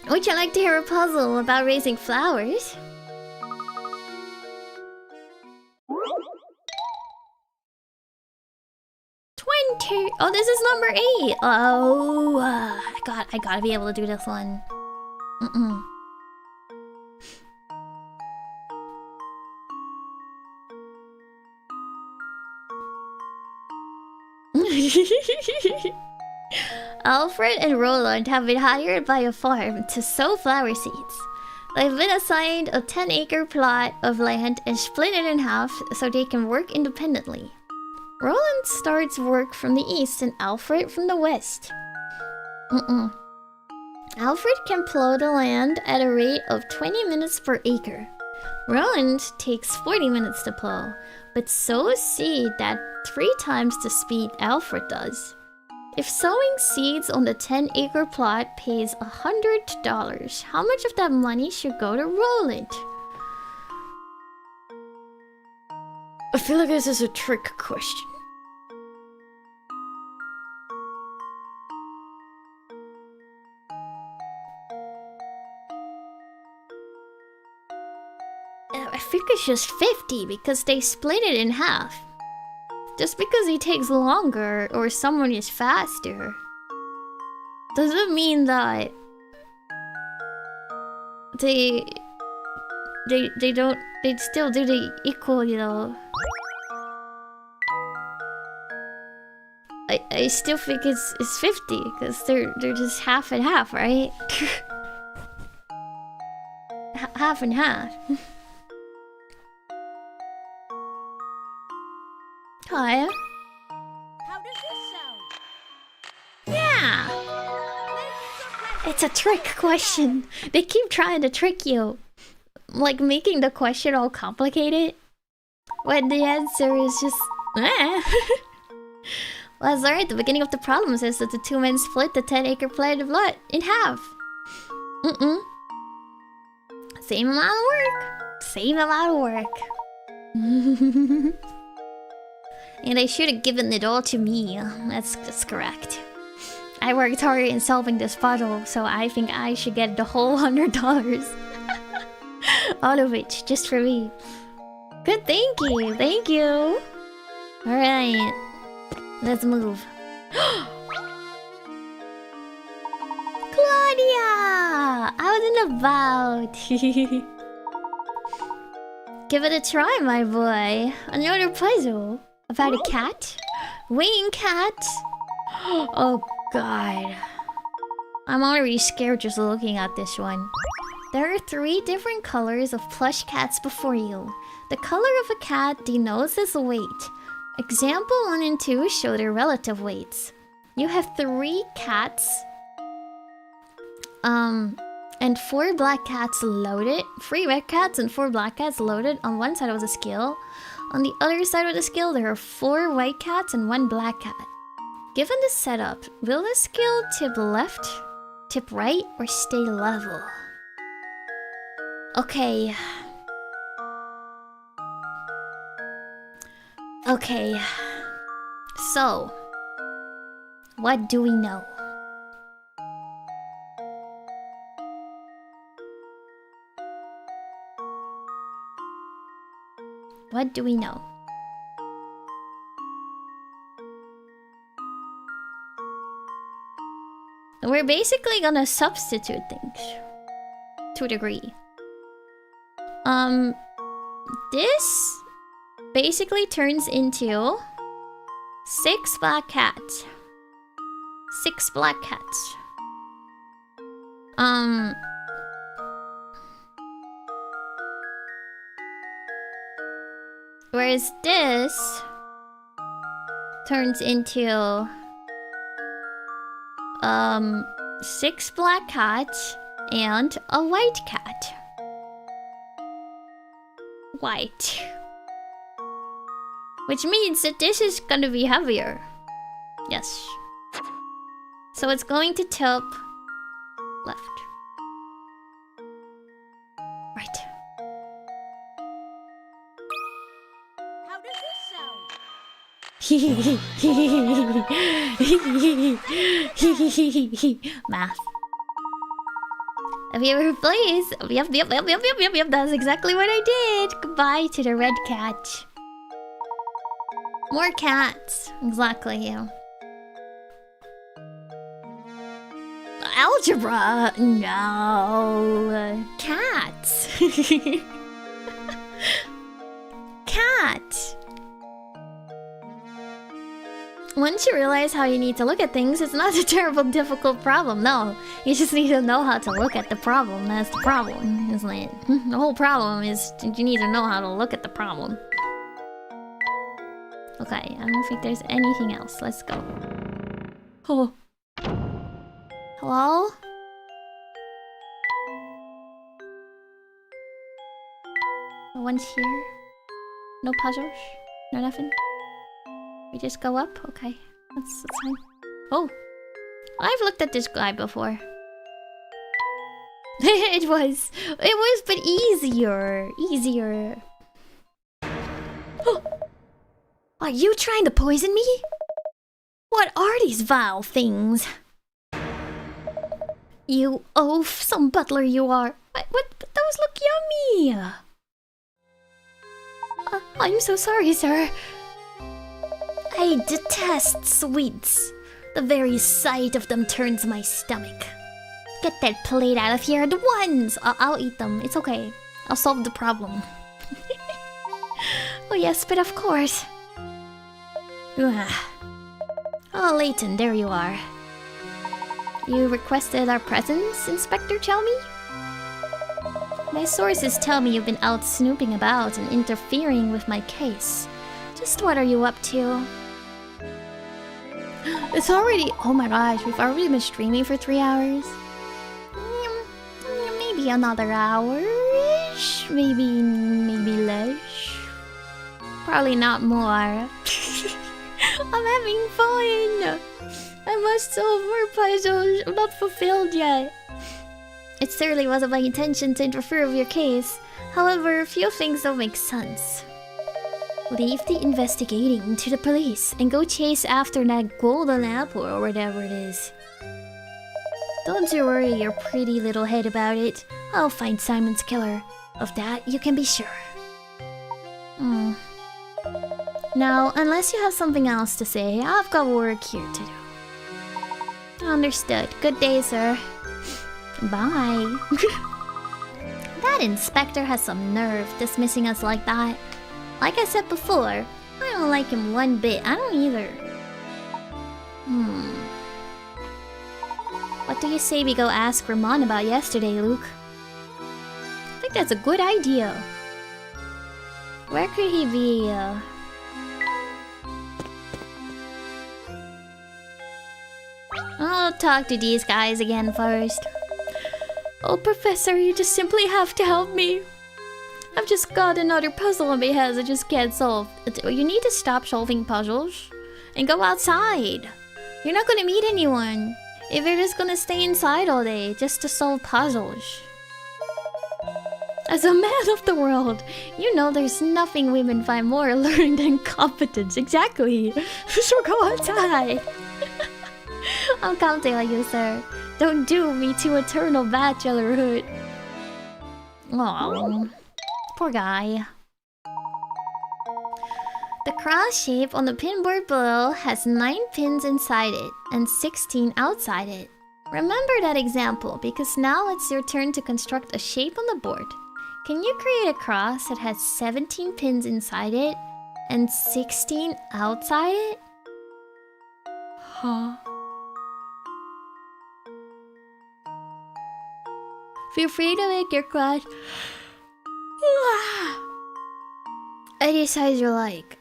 Would you like to hear a puzzle about raising flowers? Oh, this is number 8. Oh, I gotta be able to do this one. Alfred and Roland have been hired by a farm to sow flower seeds. They've been assigned a 10-acre plot of land and split it in half so they can work independently. Roland starts work from the east and Alfred from the west. Alfred can plow the land at a rate of 20 minutes per acre. Roland takes 40 minutes to plow, but sows seed at 3 times the speed Alfred does. If sowing seeds on the 10-acre plot pays $100, how much of that money should go to Roland? I feel like this is a trick question. I think it's just 50 because they split it in half. Just because he takes longer or someone is faster doesn't mean that they still do the equal, you know. I still think it's 50 because they're just half and half, right? Half and half. Hi. How does this sound? Yeah. It's a trick question. They keep trying to trick you. Like making the question all complicated. When the answer is just eh. Well, sorry, at the beginning of the problem says that the 2 men split the 10-acre plot of lot in half. Same amount of work. Same amount of work. And they should have given it all to me. That's correct. I worked hard in solving this puzzle, so I think I should get the whole $100. All of it, just for me. Good, thank you, thank you. Alright. Let's move. Claudia! Out and about! Give it a try, my boy. Another puzzle. About a cat? Weighing cat? Oh god. I'm already scared just looking at this one. There are 3 different colors of plush cats before you. The color of a cat denotes its weight. Example 1 and 2 show their relative weights. You have 3 cats. And 4 black cats loaded. 3 red cats and 4 black cats loaded on one side of the scale. On the other side of the scale, there are 4 white cats and 1 black cat. Given this setup, will the scale tip left, tip right, or stay level? Okay. Okay. So, what do we know? What do we know? We're basically gonna substitute things to a degree. this basically turns into 6 black cats. 6 black cats. Whereas this turns into 6 black cats and a white cat. White. Which means that this is gonna be heavier. Yes. So it's going to tilt left. Right. How does this sound? Math. Have you ever played? Yep. That's exactly what I did. Goodbye to the red cat. More cats. Exactly, yeah. Algebra? No. Cats. Cat. Once you realize how you need to look at things, it's not a terrible, difficult problem. No, you just need to know how to look at the problem. That's the problem, isn't it? The whole problem is you need to know how to look at the problem. Okay, I don't think there's anything else. Let's go. Oh. Hello? No one's here? No puzzles? No nothing? We just go up? Okay. That's fine. Oh! I've looked at this guy before. It was, but easier. Easier. Are you trying to poison me? What are these vile things? You oaf, some butler you are. What? Those look yummy. I'm so sorry, sir. I detest sweets. The very sight of them turns my stomach. Get that plate out of here at once. I'll eat them. It's okay. I'll solve the problem. Oh yes, but of course. Oh, Layton, there you are. You requested our presence, Inspector Chelmy? My sources tell me you've been out snooping about and interfering with my case. Just what are you up to? It's already... Oh my gosh, we've already been streaming for 3 hours? Maybe another hour-ish? Maybe less? Probably not more. I'm having fun! I must solve more puzzles. I'm not fulfilled yet. It certainly wasn't my intention to interfere with your case. However, a few things don't make sense. Leave the investigating to the police and go chase after that golden apple or whatever it is. Don't you worry your pretty little head about it. I'll find Simon's killer. Of that, you can be sure. Now, unless you have something else to say, I've got work here to do. Understood. Good day, sir. Bye. That inspector has some nerve dismissing us like that. Like I said before, I don't like him one bit. I don't either. What do you say we go ask Ramon about yesterday, Luke? I think that's a good idea. Where could he be? I'll talk to these guys again first. Oh, Professor, you just simply have to help me. I've just got another puzzle on my head I just can't solve. You need to stop solving puzzles and go outside. You're not gonna meet anyone if you're just gonna stay inside all day just to solve puzzles. As a man of the world, you know there's nothing women find more alluring than competence. Exactly. So go outside. I'll come to you, sir. Don't doom me to eternal bachelorhood. Aww. Poor guy. The cross shape on the pinboard below has 9 pins inside it and 16 outside it. Remember that example because now it's your turn to construct a shape on the board. Can you create a cross that has 17 pins inside it and 16 outside it? Huh? Feel free to make your cross any size you like.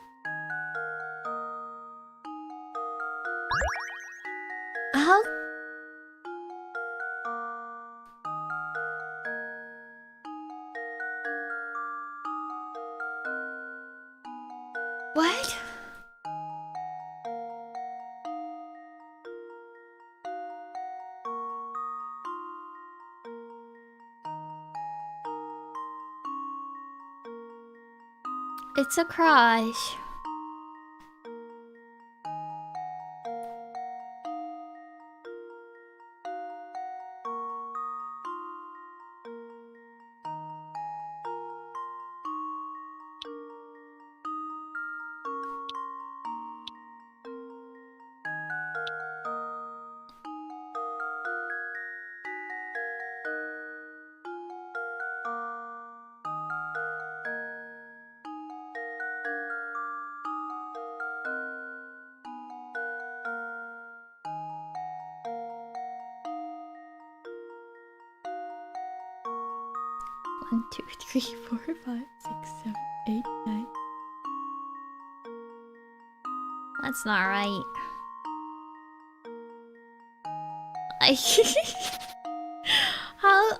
How? What? It's a crush. One, two, three, 4, 5, 6, 7, 8, 9. That's not right. How?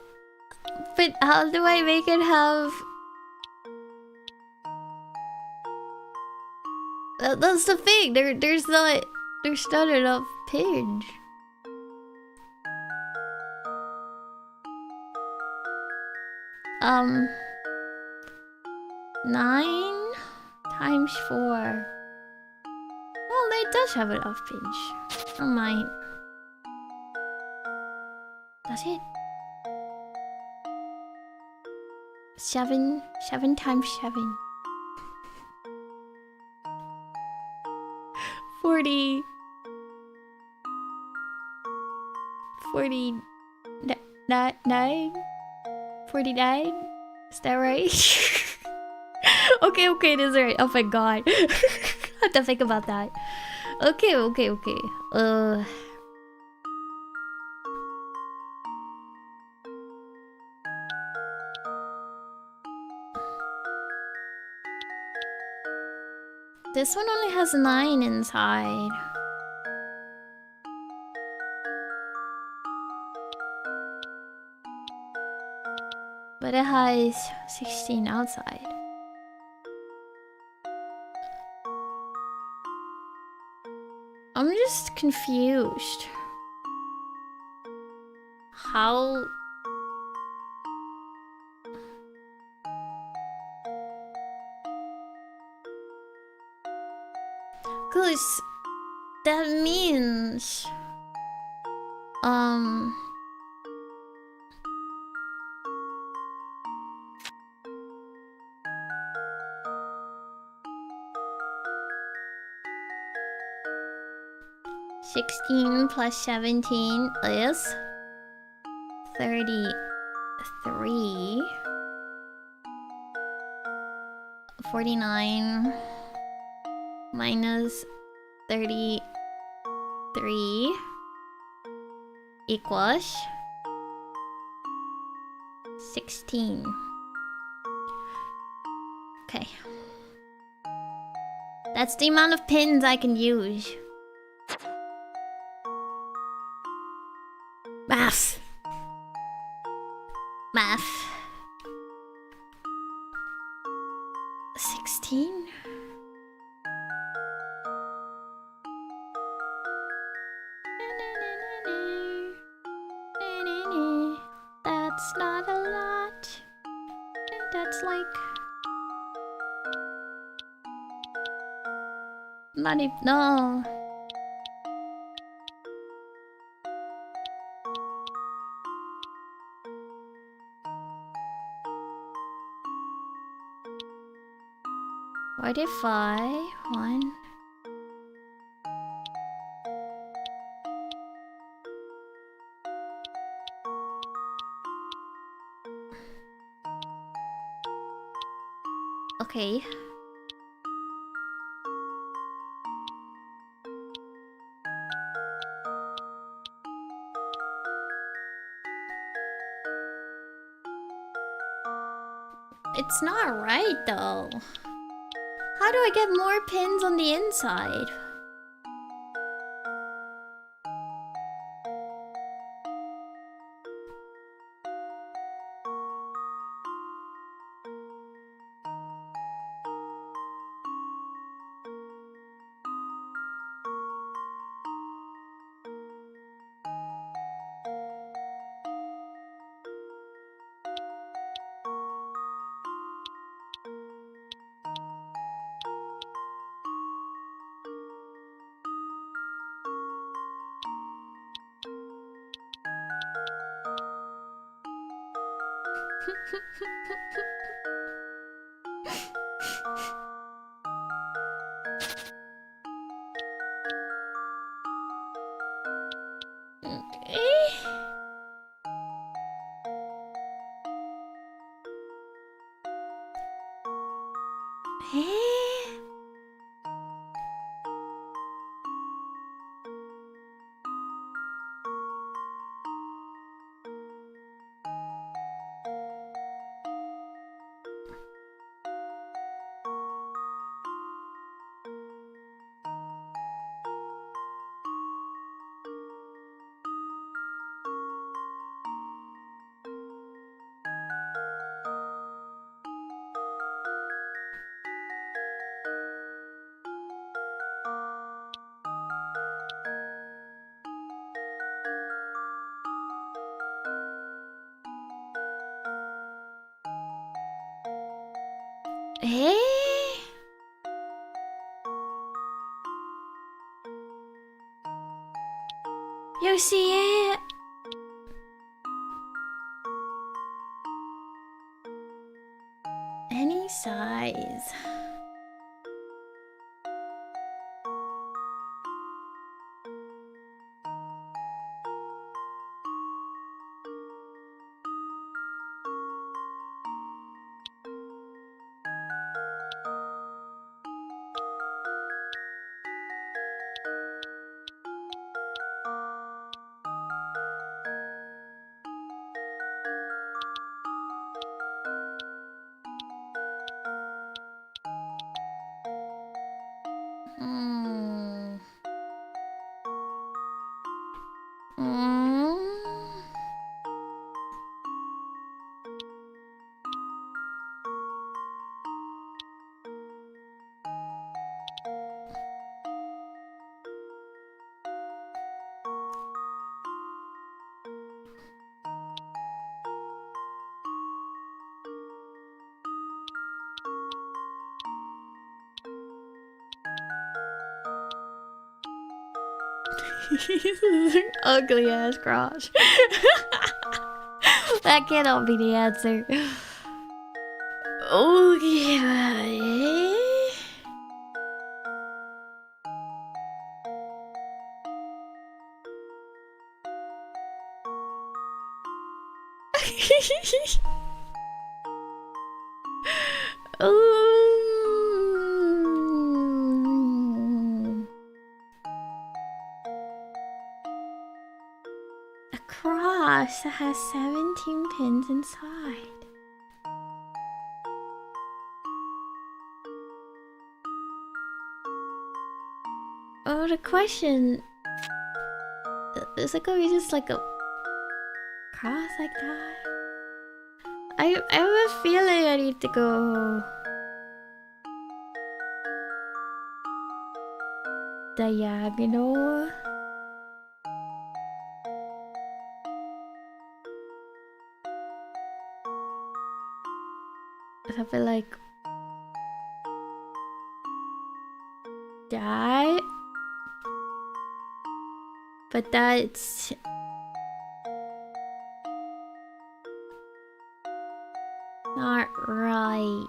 But how do I make it have? That's the thing. There's not enough page. Um, 9 times 4. Well, it does have enough pinch. Oh my. Does it? 7 times 7. 40. 49. 49? Is that right? Okay, it is right. Oh my god. I have to think about that. Okay. This one only has 9 inside. But it has 16 outside. I'm just confused. How? Cause that means 16 plus 17 is 33. 49 minus 33 equals 16. Okay. That's the amount of pins I can use. Math. 16? That's not a lot. That's like... not even... no. What if I... 1... Okay. It's not right though. How do I get more pins on the inside? You see it? Any size. Ugly ass crotch. That cannot be the answer. Okay. A cross that has 17 pins inside. Oh, the question is it gonna be just like a cross like that? I have a feeling I need to go diagonal. I feel like that, but that's not right.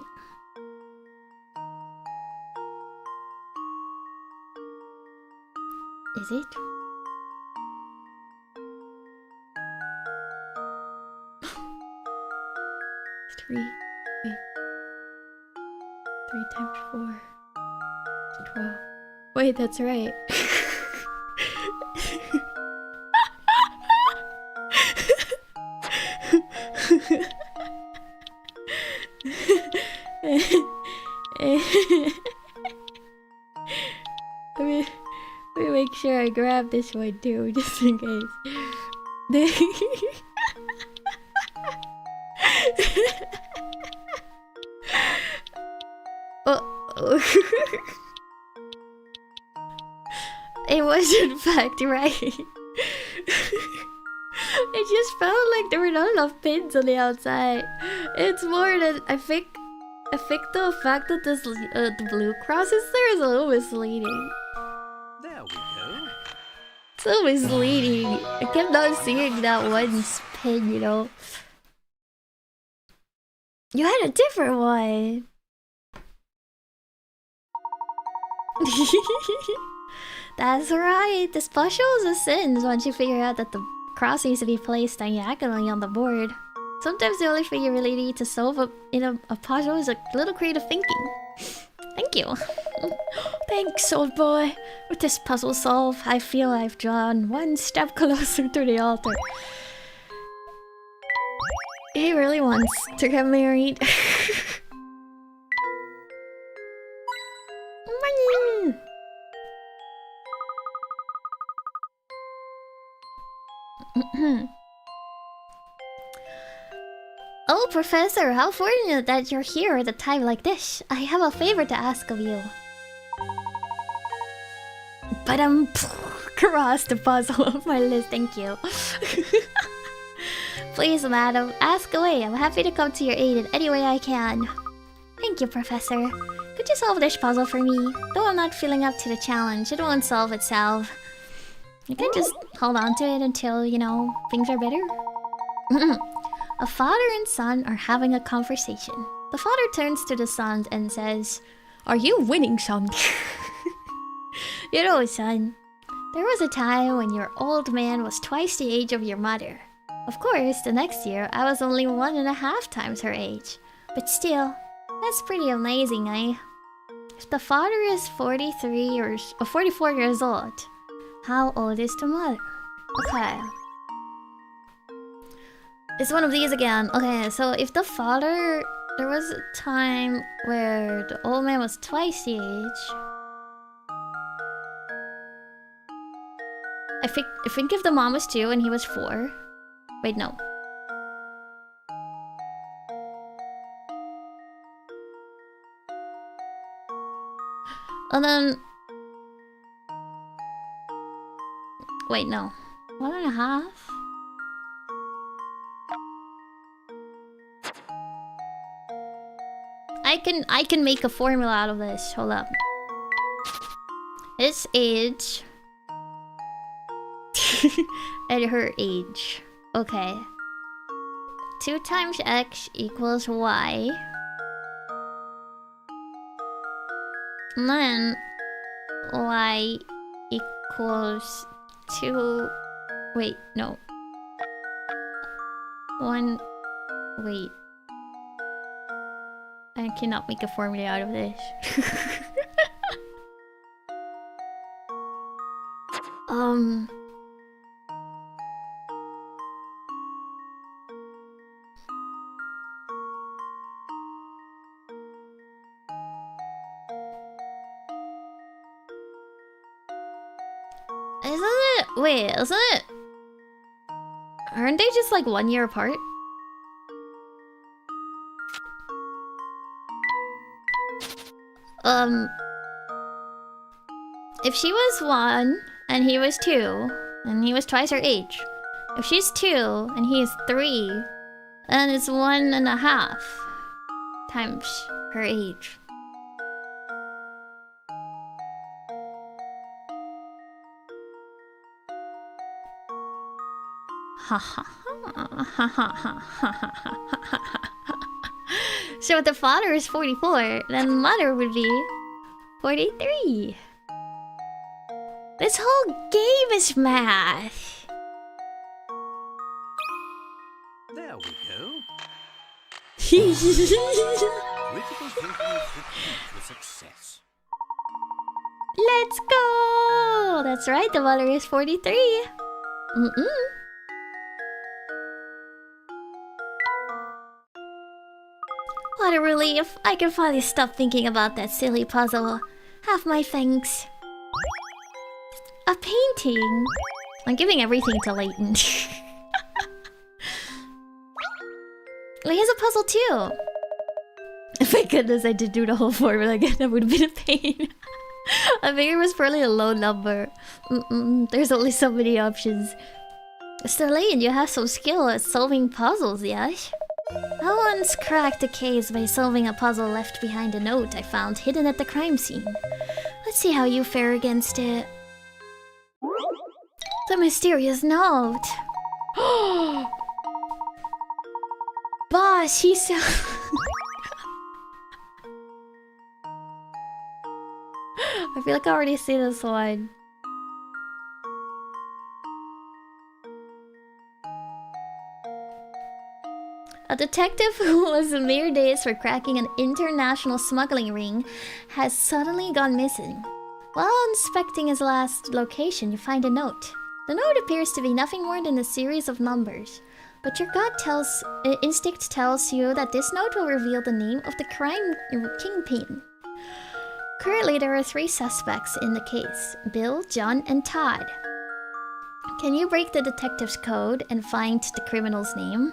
Is it? Three. Wait. 3 times 4 is 12. Wait, that's right. Let me make sure I grab this one too, just in case. Oh. It was in fact right. It just felt like there were not enough pins on the outside. It's more than I think the fact that this the blue cross is there is a little misleading. There we go. It's a little misleading. I kept not seeing that one pin, you know. You had a different one. That's right. The specials ascends once you figure out that the cross needs to be placed diagonally on the board. Sometimes the only thing you really need to solve in a puzzle is a little creative thinking. Thank you. Thanks, old boy. With this puzzle solve, I feel I've drawn one step closer to the altar. He really wants to get married. Oh, Professor, how fortunate that you're here at a time like this. I have a favor to ask of you. But cross the puzzle off my list, thank you. Please, madam, ask away. I'm happy to come to your aid in any way I can. Thank you, Professor. Could you solve this puzzle for me? Though I'm not feeling up to the challenge, it won't solve itself. You can just hold on to it until, you know, things are better. A father and son are having a conversation. The father turns to the son and says, "Are you winning, son?" You know, son, there was a time when your old man was twice the age of your mother. Of course, the next year, I was only 1.5 times her age. But still, that's pretty amazing, eh? If the father is 43 or 44 years old, how old is the mother? Okay. It's one of these again. Okay, so if the father... There was a time where the old man was twice the age. I think if the mom was 2 and he was 4. Wait, no. And then... Wait, no. 1.5? I can make a formula out of this. Hold up. His age and her age. Okay. 2 times x equals y. And then y equals 2. Wait, no. 1. Wait. I cannot make a formula out of this. Wait, isn't it? Aren't they just like 1 year apart? If she was 1 and he was 2, and he was twice her age. If she's 2 and he is 3, then it's 1.5 times her age. Ha ha ha ha ha ha. So if the father is 44, then the mother would be 43. This whole game is math. There we go. Critical thinking is the key. Let's go! That's right, the water is 43. What a relief. I can finally stop thinking about that silly puzzle. Have my thanks. A painting? I'm giving everything to Layton. Well, he has a puzzle too. Thank goodness I did do the whole formula again. That would have been a pain. I figured it was probably a low number. There's only so many options. Mr. Layton, you have some skill at solving puzzles, yes? I once cracked a case by solving a puzzle left behind a note I found hidden at the crime scene. Let's see how you fare against it. The mysterious note. Boss, he said... I feel like I already see this one. A detective who was mere days for cracking an international smuggling ring has suddenly gone missing. While inspecting his last location, you find a note. The note appears to be nothing more than a series of numbers, but your instinct tells you that this note will reveal the name of the crime kingpin. Currently, there are 3 suspects in the case: Bill, John, and Todd. Can you break the detective's code and find the criminal's name?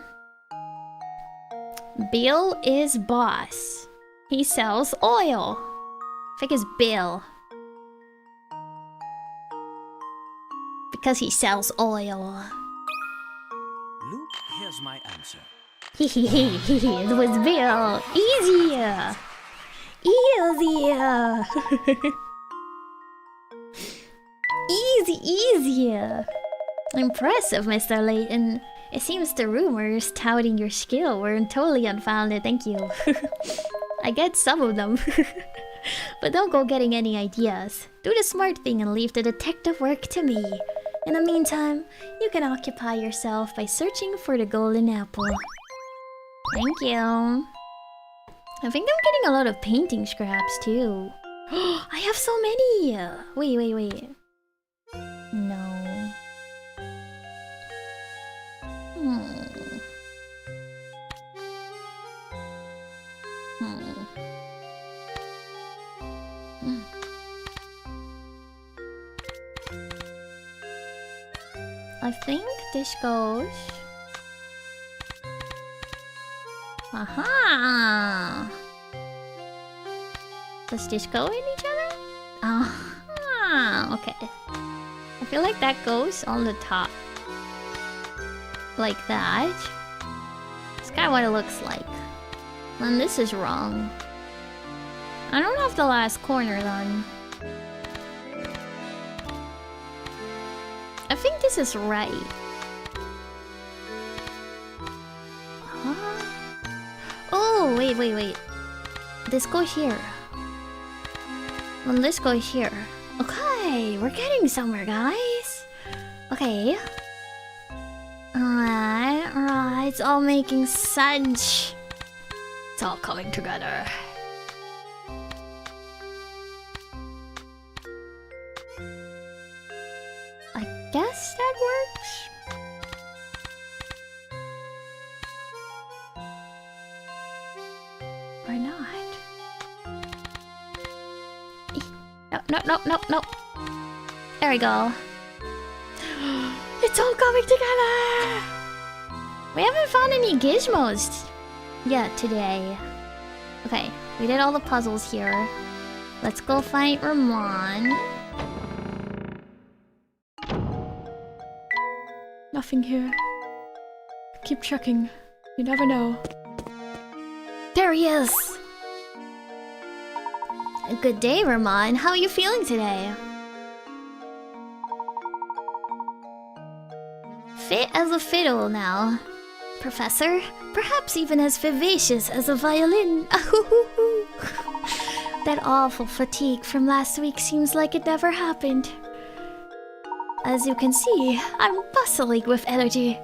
Bill is boss. He sells oil. I think it's Bill. Because he sells oil. Luke, here's my answer. It was Bill. Easier. Easier. Easier. Impressive, Mr. Layton. It seems the rumors touting your skill were totally unfounded, thank you. I get some of them. But don't go getting any ideas. Do the smart thing and leave the detective work to me. In the meantime, you can occupy yourself by searching for the golden apple. Thank you. I think I'm getting a lot of painting scraps too. I have so many! Wait. No. I think this goes... Aha! Does this go in each other? Okay. I feel like that goes on the top. Like that. It's kind of what it looks like. And this is wrong. I don't have the last corner done. I think this is right. Oh, wait. This goes here. And this goes here. Okay, we're getting somewhere, guys. Okay. Alright, it's all making sense. It's all coming together. I guess that works. Or not. No. There we go. It's all coming together! We haven't found any gizmos yet today. Okay, we did all the puzzles here. Let's go find Ramon. Nothing here. Keep checking. You never know. There he is! Good day, Ramon. How are you feeling today? Fit as a fiddle now, Professor. Perhaps even as vivacious as a violin. That awful fatigue from last week seems like it never happened. As you can see, I'm bustling with energy,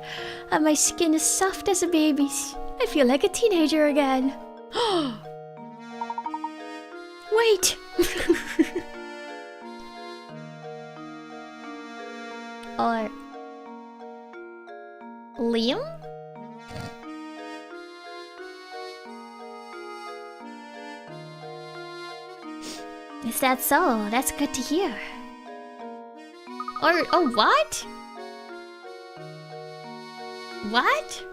and my skin is soft as a baby's. I feel like a teenager again. Wait! Or Liam? Is that so? That's good to hear. Or oh, what? What?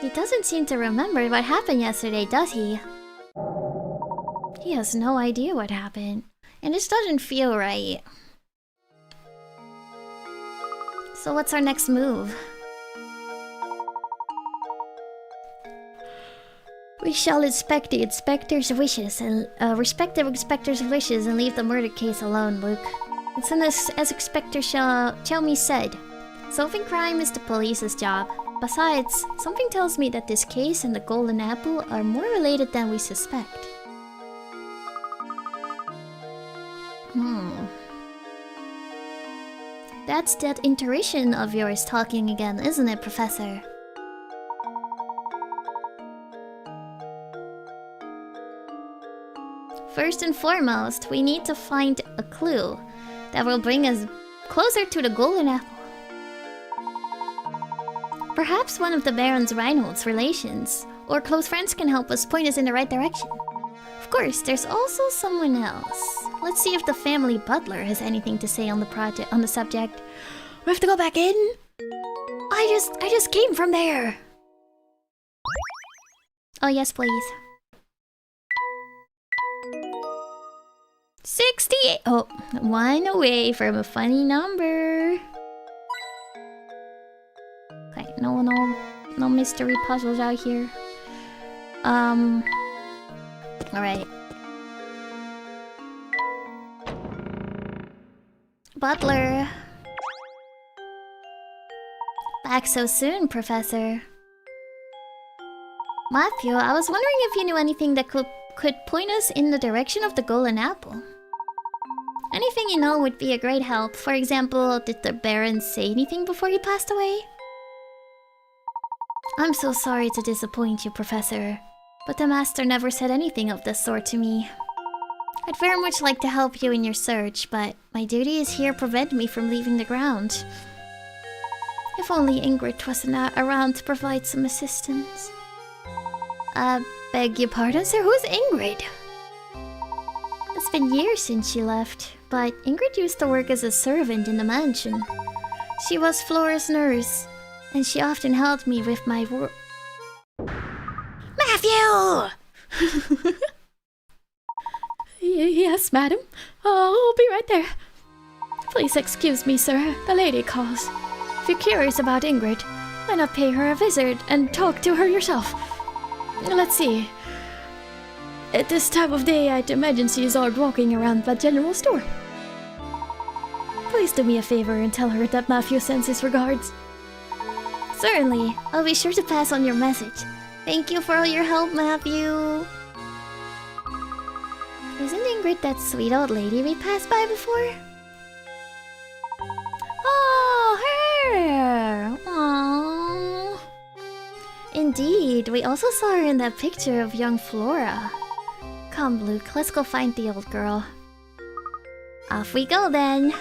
He doesn't seem to remember what happened yesterday, does he? He has no idea what happened. And this doesn't feel right. So what's our next move? We shall inspect the inspector's wishes and respective inspector's wishes and leave the murder case alone, Luke. It's as Inspector Chelmy said. Solving crime is the police's job. Besides, something tells me that this case and the golden apple are more related than we suspect. That's that intuition of yours talking again, isn't it, Professor? First and foremost, we need to find a clue that will bring us closer to the golden apple. Perhaps one of the Baron's Reinhold's relations or close friends can help us point us in the right direction. Of course, there's also someone else. Let's see if the family butler has anything to say on the subject. We have to go back in. I just came from there. Oh yes, please. 68. Oh, one away from a funny number. Okay, no mystery puzzles out here. Alright. Butler. Back so soon, Professor. Matthew, I was wondering if you knew anything that could point us in the direction of the golden apple. Anything you know would be a great help. For example, did the Baron say anything before he passed away? I'm so sorry to disappoint you, Professor, but the Master never said anything of the sort to me. I'd very much like to help you in your search, but my duties here prevent me from leaving the ground. If only Ingrid wasn't around to provide some assistance. Beg your pardon, sir? Who's Ingrid? It's been years since she left, but Ingrid used to work as a servant in the mansion. She was Flora's nurse, and she often helped me with my work. Matthew! Yes, madam. I'll be right there. Please excuse me, sir. The lady calls. If you're curious about Ingrid, why not pay her a visit and talk to her yourself? Let's see. At this time of day, I'd imagine she's out walking around the general store. Please do me a favor and tell her that Matthew sends his regards. Certainly. I'll be sure to pass on your message. Thank you for all your help, Matthew. Isn't Ingrid that sweet old lady we passed by before? Oh, her! Aww. Indeed, we also saw her in that picture of young Flora. Come, Luke, let's go find the old girl. Off we go, then.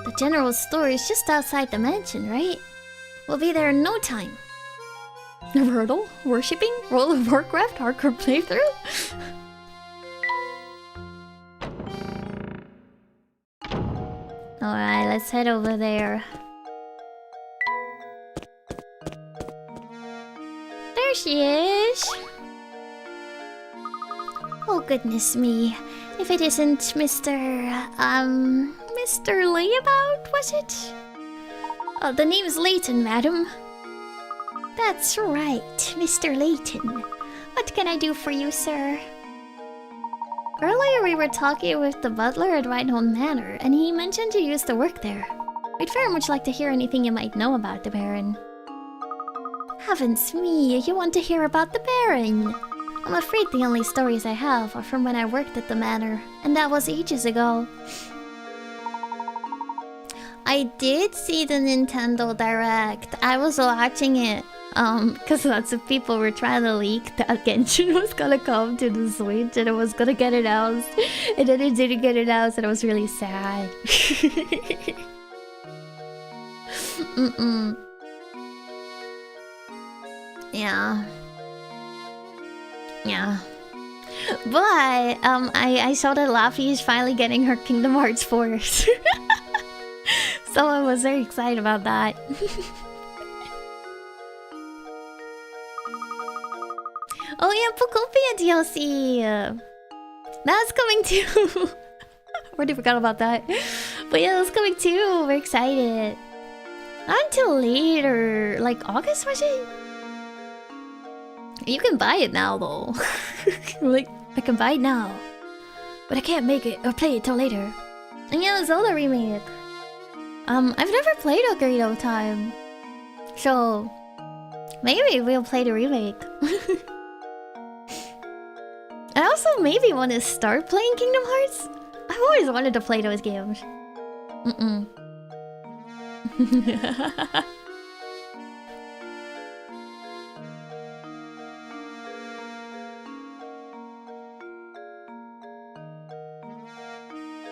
The general store is just outside the mansion, right? We'll be there in no time. Wordle? Worshipping? World of Warcraft? Hardcore playthrough? Alright, let's head over there. There she is! Oh goodness me. If it isn't Mr. Layabout, was it? Oh, the name's Layton, madam. That's right, Mr. Layton. What can I do for you, sir? Earlier we were talking with the butler at Reinhold Manor, and he mentioned you used to work there. We'd very much like to hear anything you might know about the Baron. Heavens me, you want to hear about the Baron? I'm afraid the only stories I have are from when I worked at the manor, and that was ages ago. I did see the Nintendo Direct. I was watching it. Because lots of people were trying to leak that Genshin was gonna come to the Switch and it was gonna get announced. And then it didn't get announced and it was really sad. Yeah. Yeah. But, I saw that Laffy is finally getting her Kingdom Hearts 4. So I was very excited about that. Oh yeah, Pokopia DLC! That's coming too! Already forgot about that. But yeah, that's coming too! We're excited. Not until later, like August was it? You can buy it now though. Like, I can buy it now. But I can't make it or play it till later. And yeah, Zelda remake. I've never played Ocarina of Time. So, maybe we'll play the remake. I also maybe want to start playing Kingdom Hearts. I've always wanted to play those games.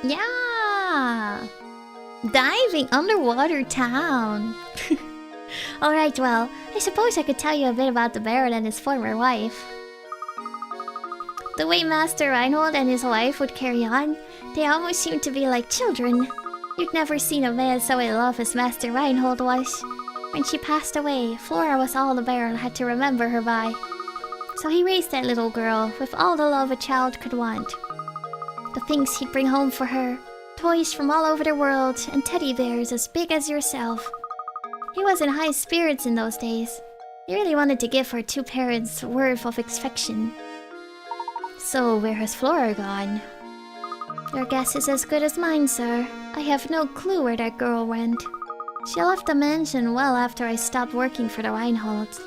Yeah! Diving underwater town. Alright, well, I suppose I could tell you a bit about the Baron and his former wife. The way Master Reinhold and his wife would carry on, they almost seemed to be like children. You'd never seen a man so in love as Master Reinhold was. When she passed away, Flora was all the Baron had to remember her by. So he raised that little girl with all the love a child could want. The things he'd bring home for her, toys from all over the world, and teddy bears as big as yourself. He was in high spirits in those days. He really wanted to give her two parents worth of affection. So where has Flora gone? Your guess is as good as mine, sir. I have no clue where that girl went. She left the mansion well after I stopped working for the Reinholds.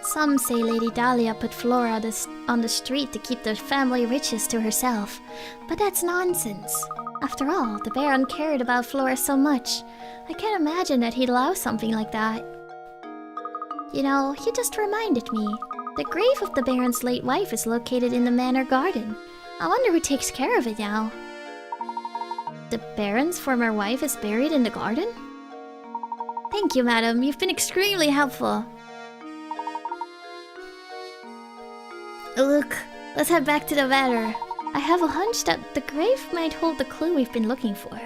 Some say Lady Dahlia put Flora on the street to keep the family riches to herself, but that's nonsense. After all, the Baron cared about Flora so much. I can't imagine that he'd allow something like that. You know, you just reminded me. The grave of the Baron's late wife is located in the manor garden. I wonder who takes care of it now. The Baron's former wife is buried in the garden? Thank you, madam. You've been extremely helpful. Look, let's head back to the manor. I have a hunch that the grave might hold the clue we've been looking for.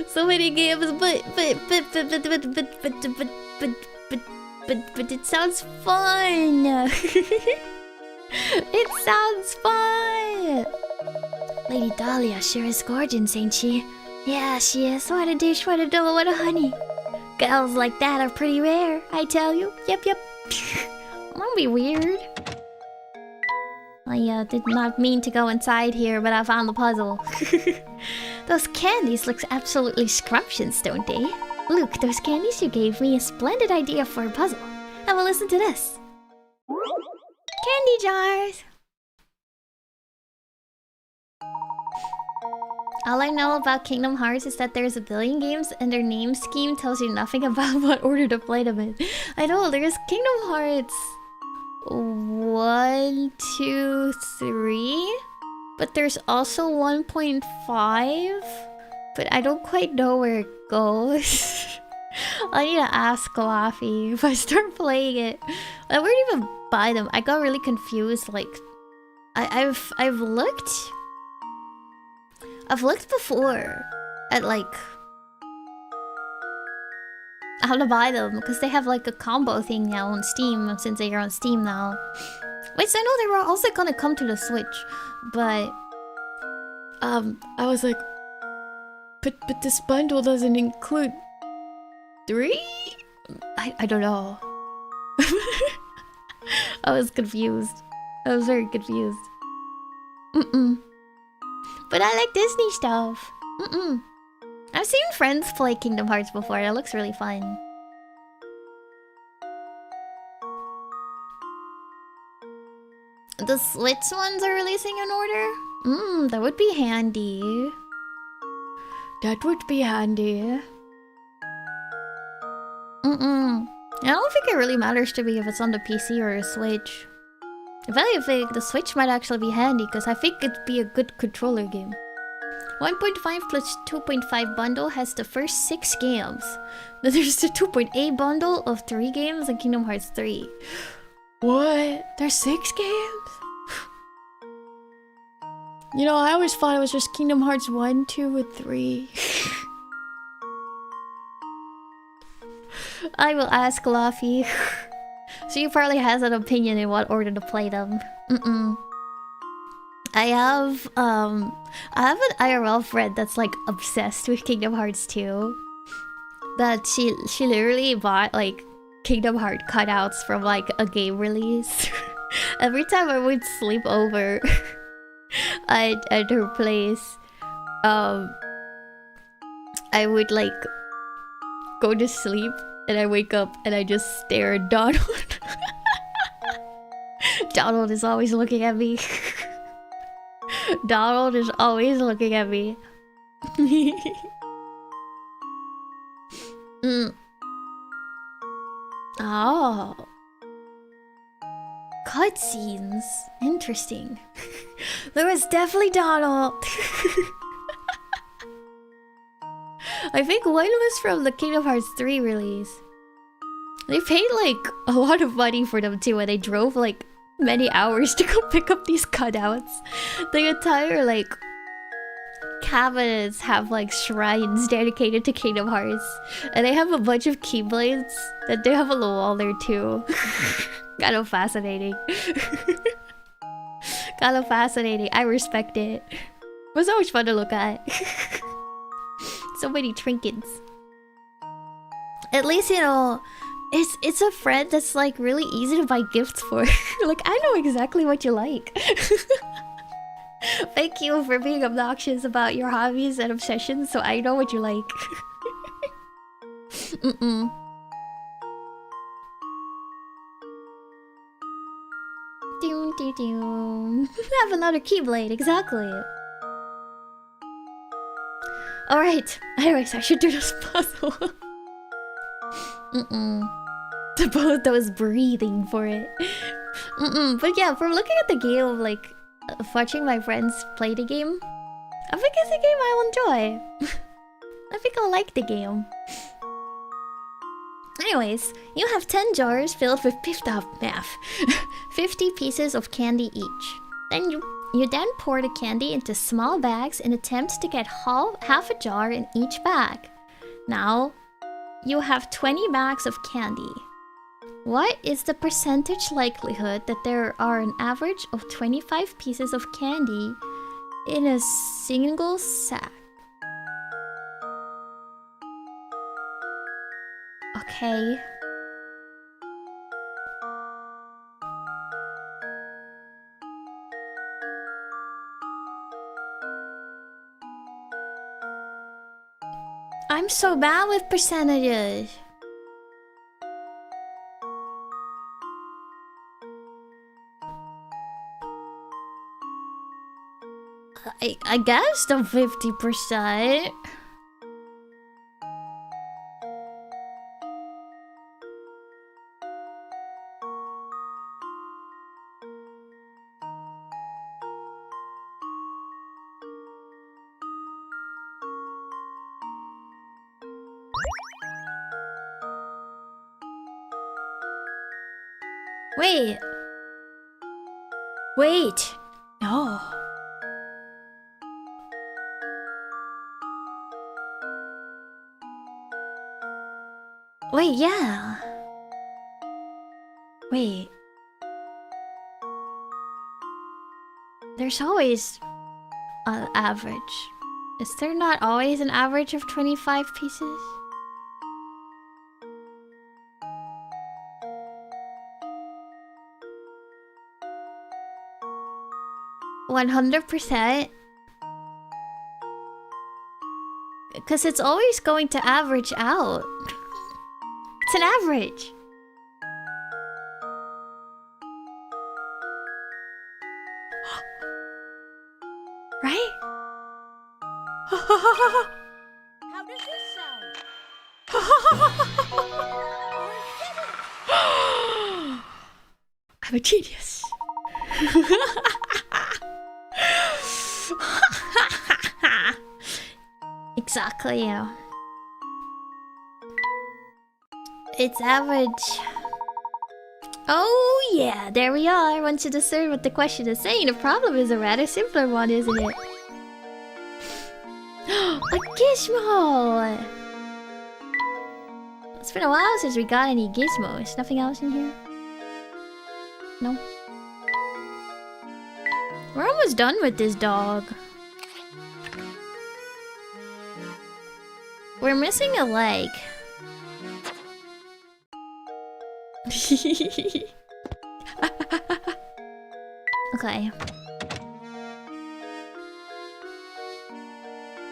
So many games, but it sounds fun. It sounds fun. Lady Dahlia sure is gorgeous, ain't she? Yeah, she is. What a dish, what a dough, what a honey. Girls like that are pretty rare, I tell you. Yep. That'd be weird. I did not mean to go inside here, but I found the puzzle. Those candies look absolutely scrumptious, don't they? Luke, those candies you gave me a splendid idea for a puzzle. Have a listen to this. Candy jars! All I know about Kingdom Hearts is that there's a billion games and their name scheme tells you nothing about what order to play them in. I know, there's Kingdom Hearts 1, 2, 3, but there's also 1.5, but I don't quite know where it goes. I need to ask Laffy if I start playing it. I wouldn't even buy them. I got really confused. Like, I've looked before at like how to buy them because they have like a combo thing now on Steam since they are on Steam now. Wait, so I know they were also gonna come to the Switch, but I was like, but this bundle doesn't include 3? I don't know. I was confused. I was very confused. But I like Disney stuff. I've seen friends play Kingdom Hearts before. That looks really fun. The Switch ones are releasing in order? That would be handy. That would be handy. I don't think it really matters to me if it's on the PC or a Switch. If anything, the Switch might actually be handy because I think it'd be a good controller game. 1.5 plus 2.5 bundle has the first 6 games. Then there's the 2.8 bundle of 3 games and Kingdom Hearts 3. What? There's 6 games? You know, I always thought it was just Kingdom Hearts 1, 2, and 3. I will ask Luffy. She probably has an opinion in what order to play them. I have an IRL friend that's like obsessed with Kingdom Hearts 2. That she literally bought like Kingdom Hearts cutouts from like a game release. Every time I would sleep over at her place, I would like go to sleep and I wake up and I just stare at Donald. Donald is always looking at me. Donald is always looking at me. Oh. Cutscenes. Interesting. There was definitely Donald. I think one was from the Kingdom Hearts 3 release. They paid like a lot of money for them too, and they drove like many hours to go pick up these cutouts. The entire like cabinets have like shrines dedicated to Kingdom Hearts, and they have a bunch of keyblades that they have on the wall there too. Kind of fascinating. Kind of fascinating. I respect it. It was always fun to look at. So many trinkets. At least, you know, it's a friend that's like really easy to buy gifts for. Like, I know exactly what you like. Thank you for being obnoxious about your hobbies and obsessions, so I know what you like. Doom, doom, doom. Have another keyblade, exactly. Alright, anyways, I should do this puzzle. The both those breathing for it. But yeah, from looking at the game, like watching my friends play the game, I think it's a game I'll enjoy. I think I'll like the game. Anyways, you have 10 jars filled with 50 pieces of candy each. Then you then pour the candy into small bags and attempt to get half a jar in each bag. Now, you have 20 bags of candy. What is the percentage likelihood that there are an average of 25 pieces of candy in a single sack? Okay. I'm so bad with percentages. I guess the 50%. Wait. No. Wait, yeah. Wait. There's always an average. Is there not always an average of 25 pieces? %? Because it's always going to average out. It's an average. Right? How does this sound? I'm a genius. Exactly. It's average. Oh yeah, there we are. Once you discern what the question is saying, the problem is a rather simpler one, isn't it? A gizmo! It's been a while since we got any gizmos. Nothing else in here? No. We're almost done with this dog. We're missing a leg. Okay.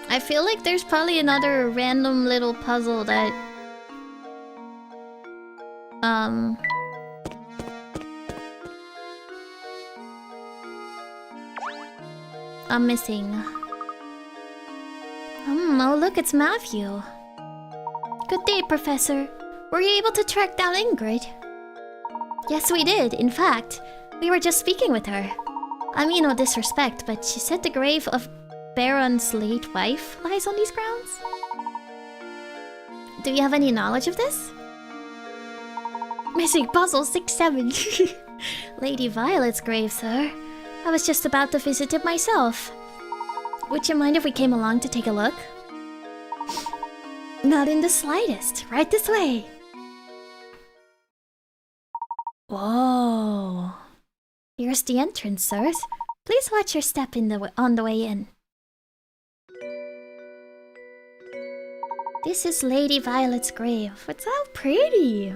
I feel like there's probably another random little puzzle that I'm missing. Oh look, it's Matthew. Good day, Professor. Were you able to track down Ingrid? Yes, we did. In fact, we were just speaking with her. I mean no disrespect, but she said the grave of Baron's late wife lies on these grounds. Do you have any knowledge of this? Missing puzzle 6-7. Lady Violet's grave, sir. I was just about to visit it myself. Would you mind if we came along to take a look? Not in the slightest. Right this way. Whoa. Here's the entrance, sirs. Please watch your step on the way in. This is Lady Violet's grave. It's so pretty.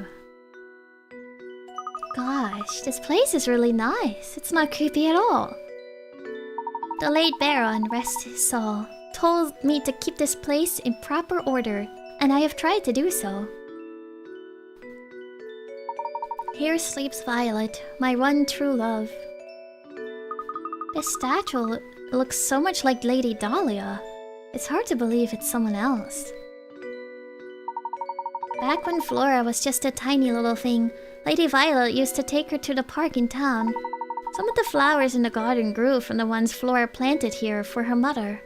Gosh, this place is really nice. It's not creepy at all. The late Baron, rest his soul, told me to keep this place in proper order, and I have tried to do so. Here sleeps Violet, my one true love. This statue looks so much like Lady Dahlia. It's hard to believe it's someone else. Back when Flora was just a tiny little thing, Lady Violet used to take her to the park in town. Some of the flowers in the garden grew from the ones Flora planted here for her mother.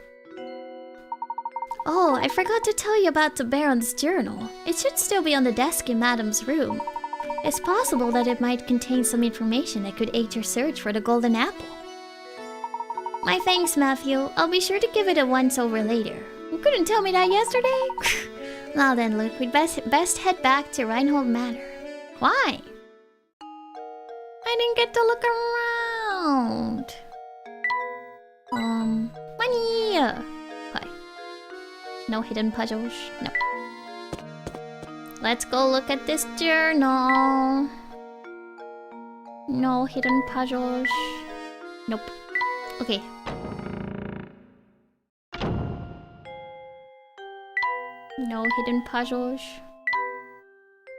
Oh, I forgot to tell you about the Baron's journal. It should still be on the desk in Madame's room. It's possible that it might contain some information that could aid your search for the golden apple. My thanks, Matthew. I'll be sure to give it a once-over later. You couldn't tell me that yesterday? Now then, Luke, we'd best head back to Reinhold Manor. Why? I didn't get to look around. Money! Okay. No hidden puzzles? No. Let's go look at this journal. No hidden puzzles. Nope. Okay. No hidden puzzles.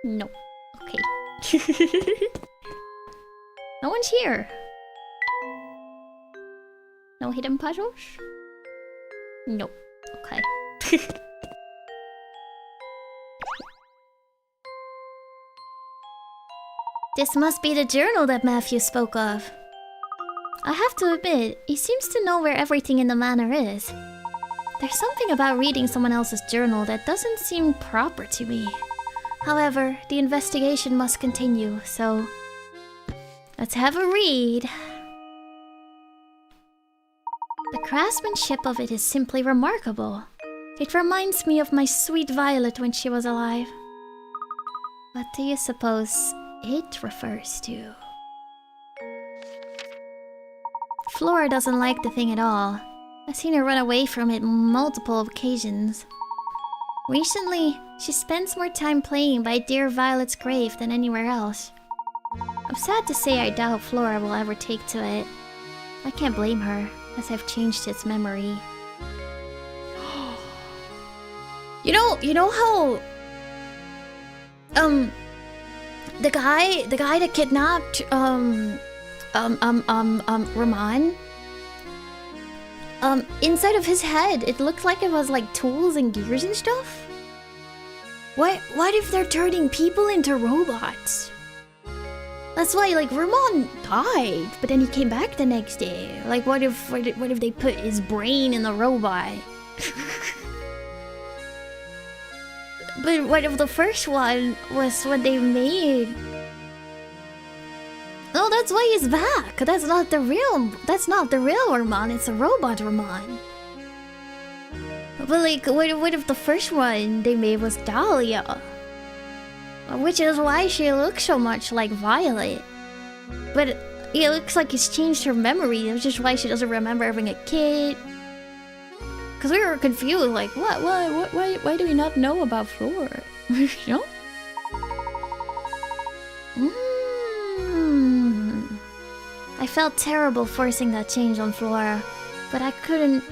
Nope. Okay. No one's here. No hidden puzzles? Nope. Okay. This must be the journal that Matthew spoke of. I have to admit, he seems to know where everything in the manor is. There's something about reading someone else's journal that doesn't seem proper to me. However, the investigation must continue, so... let's have a read. The craftsmanship of it is simply remarkable. It reminds me of my sweet Violet when she was alive. What do you suppose it refers to? Flora doesn't like the thing at all. I've seen her run away from it multiple occasions. Recently, she spends more time playing by dear Violet's grave than anywhere else. I'm sad to say I doubt Flora will ever take to it. I can't blame her, as I've changed its memory. You know how... The guy that kidnapped, Rahman? Inside of his head, it looked like it was like tools and gears and stuff. What if they're turning people into robots? That's why, like, Ramon died, but then he came back the next day. Like, what if they put his brain in the robot? But what if the first one was what they made? No, that's why he's back. That's not the real Ramon. It's a robot Ramon. But like, what if the first one they made was Dahlia? Which is why she looks so much like Violet. But it looks like he's changed her memory, which is why she doesn't remember having a kid. Because we were confused, like, why do we not know about Flora? You know? I felt terrible forcing that change on Flora. But I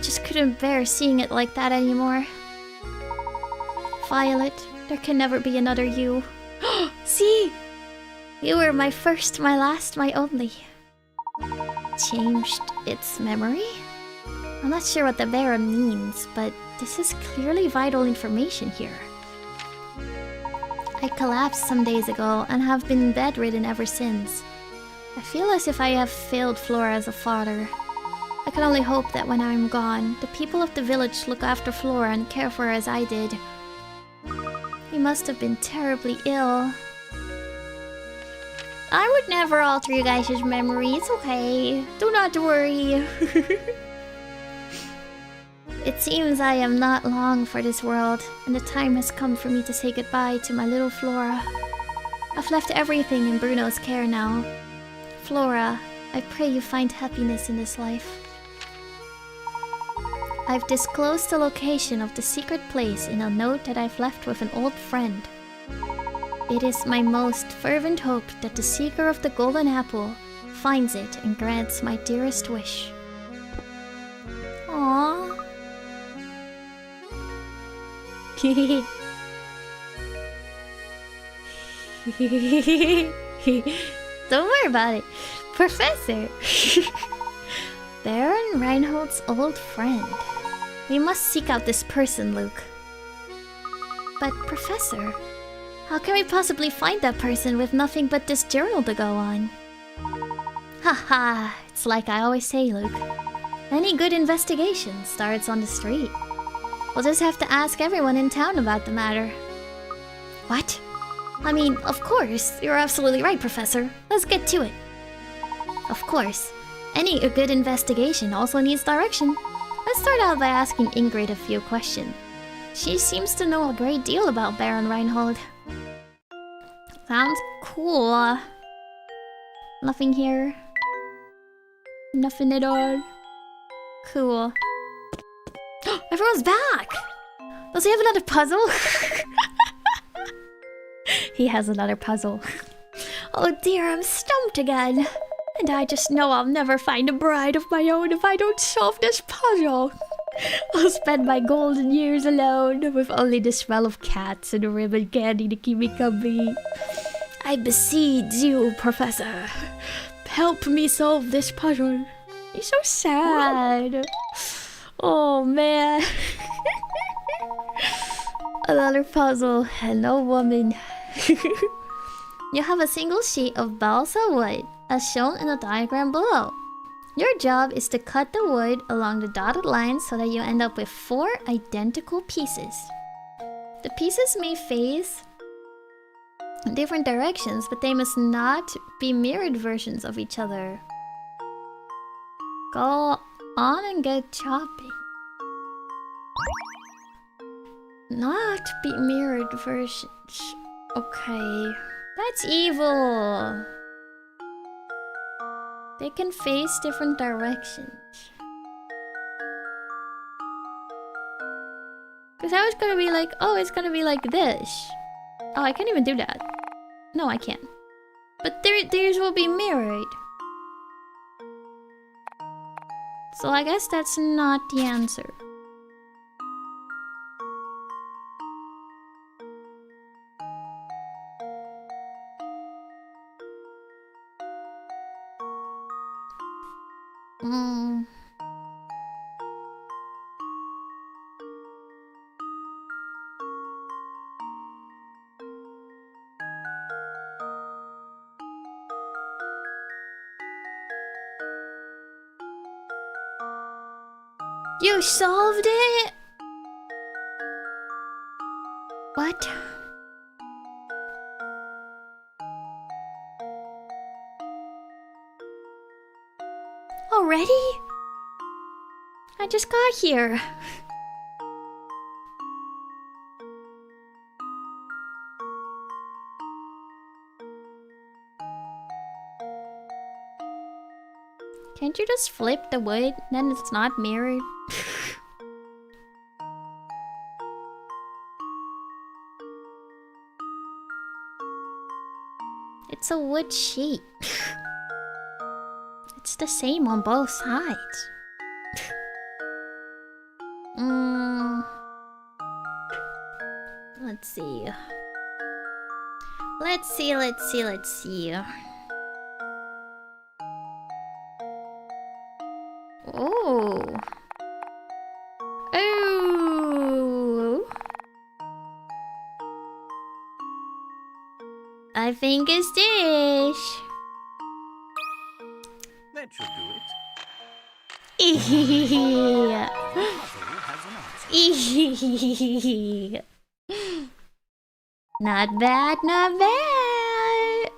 just couldn't bear seeing it like that anymore. Violet, there can never be another you. See? You were my first, my last, my only. Changed its memory? I'm not sure what the Baron means, but this is clearly vital information here. I collapsed some days ago and have been bedridden ever since. I feel as if I have failed Flora as a father. I can only hope that when I'm gone, the people of the village look after Flora and care for her as I did. He must have been terribly ill. I would never alter you guys' memory. It's okay. Do not worry. It seems I am not long for this world, and the time has come for me to say goodbye to my little Flora. I've left everything in Bruno's care now. Flora, I pray you find happiness in this life. I've disclosed the location of the secret place in a note that I've left with an old friend. It is my most fervent hope that the seeker of the golden apple finds it and grants my dearest wish. Aww. Don't worry about it, Professor. Baron Reinhold's old friend. We must seek out this person, Luke. But, Professor, how can we possibly find that person with nothing but this journal to go on? Haha, it's like I always say, Luke. Any good investigation starts on the street. We'll just have to ask everyone in town about the matter. What? I mean, of course, you're absolutely right, Professor. Let's get to it. Of course. Any good investigation also needs direction. Let's start out by asking Ingrid a few questions. She seems to know a great deal about Baron Reinhold. Sounds cool. Nothing here. Nothing at all. Cool. Everyone's back! Does he have another puzzle? He has another puzzle. Oh dear, I'm stumped again. And I just know I'll never find a bride of my own if I don't solve this puzzle. I'll spend my golden years alone with only the smell of cats and a ribbon candy to keep me company. I beseech you, Professor. Help me solve this puzzle. He's so sad. Oh man. Another puzzle and no woman. You have a single sheet of balsa wood, as shown in the diagram below. Your job is to cut the wood along the dotted line so that you end up with 4 identical pieces. The pieces may face in different directions, but they must not be mirrored versions of each other. Go on and get chopping. Not be mirrored versions. Okay. That's evil. They can face different directions. Because I was gonna be like, oh, it's gonna be like this. Oh, I can't even do that. No, I can't. But theirs will be mirrored. So I guess that's not the answer. You solved it? What? Already? I just got here. Can't you just flip the wood? Then it's not mirrored. It's a wood sheet. It's the same on both sides. Let's see. Let's see. Oh. Oh. I think it's this. That should do it. Yeah. Puzzle has an answer. Not bad, not bad.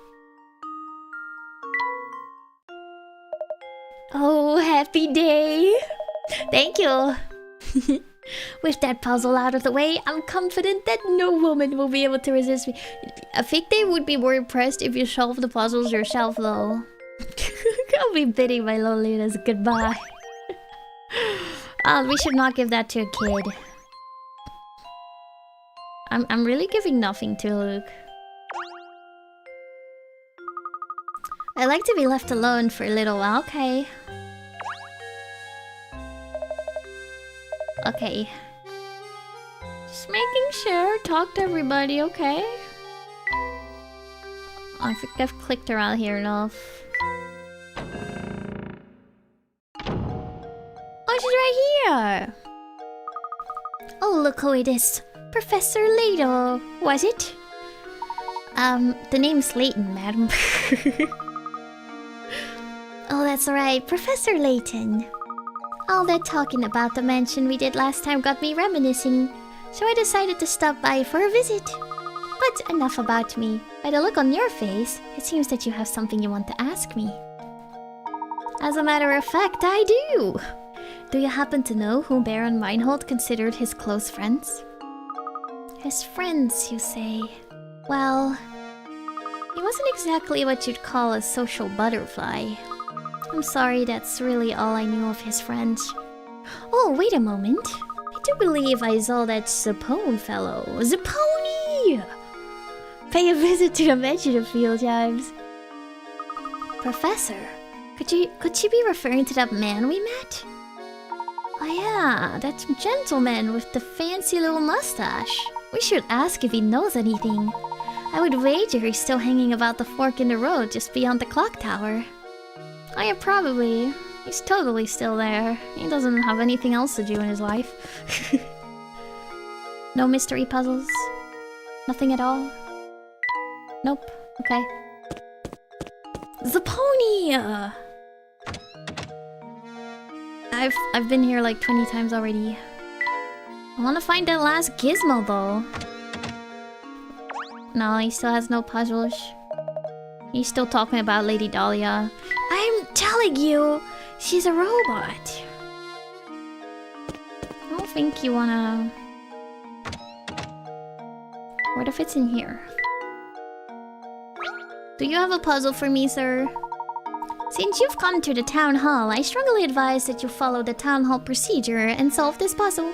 Oh, happy day. Thank you. With that puzzle out of the way, I'm confident that no woman will be able to resist me. I think they would be more impressed if you solve the puzzles yourself, though. I'll be bidding my loneliness goodbye. We should not give that to a kid. I'm really giving nothing to Luke. I like to be left alone for a little while, okay. Okay. Just making sure, talk to everybody, okay? I think I've clicked around here enough. Oh, she's right here! Oh, look who it is. Professor LAYTON, was it? The name's LAYTON, madam. Oh, that's right, Professor LAYTON. All that talking about the mansion we did last time got me reminiscing, so I decided to stop by for a visit. But enough about me. By the look on your face, it seems that you have something you want to ask me. As a matter of fact, I do! Do you happen to know who Baron Meinhold considered his close friends? His friends, you say? Well, he wasn't exactly what you'd call a social butterfly. I'm sorry, that's really all I knew of his friends. Oh, wait a moment. I do believe I saw that Zapone fellow. Zapone! Pay a visit to the mansion a few times. Professor, could she be referring to that man we met? Oh yeah, that gentleman with the fancy little mustache. We should ask if he knows anything. I would wager he's still hanging about the fork in the road just beyond the clock tower. Oh yeah, probably. He's totally still there. He doesn't have anything else to do in his life. No mystery puzzles? Nothing at all? Nope. Okay. Zapone! I've been here like 20 times already. I want to find that last gizmo though. No, he still has no puzzles. He's still talking about Lady Dahlia. I'm telling you, she's a robot. I don't think you wanna... What if it's in here? Do you have a puzzle for me, sir? Since you've come to the town hall, I strongly advise that you follow the town hall procedure and solve this puzzle.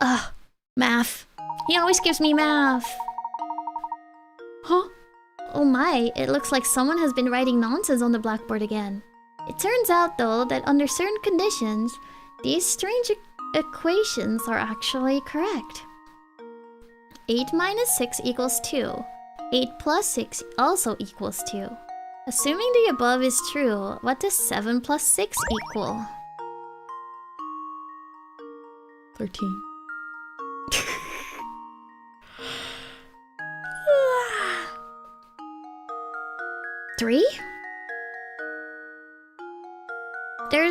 Ugh, math. He always gives me math. Huh? Oh my, it looks like someone has been writing nonsense on the blackboard again. It turns out though that under certain conditions, these strange equations are actually correct. 8 minus 6 equals 2. 8 plus 6 also equals 2. Assuming the above is true, what does 7 plus 6 equal? 13. 3?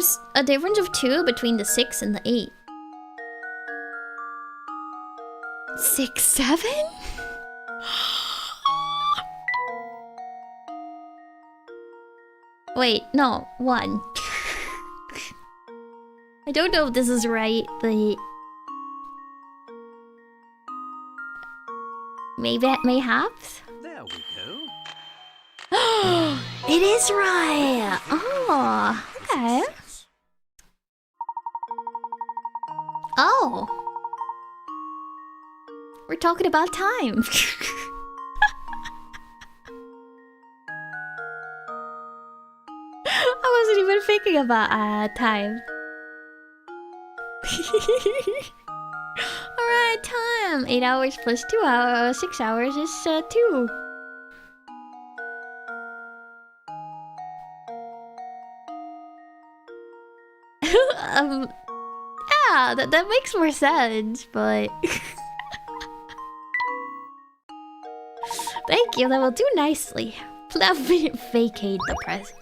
there's a difference of 2 between the 6 and the 8. 6, 7? Wait, no, 1. I don't know if this is right, but... mayhaps? There we go. It is right! Oh, okay. Oh! We're talking about time. I wasn't even thinking about time. Alright, time! 8 hours plus 2 hours, 6 hours is 2. Yeah, that makes more sense, but... Thank you, that will do nicely. Let me vacate the press...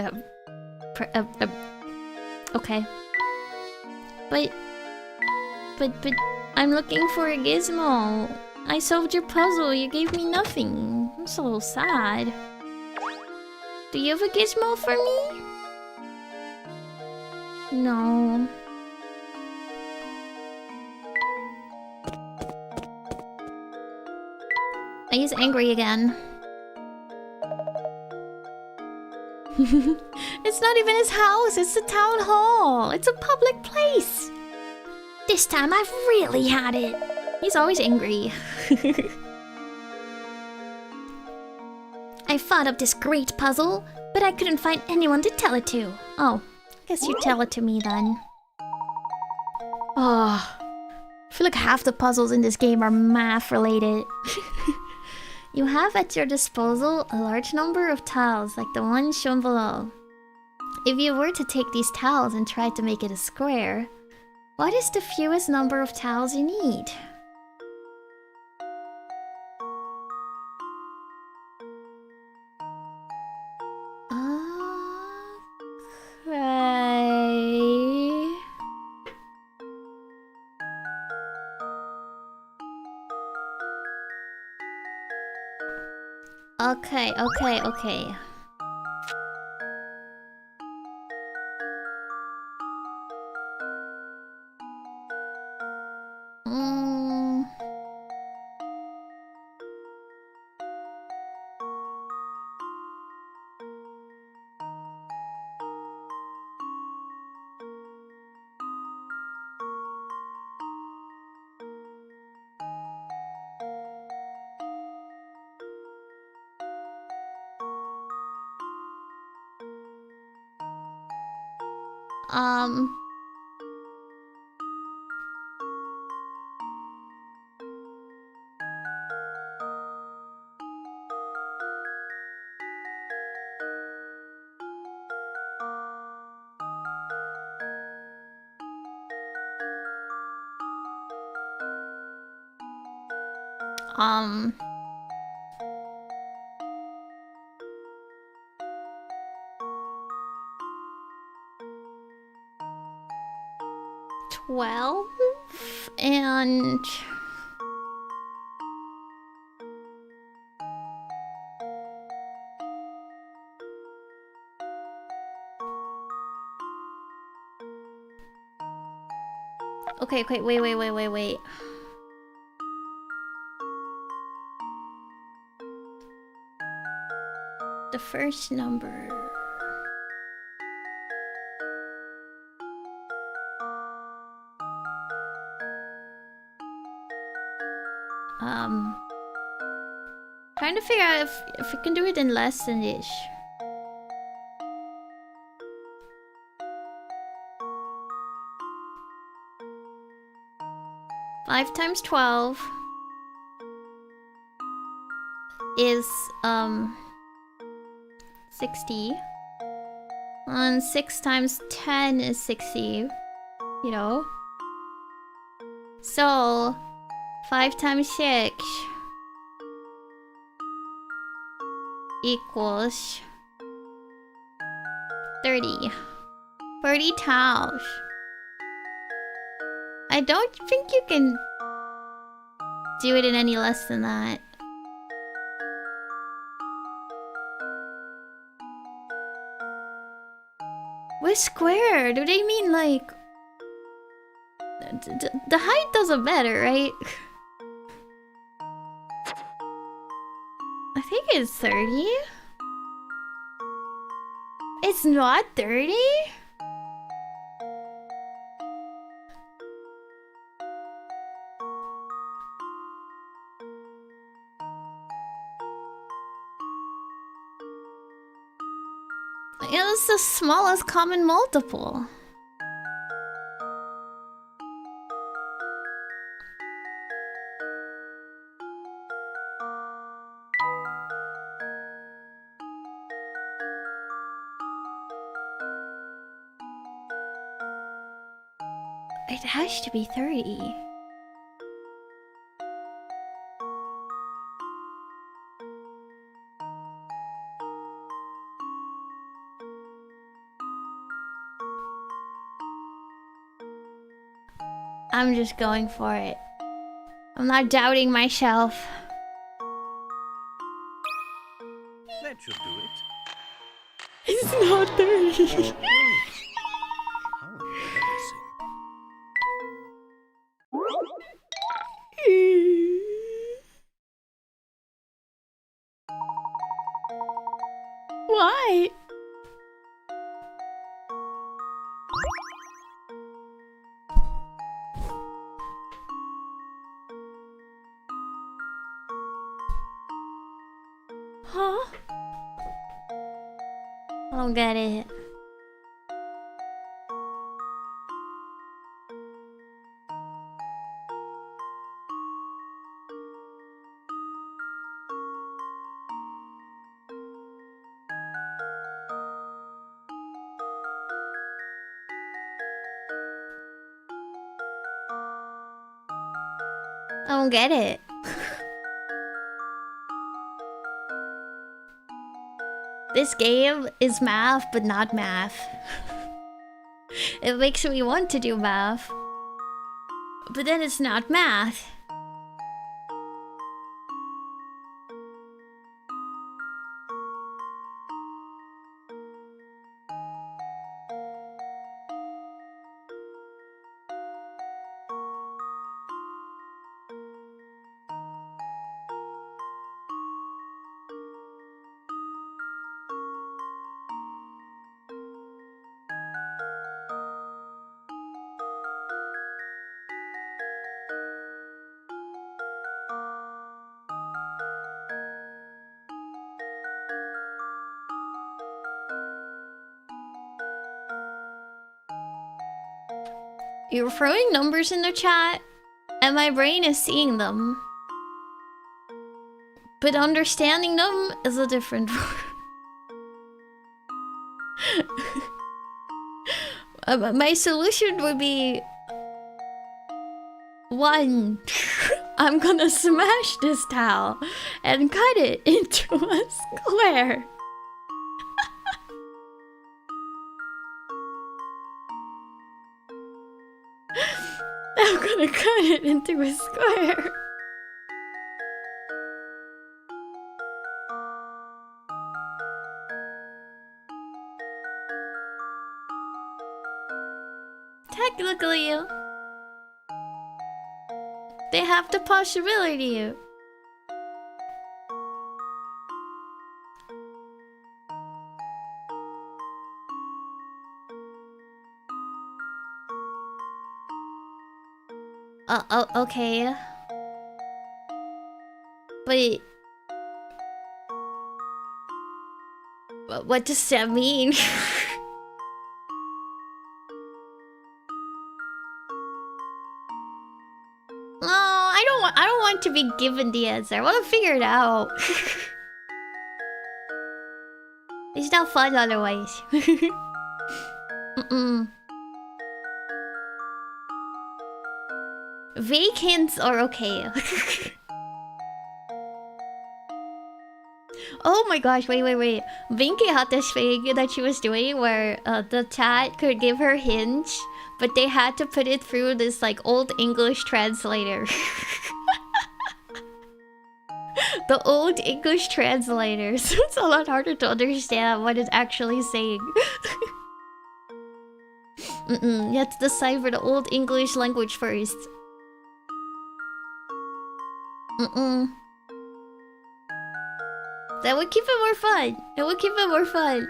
okay. But... I'm looking for a gizmo. I solved your puzzle, you gave me nothing. I'm so sad. Do you have a gizmo for me? No. He's angry again. It's not even his house, it's the town hall. It's a public place. This time I've really had it. He's always angry. I thought of this great puzzle, but I couldn't find anyone to tell it to. Oh, guess you tell it to me then. Oh, I feel like half the puzzles in this game are math related. You have at your disposal a large number of tiles like the one shown below. If you were to take these tiles and try to make it a square, what is the fewest number of tiles you need? Okay. Okay. Um... 12 and... Okay, wait. The first number... Trying to figure out if we can do it in less than this. Five times 12 is 60. And 6 times 10 is 60. You know? So 5 times 6 equals 30. 30 towels. I don't think you can do it in any less than that. With square, do they mean like... The height doesn't matter, right? I think it's 30. It's not 30? It's the smallest common multiple. It has to be 30. I'm just going for it. I'm not doubting myself. That should do it. It's not 30. How embarrassing. Why? Huh? I don't get it. I don't get it. This game is math, but not math. It makes me want to do math, but then it's not math. You're throwing numbers in the chat, and my brain is seeing them. But understanding them is a different my solution would be... 1. I'm gonna smash this towel and cut it into a square. I'm gonna cut it into a square. Technically, they have the possibility. Oh, okay. But what does that mean? No, I don't want to be given the answer. I want to figure it out. It's not fun otherwise. Vague hints are okay. Oh my gosh, wait. Vinky had this thing that she was doing where the chat could give her hints, but they had to put it through this like old English translator. The old English translator, so it's a lot harder to understand what it's actually saying. You have to decipher the old English language first. That would keep it more fun. It would keep it more fun.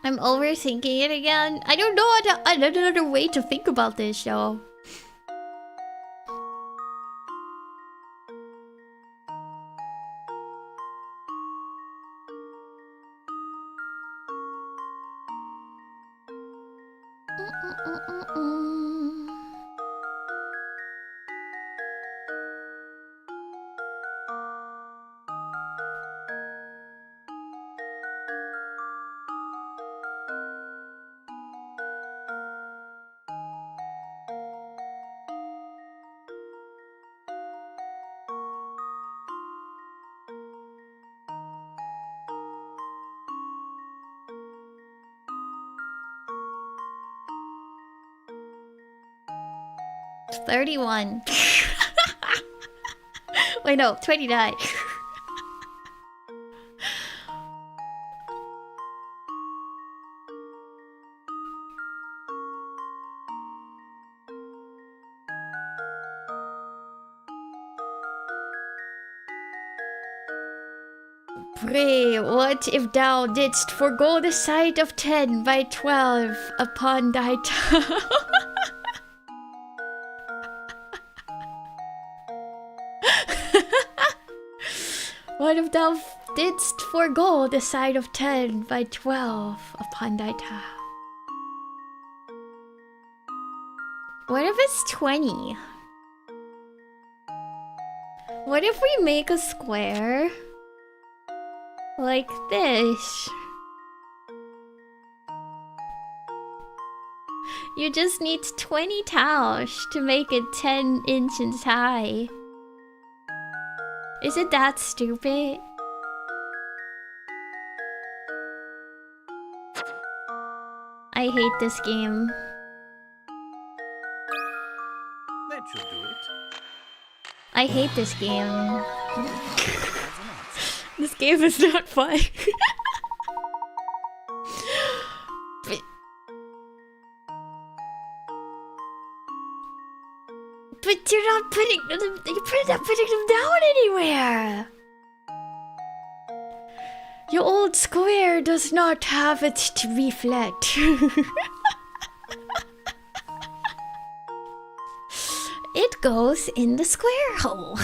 I'm overthinking it again. I don't know another way to think about this show. It's 31. Wait, no, 29. Pray, what if thou didst forego the sight of 10 by 12 upon thy tongue? What if thou didst forego the sight of 10 by 12 upon thy tongue? What if it's 20? What if we make a square? Like this. You just need 20 tiles to make it 10 inches high. Is it that stupid? I hate this game. That should do it. I hate this game. This game is not fun. But you're not putting them. You're not putting them down anywhere. Your old square does not have it to be flat. It goes in the square hole.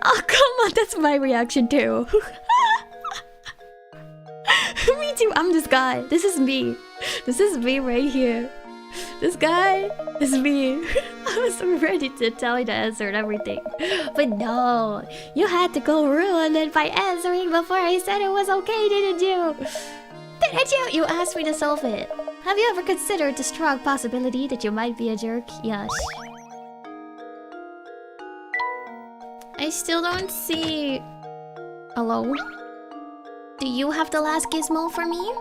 Oh, come on, that's my reaction too. Me too, I'm this guy. This is me. This is me right here. This guy is me. I was ready to tell you the answer and everything. But no, you had to go ruin it by answering before I said it was okay, didn't you? Didn't you? You asked me to solve it. Have you ever considered the strong possibility that you might be a jerk? Yes. I still don't see... Hello? Do you have the last gizmo for me?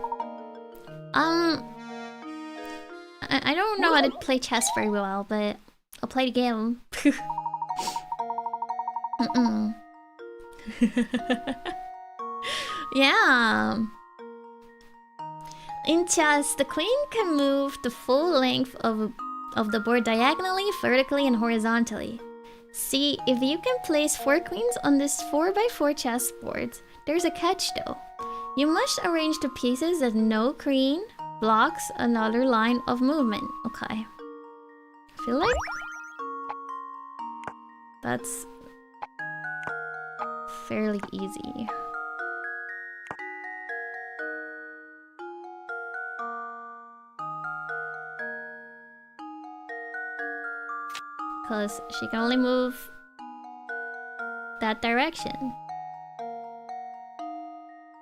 I don't know how to play chess very well, but I'll play the game. Yeah. In chess, the queen can move the full length of the board diagonally, vertically, and horizontally. See, if you can place 4 queens on this 4x4 chessboard, there's a catch though. You must arrange the pieces that no queen blocks another line of movement. Okay. I feel like that's fairly easy. Because she can only move that direction.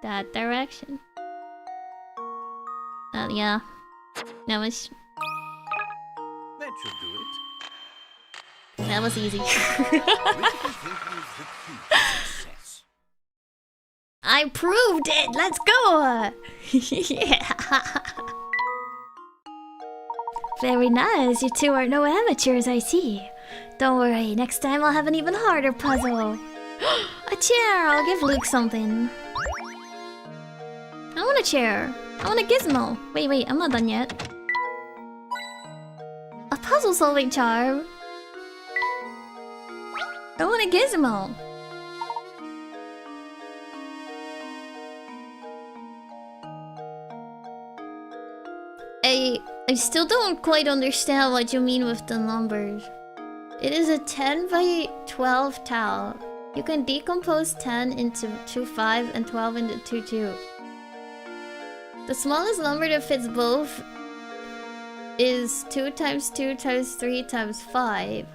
That direction. Yeah. That was That should do it. that was easy. Critical thinking is the key to success. I proved it. Let's go. Yeah. Very nice. You two are no amateurs, I see. Don't worry. Next time I'll have an even harder puzzle. A chair. I'll give Luke something. I want a chair. I want a gizmo. Wait. I'm not done yet. A puzzle-solving charm. I want a gizmo. I still don't quite understand what you mean with the numbers. It is a 10 by 12 tile. You can decompose 10 into 2 5 and 12 into 2 2. The smallest number that fits both is 2 times 2 times 3 times 5.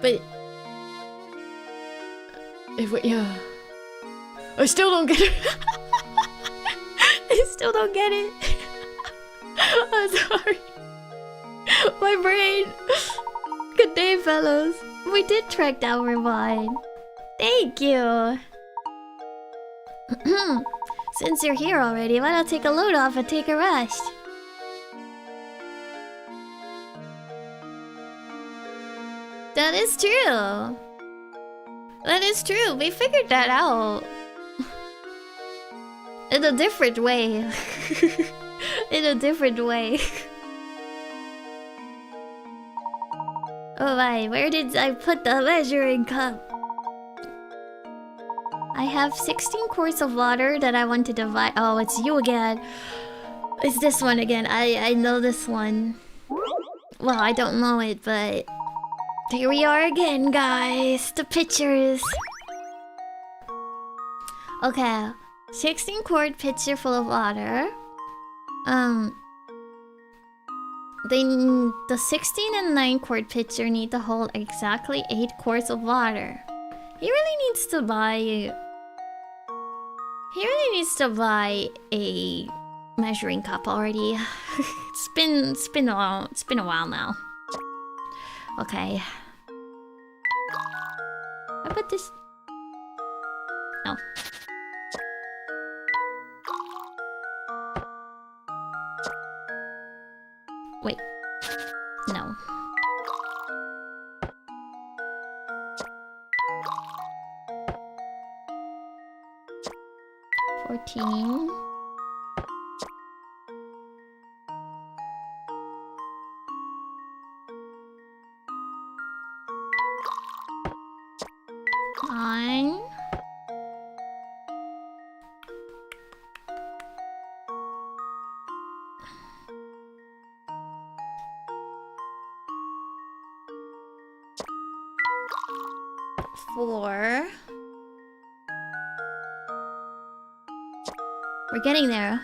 But yeah, I still don't get it. I still don't get it. I'm sorry. My brain. Good day, fellows. We did track down Rewind. Thank you. Since you're here already, why not take a load off and take a rest? That is true. That is true. We figured that out. In a different way. In a different way. Oh my, where did I put the measuring cup? I have 16 quarts of water that I want to divide. Oh, it's you again. It's this one again. I know this one. Well, I don't know it, but here we are again, guys. The pictures. Okay. 16 quart pitcher full of water. The 16 and 9 quart pitcher need to hold exactly 8 quarts of water. He really needs to buy a measuring cup already. It's been a while now. Okay. How about this? No. Wait. No. $14. $9. $4. We're getting there.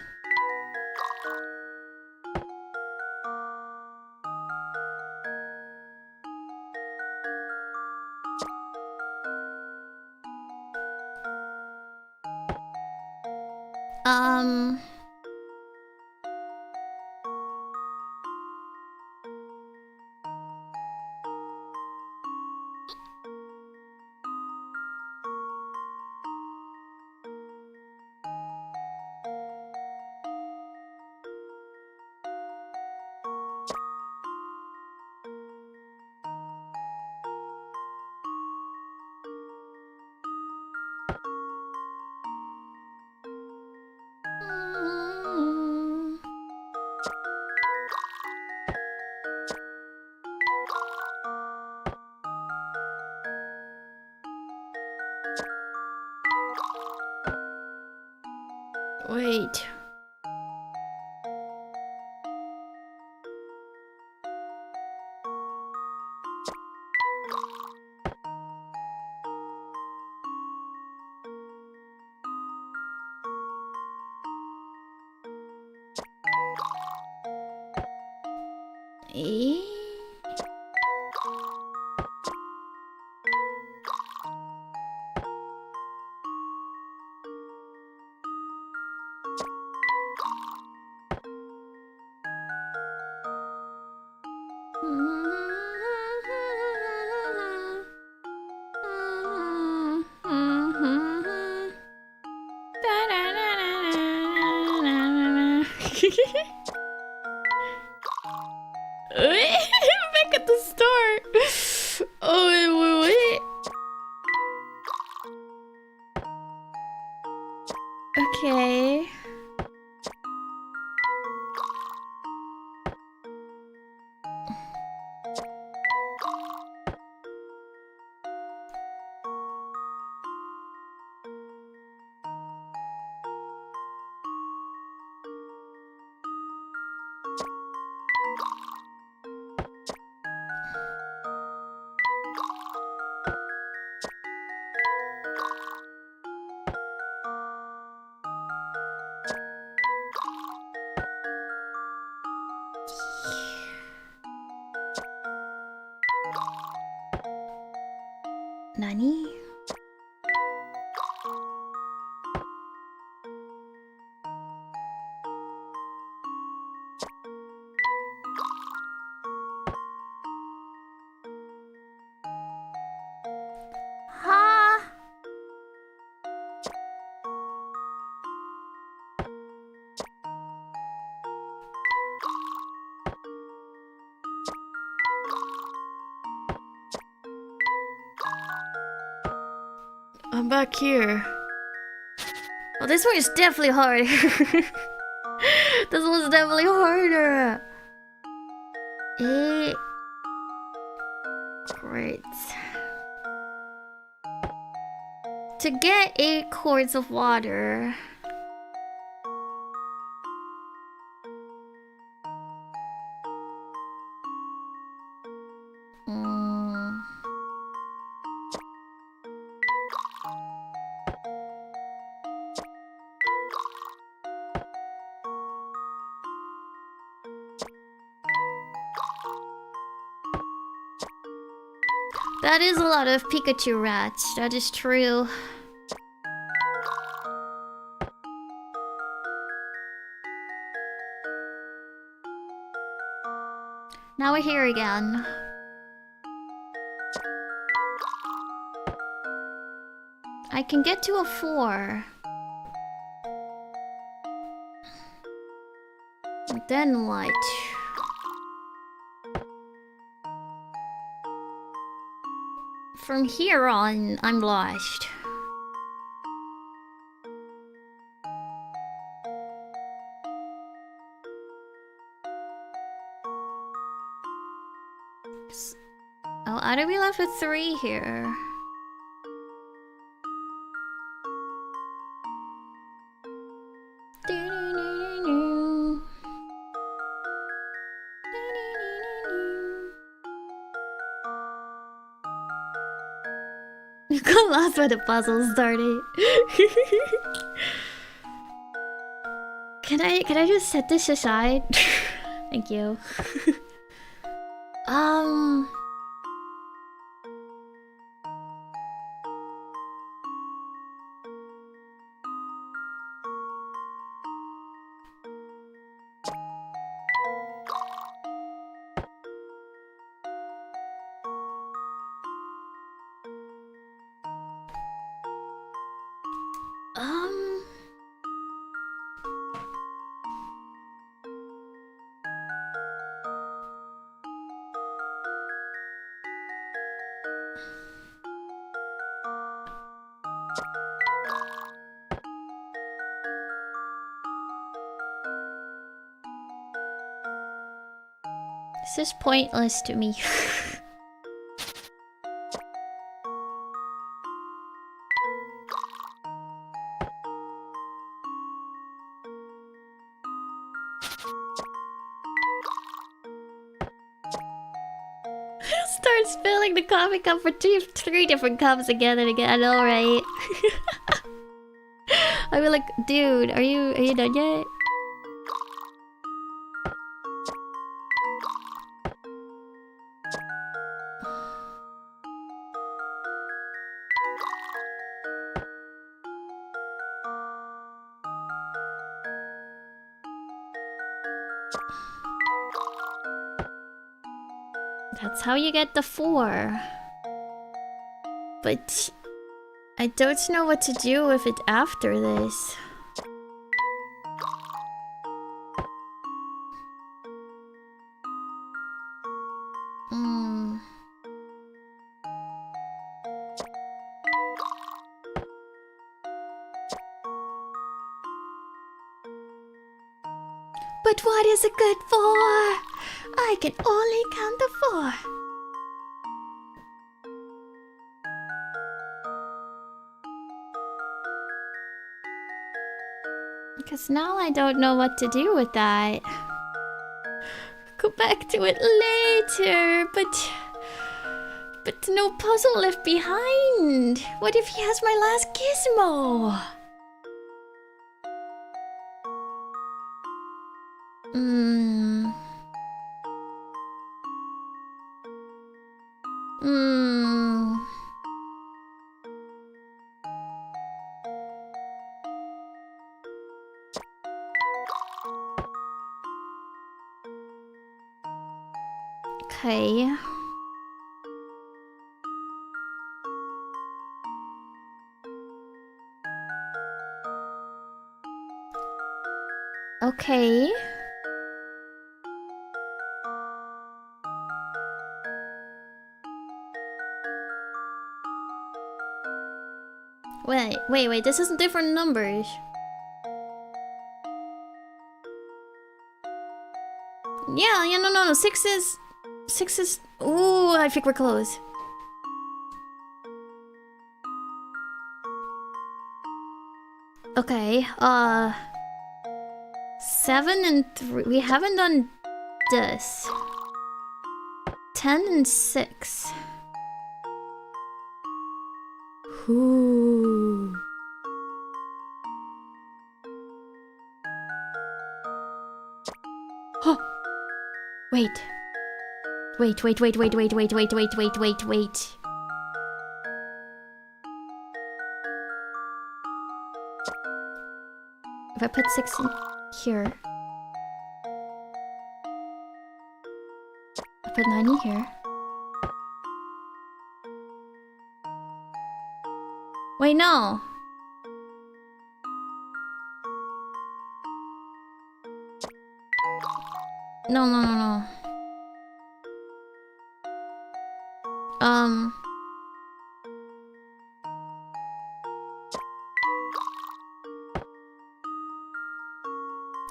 Wait. Eh? Back at the store. Oh, wait. Okay. Nani? Ha! I'm back here. Well, this one is definitely harder. This one's definitely harder. Eh. Great. To get 8 quarts of water. Mm. That is a lot of Pikachu rats. That is true. Now we're here again. I can get to a 4. Then what? From here on, I'm lost. Oh, are we left with 3 here? You got lost by the puzzle started. Can I just set this aside? Thank you. This is pointless to me. Starts filling the coffee cup for 3 different cups again and again. Alright. I mean, like, dude, are you done yet? That's how you get the 4. But I don't know what to do with it after this. But what is a good 4? I can only count the 4. Because now I don't know what to do with that. Go back to it later, but no puzzle left behind. What if he has my last gizmo? Okay. Okay. Wait, this isn't different numbers. Yeah, no. 6 is... Ooh, I think we're close. Okay, 7 and 3. We haven't done this. 10 and 6. Ooh. Oh. Wait. If I put 6 in here. I put 9 in here. Wait, no. No.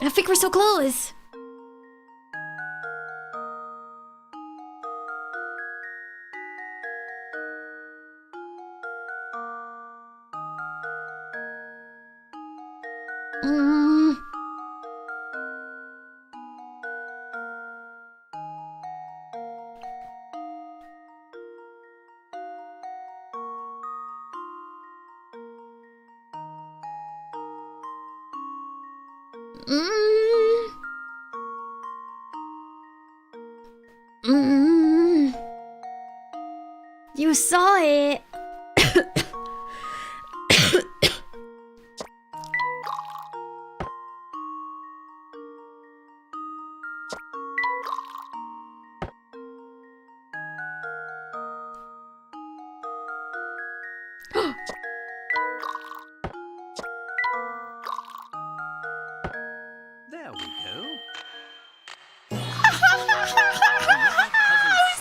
I think we're so close. You saw it. There we go.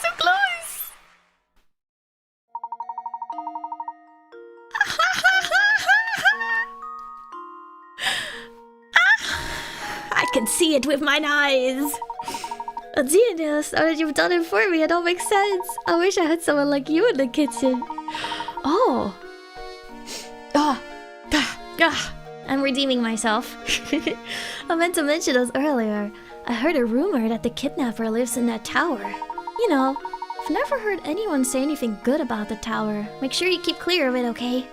So close. I can see it with my eyes. Genius, now that you've done it for me, it all makes sense. I wish I had someone like you in the kitchen. Oh. I'm redeeming myself. I meant to mention this earlier. I heard a rumor that the kidnapper lives in that tower. You know, I've never heard anyone say anything good about the tower. Make sure you keep clear of it, okay?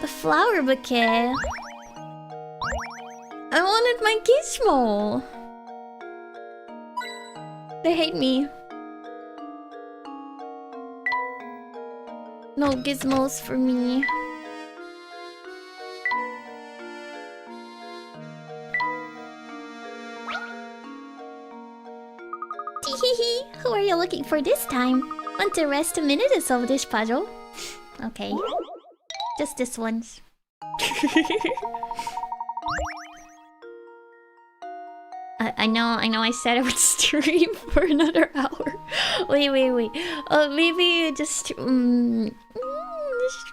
The flower bouquet. I wanted my gizmo. They hate me. No gizmos for me. Who are you looking for this time? Want to rest a minute and solve this puzzle? Okay. Just this once. I know I said I would stream for another hour. Wait. Maybe just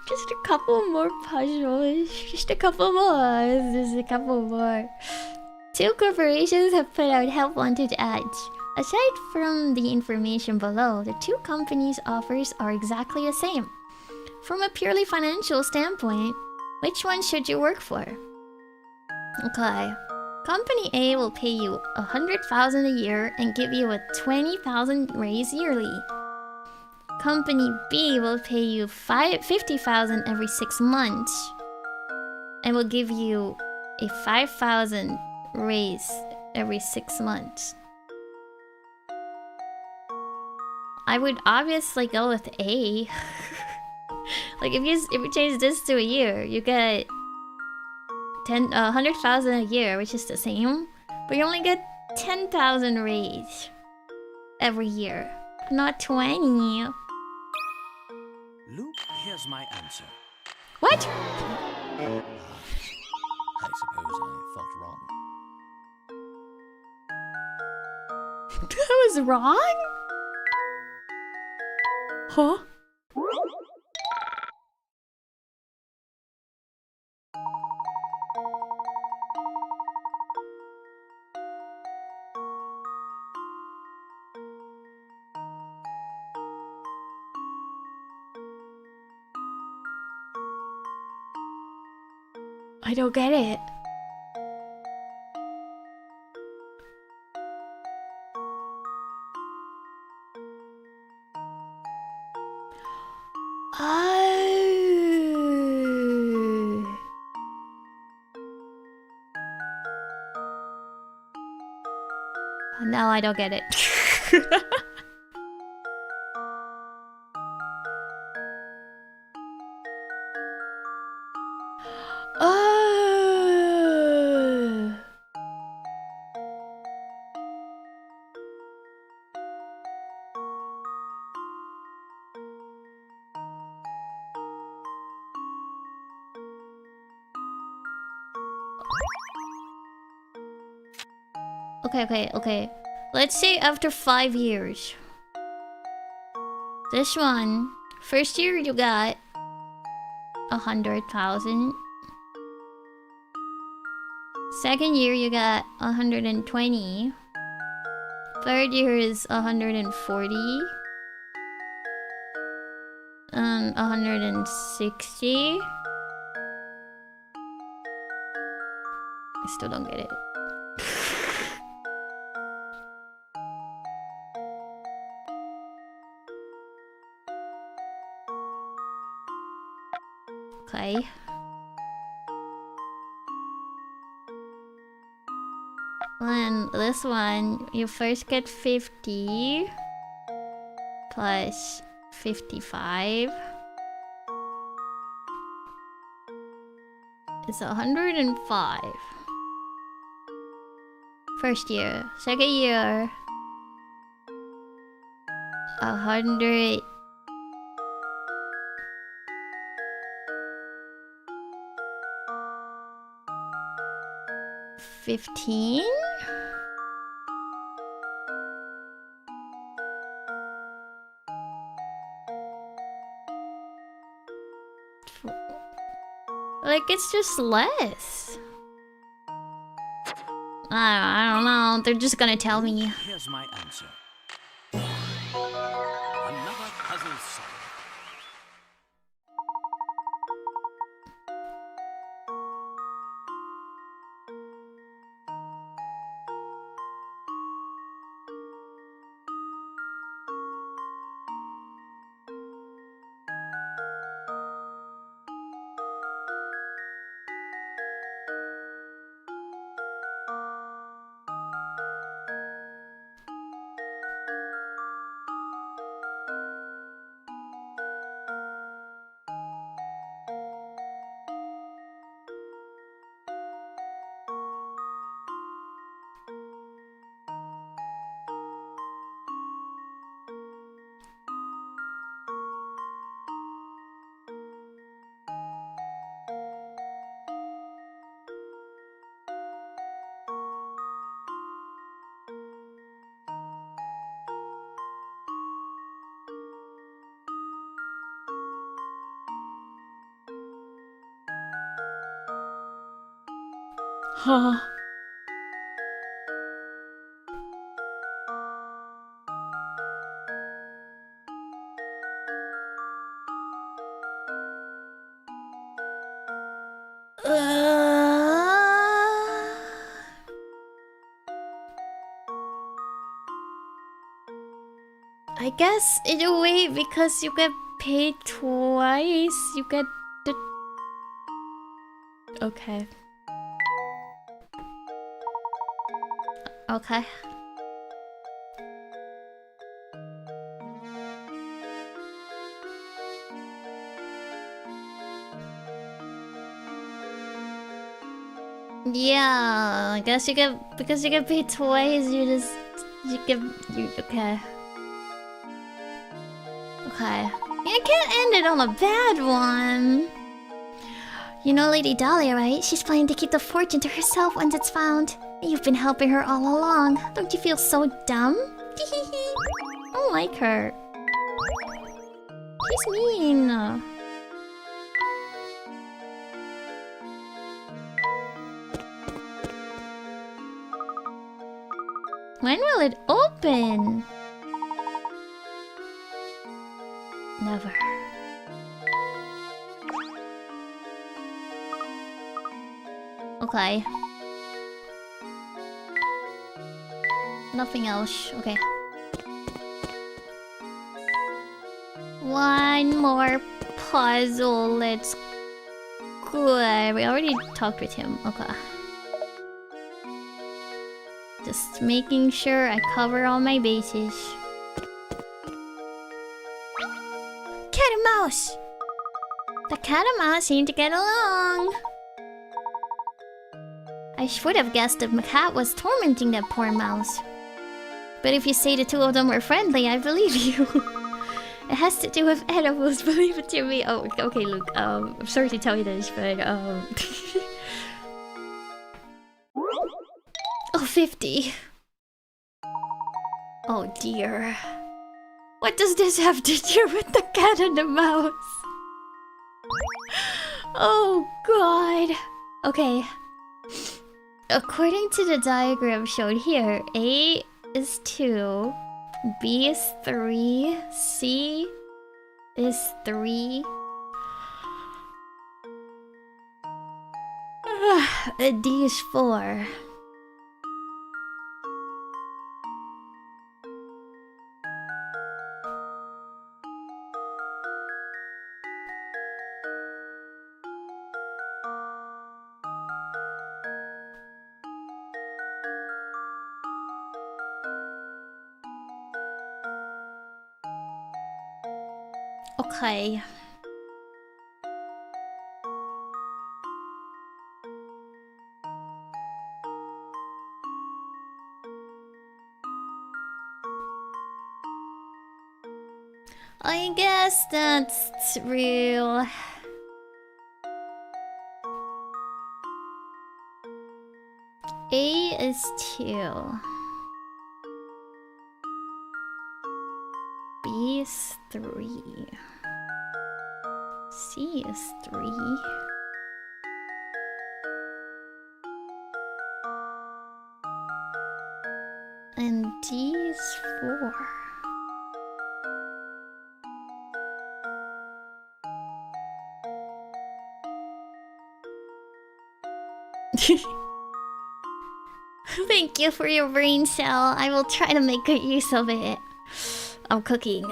just a couple more puzzles. Just a couple more. 2 corporations have put out help wanted ads. Aside from the information below, the 2 companies' offers are exactly the same. From a purely financial standpoint, which one should you work for? Okay. Company A will pay you 100,000 a year and give you a 20,000 raise yearly. Company B will pay you 50,000 every 6 months and will give you a 5,000 raise every 6 months. I would obviously go with A. Like if you change this to a year, you get 100,000 a year, which is the same, but you only get 10,000 raise every year, not 20. Luke, here's my answer. What? I suppose I thought wrong. That was wrong? Huh? I don't get it. Oh. Now I don't get it. Oh. Okay. Let's say after 5 years. This one, first year you got 100,000. Second year you got 120. Third year is 140. 160. I still don't get it. Okay. And this one, you first get 50 plus 55. It's 105. First year. Second year, 100. 15? Like, it's just less. I don't know. They're just gonna tell me. Here's my answer. Another puzzle solved. Huh. I guess in a way, because you get paid twice, you get the... Okay. Okay. Yeah, I guess you get, because you get paid twice, you okay. Okay. You can't end it on a bad one. You know Lady Dahlia, right? She's planning to keep the fortune to herself once it's found. You've been helping her all along. Don't you feel so dumb? I don't like her. She's mean. When will it open? Never. Okay. Nothing else. Okay. One more puzzle. Let's go. We already talked with him. Okay. Just making sure I cover all my bases. Cat and mouse! The cat and mouse seem to get along. I should have guessed that the cat was tormenting that poor mouse. But if you say the two of them were friendly, I believe you. It has to do with edibles, believe it to me. Oh, okay, look, I'm sorry to tell you this, but, Oh, 50. Oh dear. What does this have to do with the cat and the mouse? Oh god. Okay. According to the diagram shown here, A is 2, B is 3, C is 3, and D is 4. Okay. I guess that's real. A is 2. B is 3. C is 3. And D is 4. Thank you for your brain cell. I will try to make good use of it. I'm cooking.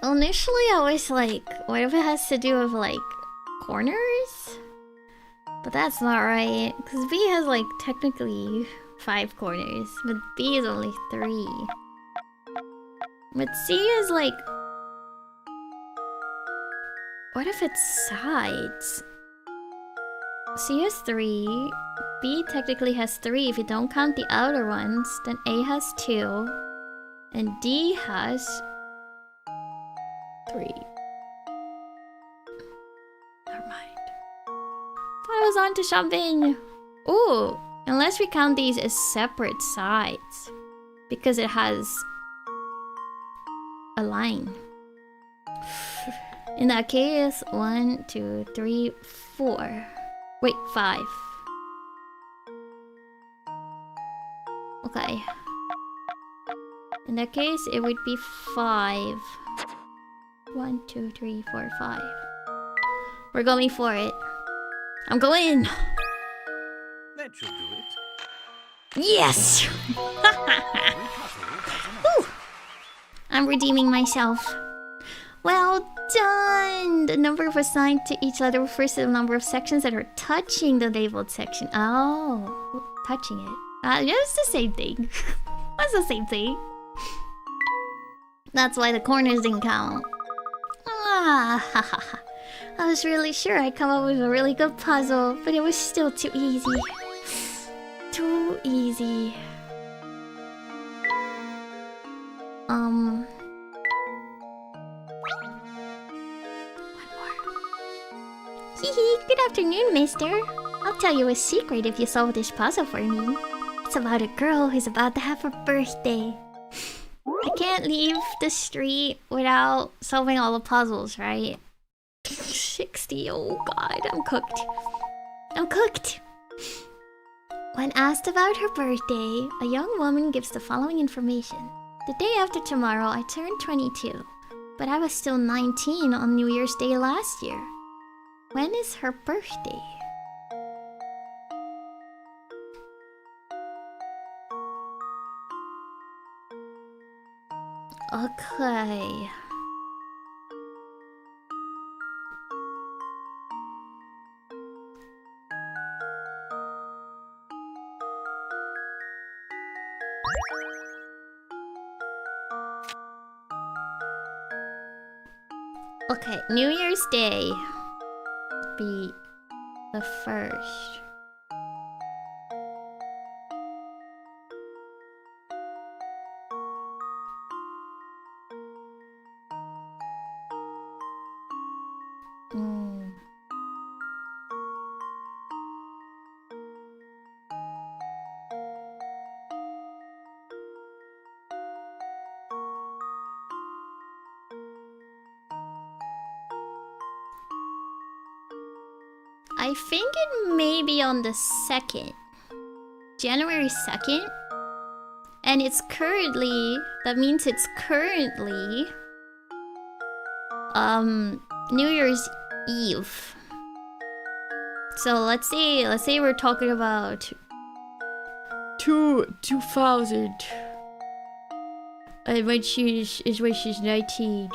Initially, I was like, what if it has to do with like corners? But that's not right, because B has like technically 5 corners, but B is only 3. But C is like... What if it's sides? C has 3, B technically has 3 if you don't count the outer ones, then A has 2, and D has 3. Never mind. Thought I was on to something. Ooh, unless we count these as separate sides, because it has a line. In that case, 1, 2, 3, 4. Wait, 5. Okay. In that case, it would be 5. 1, 2, 3, 4, 5. We're going for it. I'm going. That should do it. Yes! Woo! I'm redeeming myself. Well done! The number assigned to each letter refers to the number of sections that are touching the labeled section. Oh, touching it. It's the same thing. That's the same thing. That's why the corners didn't count. Ah, ha ha ha. I was really sure I'd come up with a really good puzzle, but it was still too easy. Too easy. One more. Hee, good afternoon, mister. I'll tell you a secret if you solve this puzzle for me. It's about a girl who's about to have her birthday. I can't leave the street without solving all the puzzles, right? 60, oh god, I'm cooked. I'm cooked! When asked about her birthday, a young woman gives the following information. The day after tomorrow, I turned 22, but I was still 19 on New Year's Day last year. When is her birthday? Okay. Okay, New Year's Day be the 1st. I think it may be on the 2nd. January 2nd. And it's currently... That means it's currently... New Year's Eve. So let's say we're talking about... 2000. When she's 19.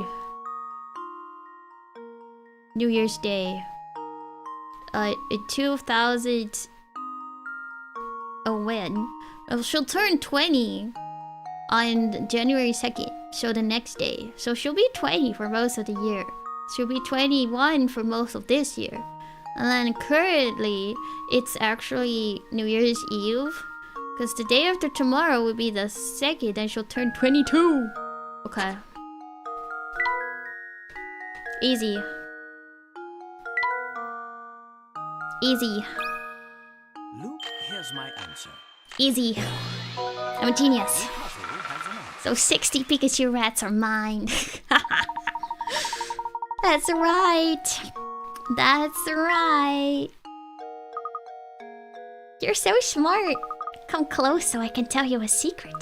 New Year's Day. 2000 when? She'll turn 20 on January 2nd, so the next day. So she'll be 20 for most of the year. She'll be 21 for most of this year. And then currently, it's actually New Year's Eve. Because the day after tomorrow will be the 2nd, then she'll turn 22. Okay. Easy. Easy. Luke, here's my answer. Easy. I'm a genius. So 60 Pikachu rats are mine. That's right. That's right. You're so smart. Come close so I can tell you a secret.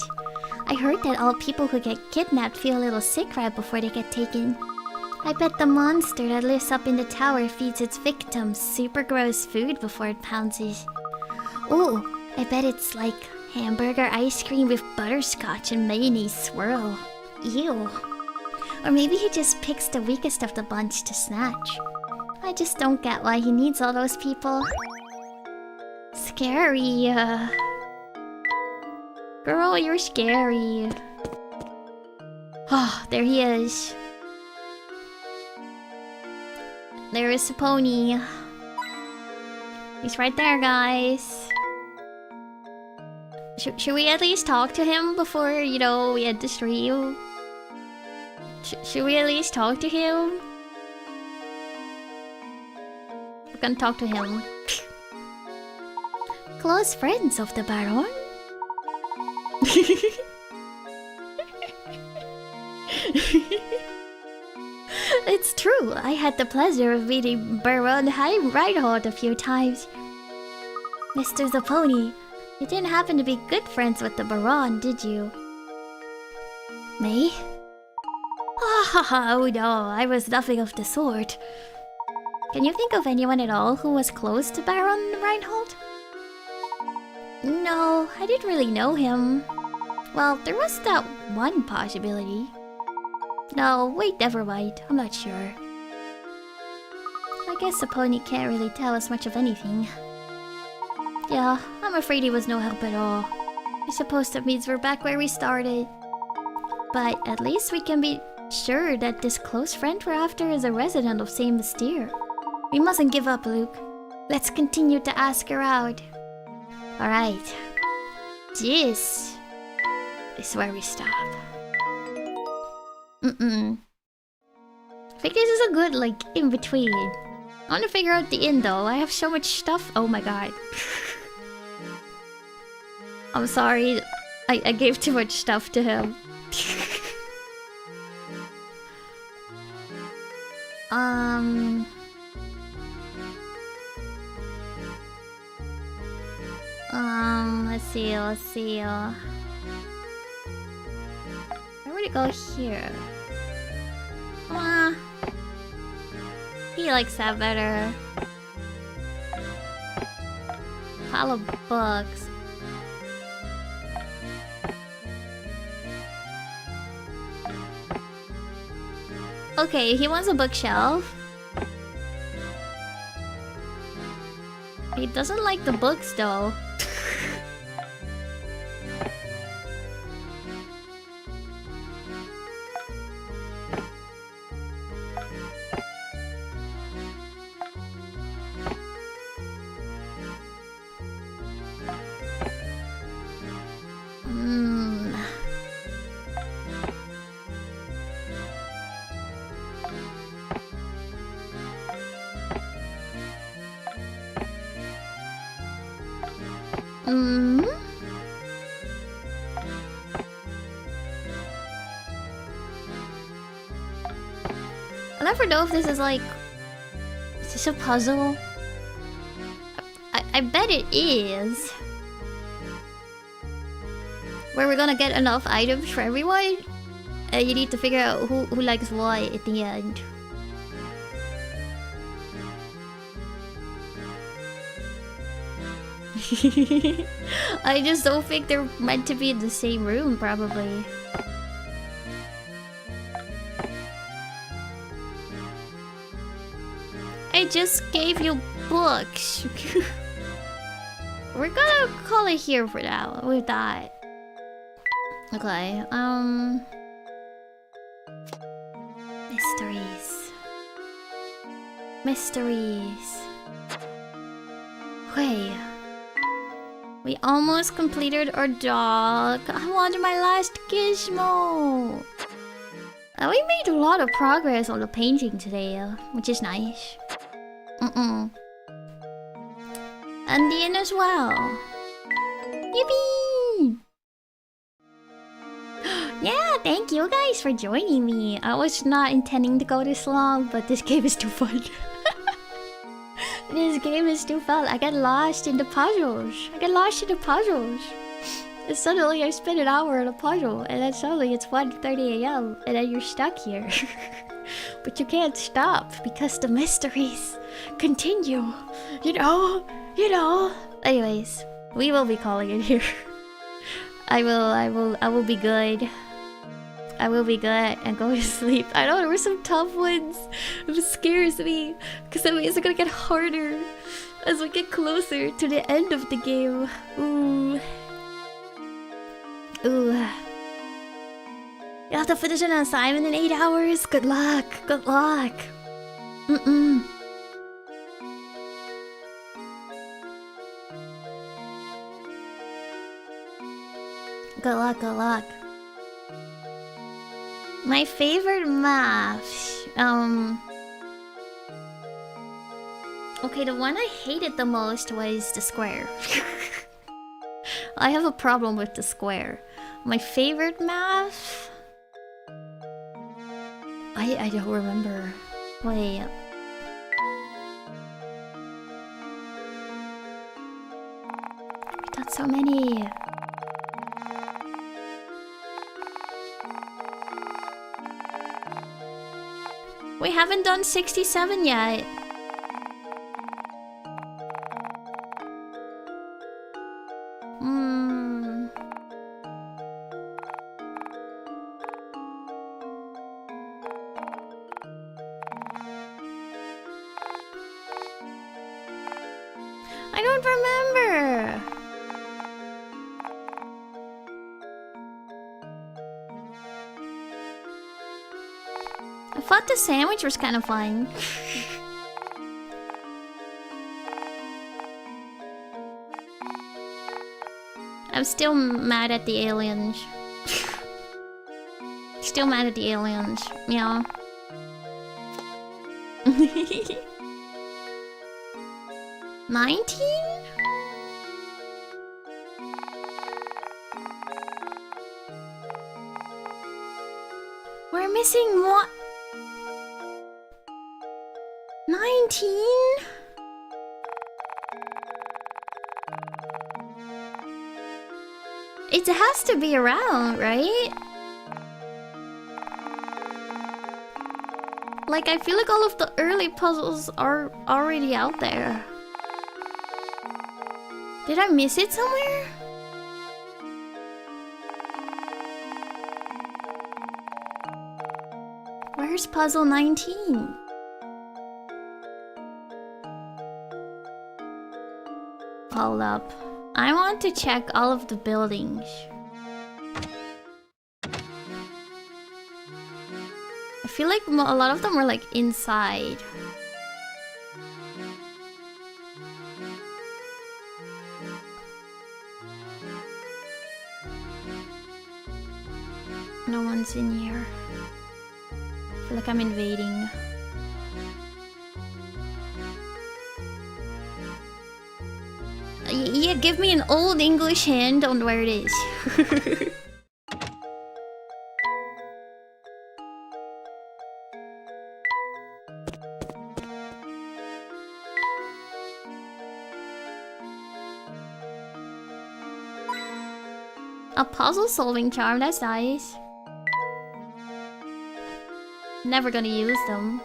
I heard that all people who get kidnapped feel a little sick right before they get taken. I bet the monster that lives up in the tower feeds its victims super gross food before it pounces. Ooh, I bet it's like hamburger ice cream with butterscotch and mayonnaise swirl. Ew. Or maybe he just picks the weakest of the bunch to snatch. I just don't get why he needs all those people. Scary. Girl, you're scary. Oh, there he is. There is a pony. He's right there, guys. Should we at least talk to him before, you know, we end the stream? Should we at least talk to him? We're gonna talk to him. Close friends of the Baron? It's true. I had the pleasure of meeting Baron Reinhold a few times. Mr. Zapponi, you didn't happen to be good friends with the Baron, did you? Me? Oh no, I was nothing of the sort. Can you think of anyone at all who was close to Baron Reinhold? No, I didn't really know him. Well, there was that one possibility. No, wait, never mind. I'm not sure. I guess the pony can't really tell us much of anything. Yeah, I'm afraid he was no help at all. I suppose that means we're back where we started. But at least we can be sure that this close friend we're after is a resident of Saint Mystere. We mustn't give up, Luke. Let's continue to ask around. Alright. This is where we stop. I think this is a good, like, in-between. I want to figure out the end, though. I have so much stuff. Oh my god. I'm sorry. I gave too much stuff to him. Let's see. Where would it go here? He likes that better. Pile of books. Okay, he wants a bookshelf. He doesn't like the books though. I never know if this is like... Is this a puzzle? I bet it is. Where we're gonna get enough items for everyone. And you need to figure out who likes what at the end. I just don't think they're meant to be in the same room, probably. I just gave you books. We're gonna call it here for now with that. Okay, Mysteries. Wait. We almost completed our dog. I wanted my last gizmo. And we made a lot of progress on the painting today, which is nice. And the inn as well. Yippee! Yeah, thank you guys for joining me. I was not intending to go this long, but this game is too fun. This game is too fun. I get lost in the puzzles. And suddenly I spent an hour on a puzzle, and then suddenly it's 1:30 AM, and then you're stuck here. But you can't stop because the mysteries continue. You know. Anyways, we will be calling it here. I will be good. I will be good and go to sleep. I know there were some tough ones. It scares me because that means it's gonna get harder as we get closer to the end of the game. Ooh. You have to finish an assignment in 8 hours? Good luck. Good luck. Good luck. My favorite math. Okay, the one I hated the most was the square. I have a problem with the square. My favorite math... I don't remember. Wait. That's so many. We haven't done 67 yet. I don't remember. I thought the sandwich was kind of fun. I'm still mad at the aliens. Still mad at the aliens. Yeah. 19? We're missing one. 19? It has to be around, right? Like, I feel like all of the early puzzles are already out there. Did I miss it somewhere? Where's puzzle 19? Hold up. I want to check all of the buildings. I feel like a lot of them were like inside. No one's in here. I feel like I'm invading. Yeah, give me an old English hand on where it is. A puzzle solving charm, that's nice. Never gonna use them.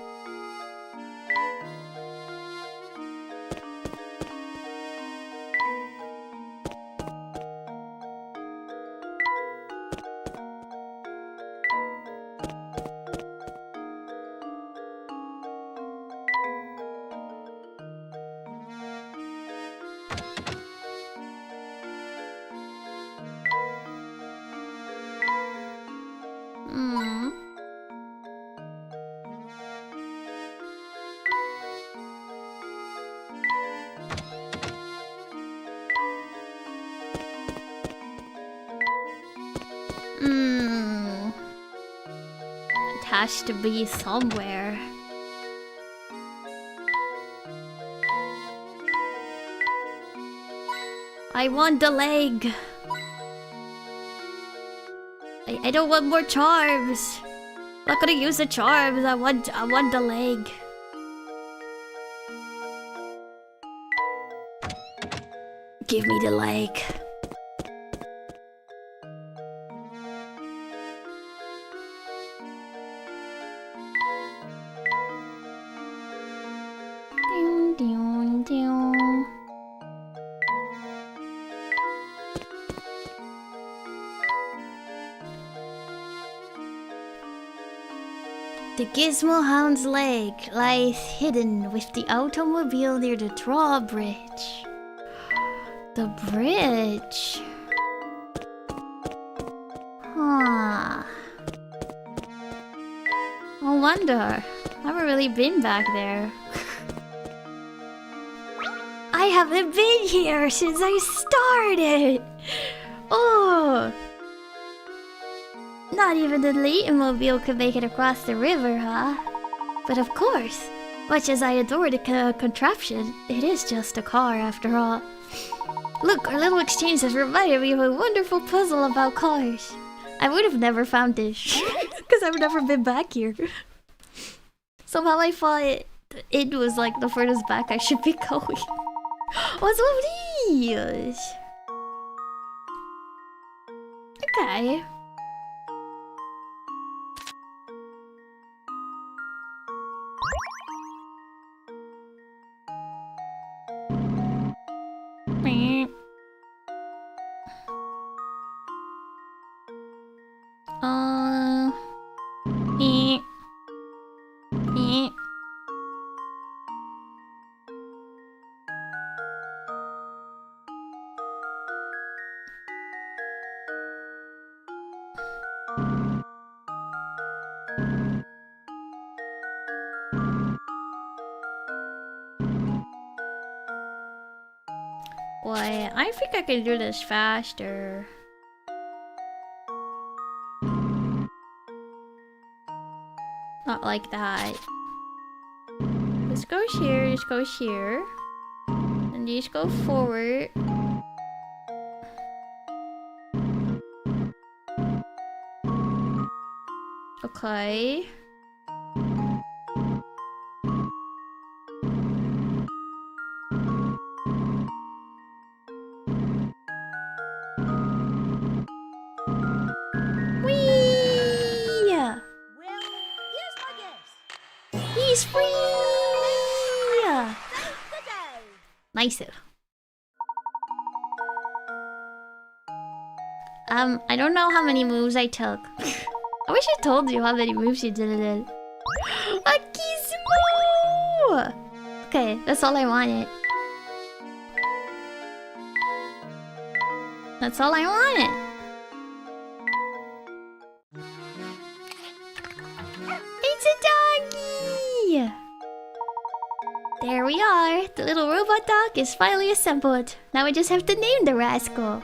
It has to be somewhere. I want the leg. I don't want more charms. I'm not gonna use the charms. I want the leg. Give me the leg. Ding, ding, ding. The Gizmo Hound's leg lies hidden with the automobile near the drawbridge. The bridge. Huh. I wonder. I haven't really been back there. I haven't been here since I started. Oh. Not even the Layton could make it across the river, huh? But of course, much as I adore the contraption, it is just a car after all. Look, our little exchange has reminded me of a wonderful puzzle about cars. I would have never found this, because I've never been back here. Somehow I thought it was like the furthest back I should be going. What's with these? Okay. Meh. Eh. Eh. What? I think I can do this faster. Not like that. This goes here, this goes here. And these go forward. Okay. Whee! Well, here's my guess. He's free! Save the day. Nice. I don't know how many moves I took. I wish I told you how many moves you did it in. Akisumo! Okay, that's all I wanted. That's all I wanted. It's a doggy! There we are. The little robot dog is finally assembled. Now we just have to name the rascal.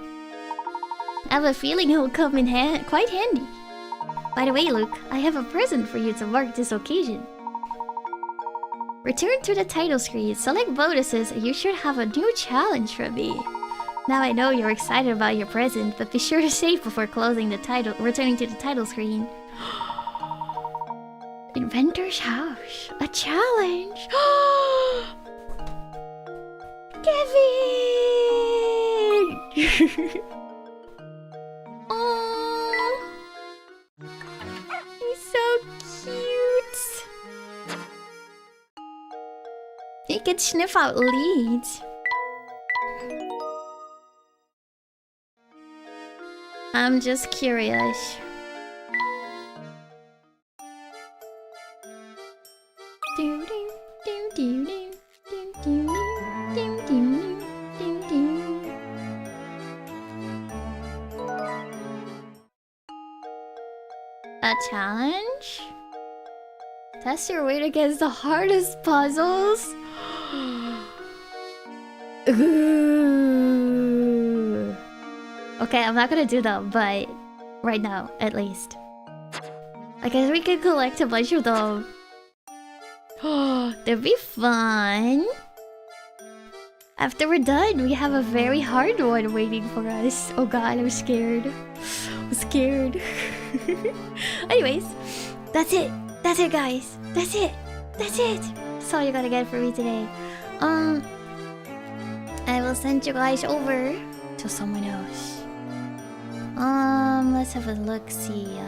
I have a feeling it will come in quite handy. By the way, Luke, I have a present for you to mark this occasion. Return to the title screen, select bonuses, and you should have a new challenge from me. Now I know you're excited about your present, but be sure to save before returning to the title screen. Inventor's House, a challenge. Kevin! Oh, he's so cute. He can sniff out leads. I'm just curious. A challenge? Test your weight against the hardest puzzles? Ooh. Okay, I'm not gonna do them, but right now, at least. I guess we could collect a bunch of them. That'd be fun. After we're done, we have a very hard one waiting for us. Oh god, I'm scared. I'm scared. Anyways, that's it. That's it, guys. That's it. That's it. That's all you gotta get for me today. I will send you guys over to someone else. Let's have a look-see.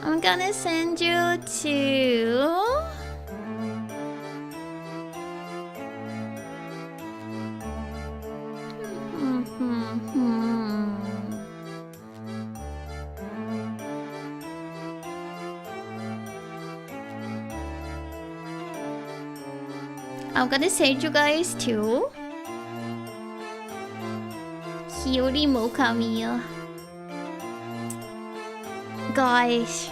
I'm gonna send you to... I'm gonna send you guys to Hiyori Mokami. Guys,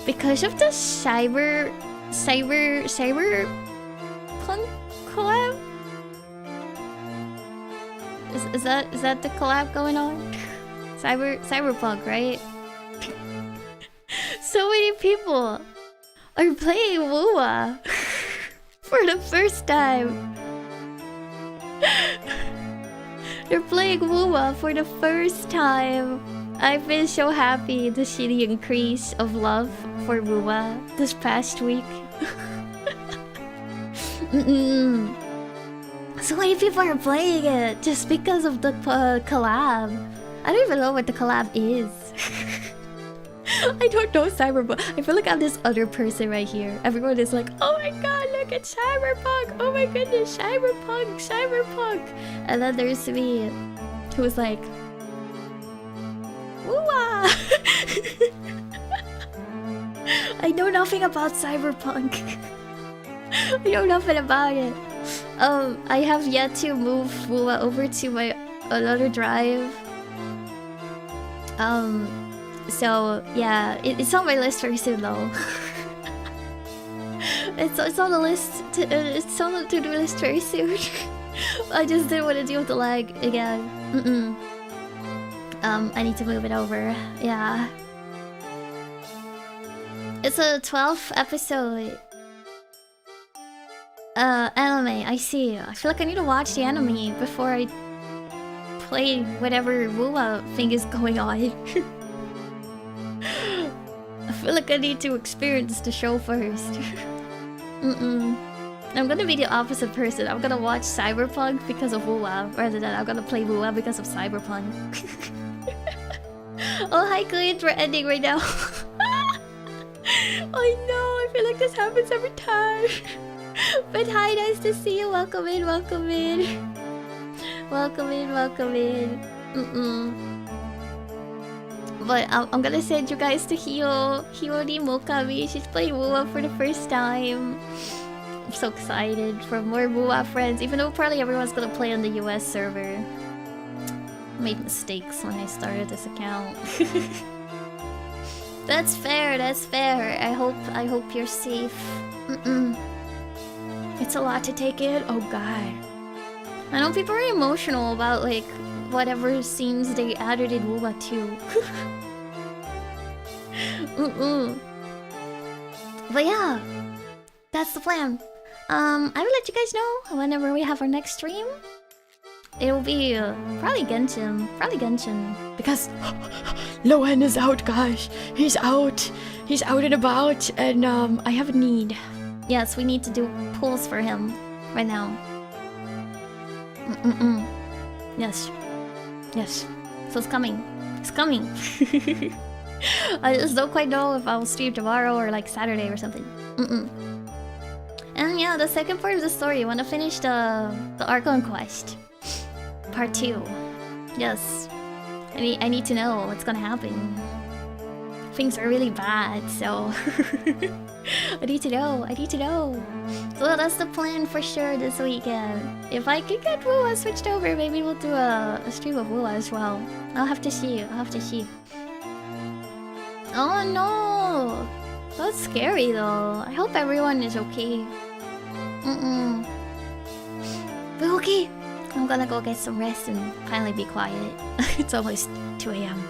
because of the cyberpunk collab? Is that the collab going on? Cyberpunk, right? So many people are playing WoWa for the first time. They're playing WoWa for the first time. I've been so happy to see the increase of love for Rua this past week. So many people are playing it just because of the collab. I don't even know what the collab is. I don't know Cyberpunk. I feel like I'm this other person right here. Everyone is like, oh my god, look at Cyberpunk. Oh my goodness, Cyberpunk, Cyberpunk. And then there's me, who was like, woo-ah. I know nothing about Cyberpunk. I know nothing about it. I have yet to move Wua over to my another drive. So yeah, it's on my list very soon though. it's on the list. It's on the to-do list very soon. I just didn't want to deal with the lag again. I need to move it over. Yeah. It's a 12th episode. Anime, I see. I feel like I need to watch the anime before I play whatever Wua thing is going on. I feel like I need to experience the show first. I'm gonna be the opposite person. I'm gonna watch Cyberpunk because of Wua, rather than I'm gonna play Wua because of Cyberpunk. Oh, hi Clint, we're ending right now. I know, I feel like this happens every time. But hi, nice to see you. Welcome in, welcome in. Welcome in, welcome in. But I'm gonna send you guys to Hiyori Mokami. She's playing Wua for the first time. I'm so excited for more Wua friends, even though probably everyone's gonna play on the US server. Made mistakes when I started this account. That's fair, that's fair. I hope you're safe. It's a lot to take in. Oh god. I know people are emotional about like whatever scenes they added in Wua 2. But yeah, that's the plan. I will let you guys know whenever we have our next stream. It'll be probably Genshin. Because Lohan is out, guys. He's out. He's out and about, and I have a need. Yes, we need to do pulls for him right now. Yes. Yes. So it's coming. It's coming. I just don't quite know if I'll stream tomorrow or like Saturday or something. And yeah, the second part of the story, I want to finish the Archon quest. Part 2. Yes. I need to know what's gonna happen. Things are really bad, so I need to know. So that's the plan for sure this weekend. If I can get Wua switched over, maybe we'll do a stream of Wua as well. I'll have to see. Oh no! That's scary though. I hope everyone is okay. But okay. I'm gonna go get some rest and finally be quiet. It's almost 2 AM.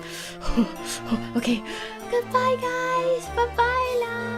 Okay. Goodbye guys. Bye-bye, love.